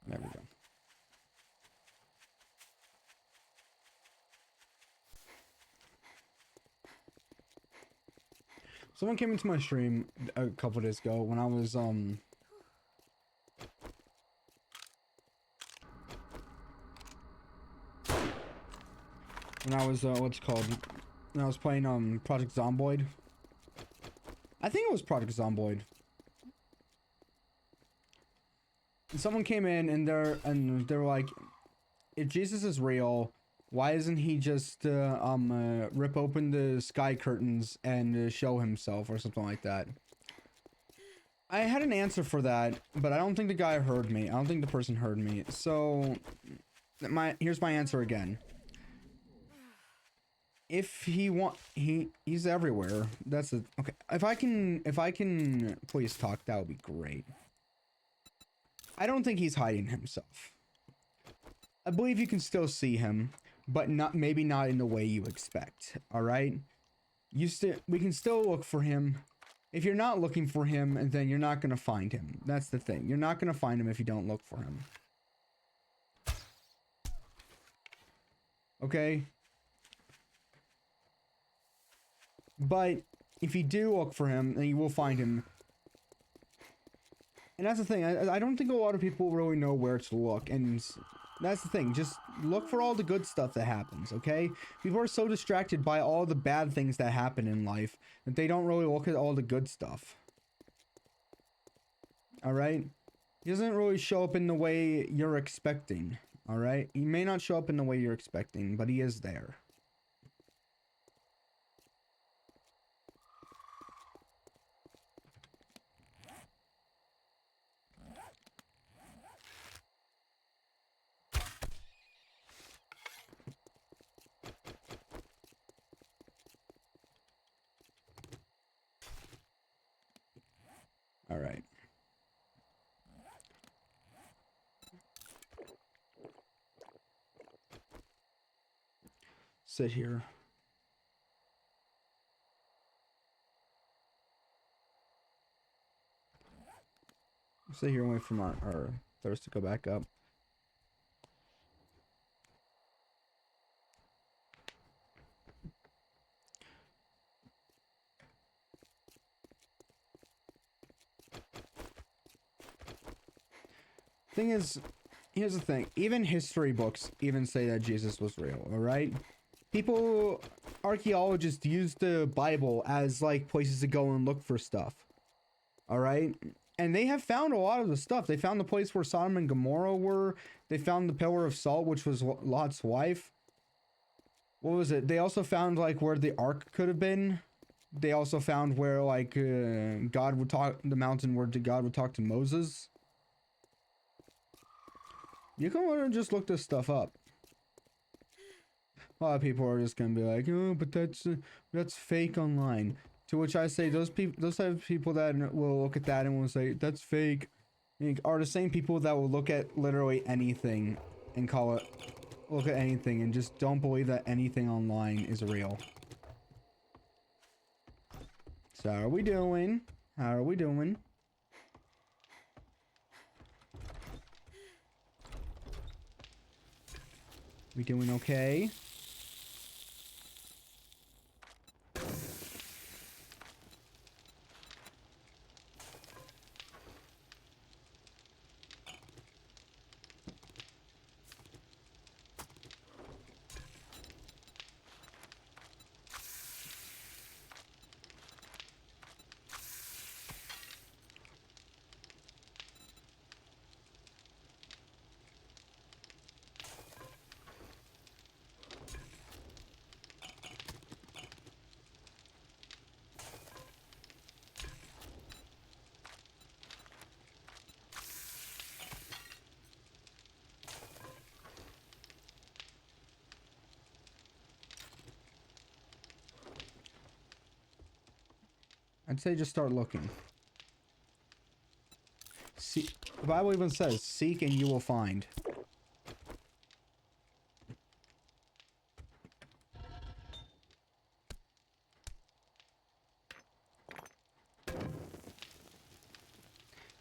There we go. Someone came into my stream a couple days ago when I was when I was what's it called? When I was playing Project Zomboid. I think it was Project Zomboid. And someone came in and they were like, if Jesus is real, why doesn't he just rip open the sky curtains and show himself or something like that? I had an answer for that, but I don't think the guy heard me. I don't think the person heard me. So here's my answer again. If he's everywhere. That's it. Okay. If I can please talk, that would be great. I don't think he's hiding himself. I believe you can still see him, but maybe not in the way you expect. All right? We can still look for him. If you're not looking for him, then you're not going to find him. That's the thing. You're not going to find him if you don't look for him. Okay? But if you do look for him, then you will find him. And that's the thing. I don't think a lot of people really know where to look. And that's the thing. Just look for all the good stuff that happens, okay? People are so distracted by all the bad things that happen in life that they don't really look at all the good stuff. Alright? He doesn't really show up in the way you're expecting. Alright? He may not show up in the way you're expecting, but he is there. All right. Sit here. Sit here and wait for our thirst to go back up. Thing is, here's the thing. Even history books even say that Jesus was real, alright? People, archaeologists use the Bible as like places to go and look for stuff. Alright? And they have found a lot of the stuff. They found the place where Sodom and Gomorrah were. They found the pillar of salt, which was Lot's wife. What was it? They also found like where the ark could have been. They also found where like God would talk, the mountain where God would talk to Moses. You can learn and just look this stuff up. A lot of people are just gonna be like, oh, but that's fake online. To which I say, those type of people that will look at that and will say that's fake, are the same people that will look at literally anything and call it, look at anything and just don't believe that anything online is real. So how are we doing? How are we doing? We doing okay? I'd say just start looking. See, the Bible even says, seek and you will find.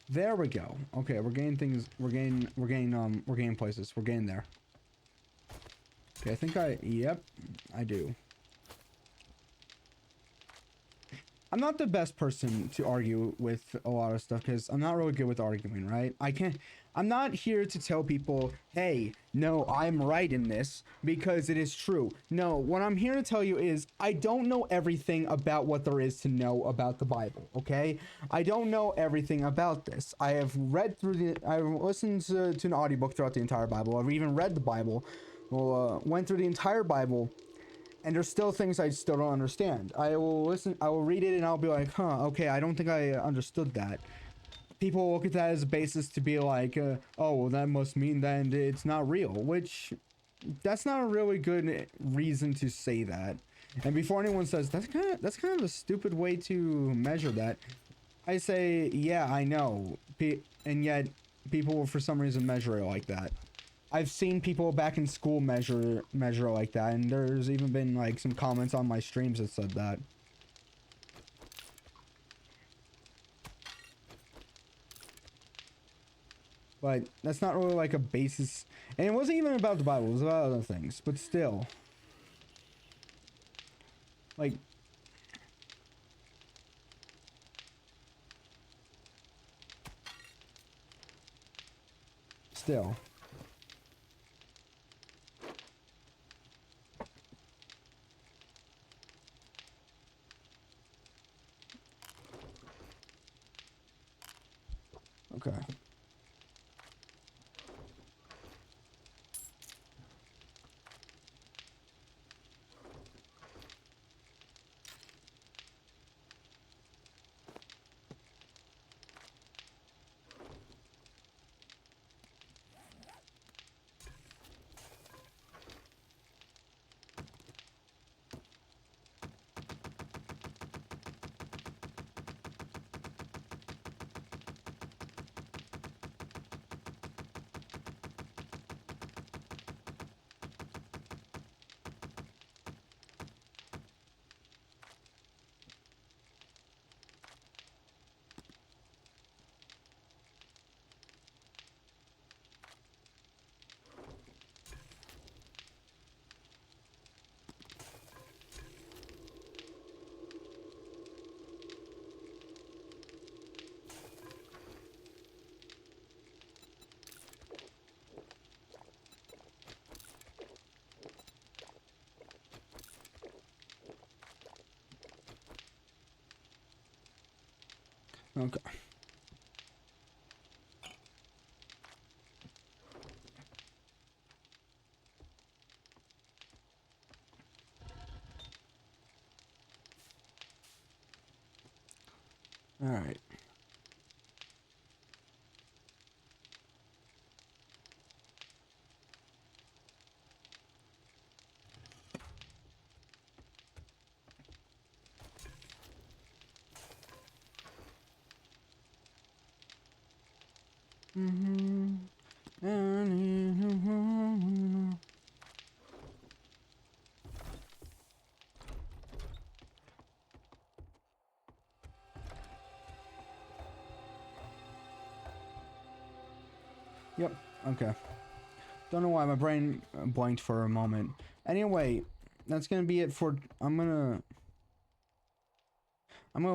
There we go. Okay, we're getting things, we're getting places. We're getting there. Okay, I think yep, I do. I'm not the best person to argue with a lot of stuff because I'm not really good with arguing, right? I'm not here to tell people, hey, no, I'm right in this because it is true. No, what I'm here to tell you is I don't know everything about what there is to know about the Bible, okay? I don't know everything about this. I've listened to an audiobook throughout the entire Bible. I've even read the Bible. Well, went through the entire Bible. And there's still things I still don't understand. I will read it and I'll be like, huh, okay, I don't think I understood that. People look at that as a basis to be like, oh, well, that must mean that it's not real, which that's not a really good reason to say that. And before anyone says, that's kind of a stupid way to measure that, I say, yeah, I know. And yet people for some reason measure it like that. I've seen people back in school measure like that, and there's even been like some comments on my streams that said that. But that's not really like a basis, and it wasn't even about the Bible, it was about other things, but still. Like, still. Okay. Okay. All right. Yep. Okay. Don't know why my brain blanked for a moment. Anyway, that's gonna be it for. I'm gonna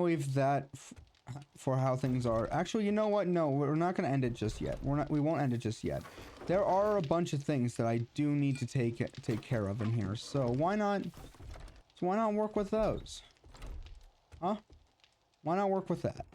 leave that for how things are. Actually, you know what? No, we're not gonna end it just yet. We won't end it just yet. There are a bunch of things that I do need to take care of in here. So why not? So why not work with those? Huh? Why not work with that?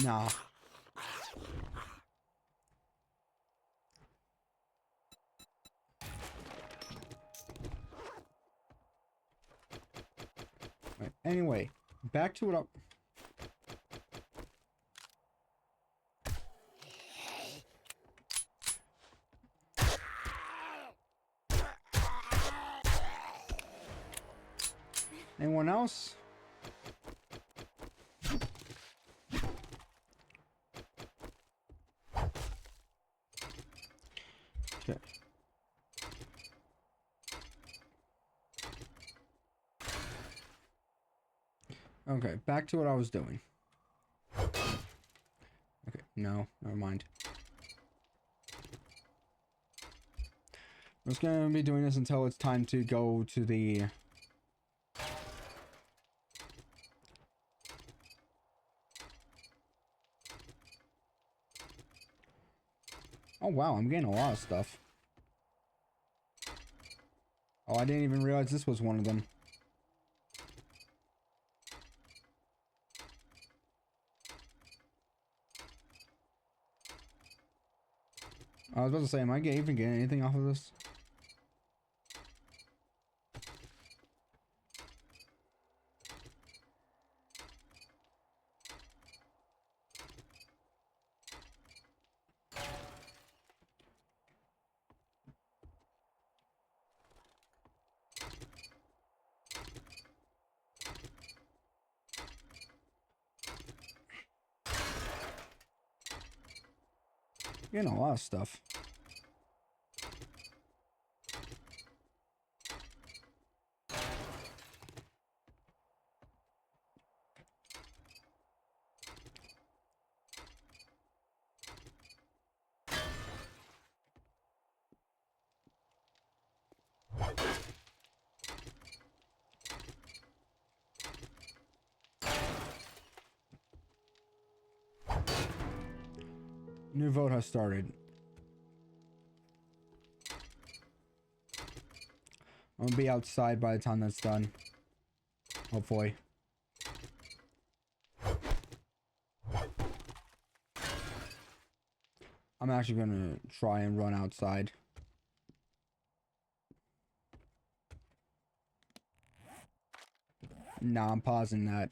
Nah. Right. Anyway, back to what I... Anyone else? Okay. Okay, back to what I was doing. Okay, no, never mind. I'm just gonna be doing this until it's time to go to the... Oh wow, I'm getting a lot of stuff. Oh, I didn't even realize this was one of them. I was about to say, am I even getting anything off of this? Getting a lot of stuff. New vote has started. I'm gonna be outside by the time that's done. Hopefully. I'm actually gonna try and run outside. Nah, I'm pausing that.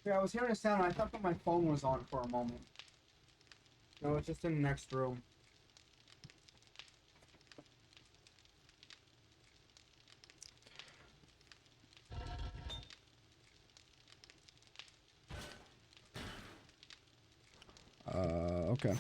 Yeah, I was hearing a sound. I thought that my phone was on for a moment. No, it's just in the next room. Okay.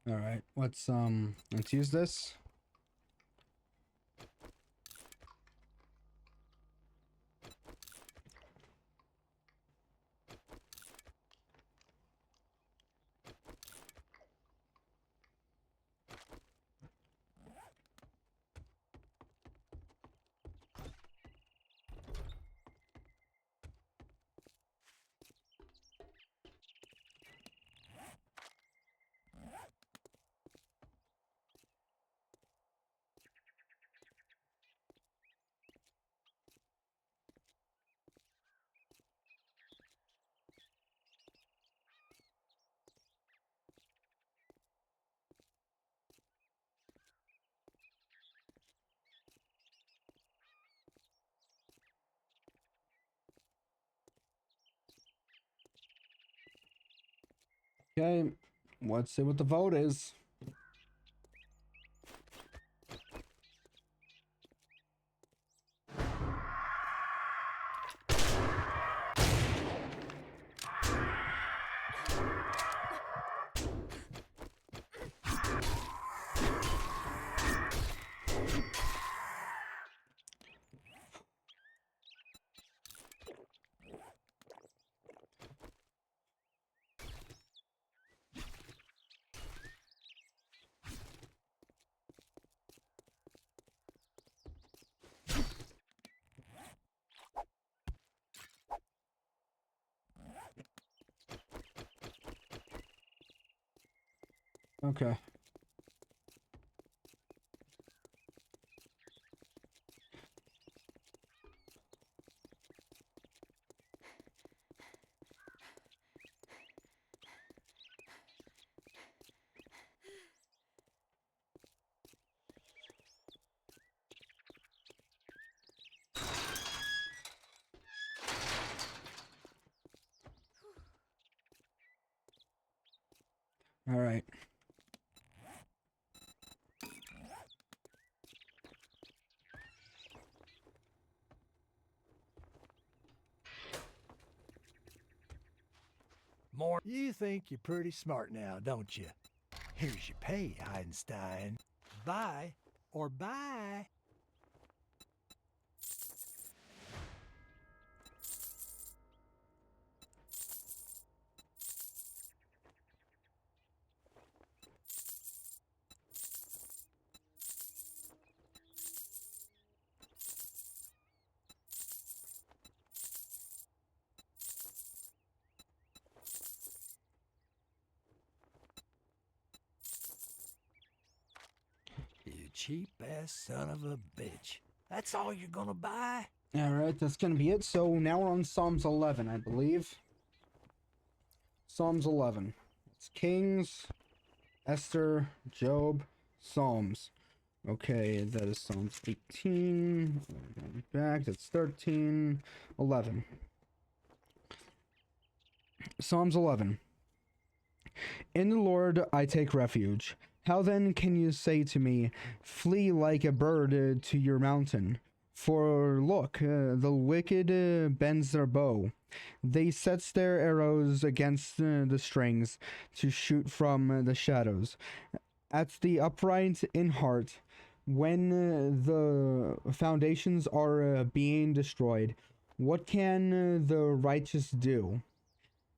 All right. Let's use this. Okay. Let's see what the vote is. Okay. All right. More. You think you're pretty smart now, don't you? Here's your pay, Einstein. Bye or bye. You cheap ass son of a bitch. That's all you're gonna buy? All right, that's gonna be it. So now we're on Psalms 11, I believe. Psalms 11. It's Kings, Esther, Job, Psalms. Okay, that is Psalms 18. Back, that's 13, 11. Psalms 11. In the Lord I take refuge. How then can you say to me, flee like a bird to your mountain? For look, the wicked bends their bow. They sets their arrows against the strings to shoot from the shadows. at the upright in heart. When the foundations are being destroyed, what can the righteous do?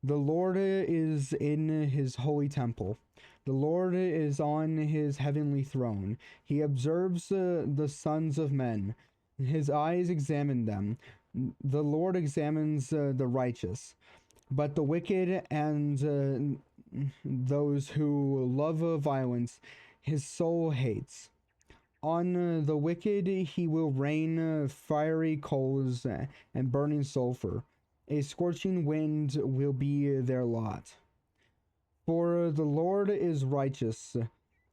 The Lord is in his holy temple. The Lord is on his heavenly throne. He observes the sons of men. His eyes examine them. The Lord examines the righteous, but the wicked and those who love violence, his soul hates. On the wicked he will rain fiery coals and burning sulfur. A scorching wind will be their lot. For the Lord is righteous.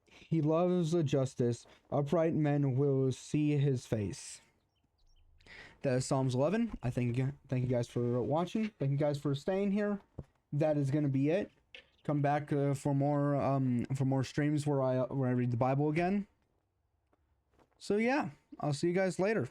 He loves justice. Upright men will see his face. That is Psalms 11. Thank you guys for watching. Thank you guys for staying here. That is going to be it. Come back for more streams where I read the Bible again. So yeah, I'll see you guys later.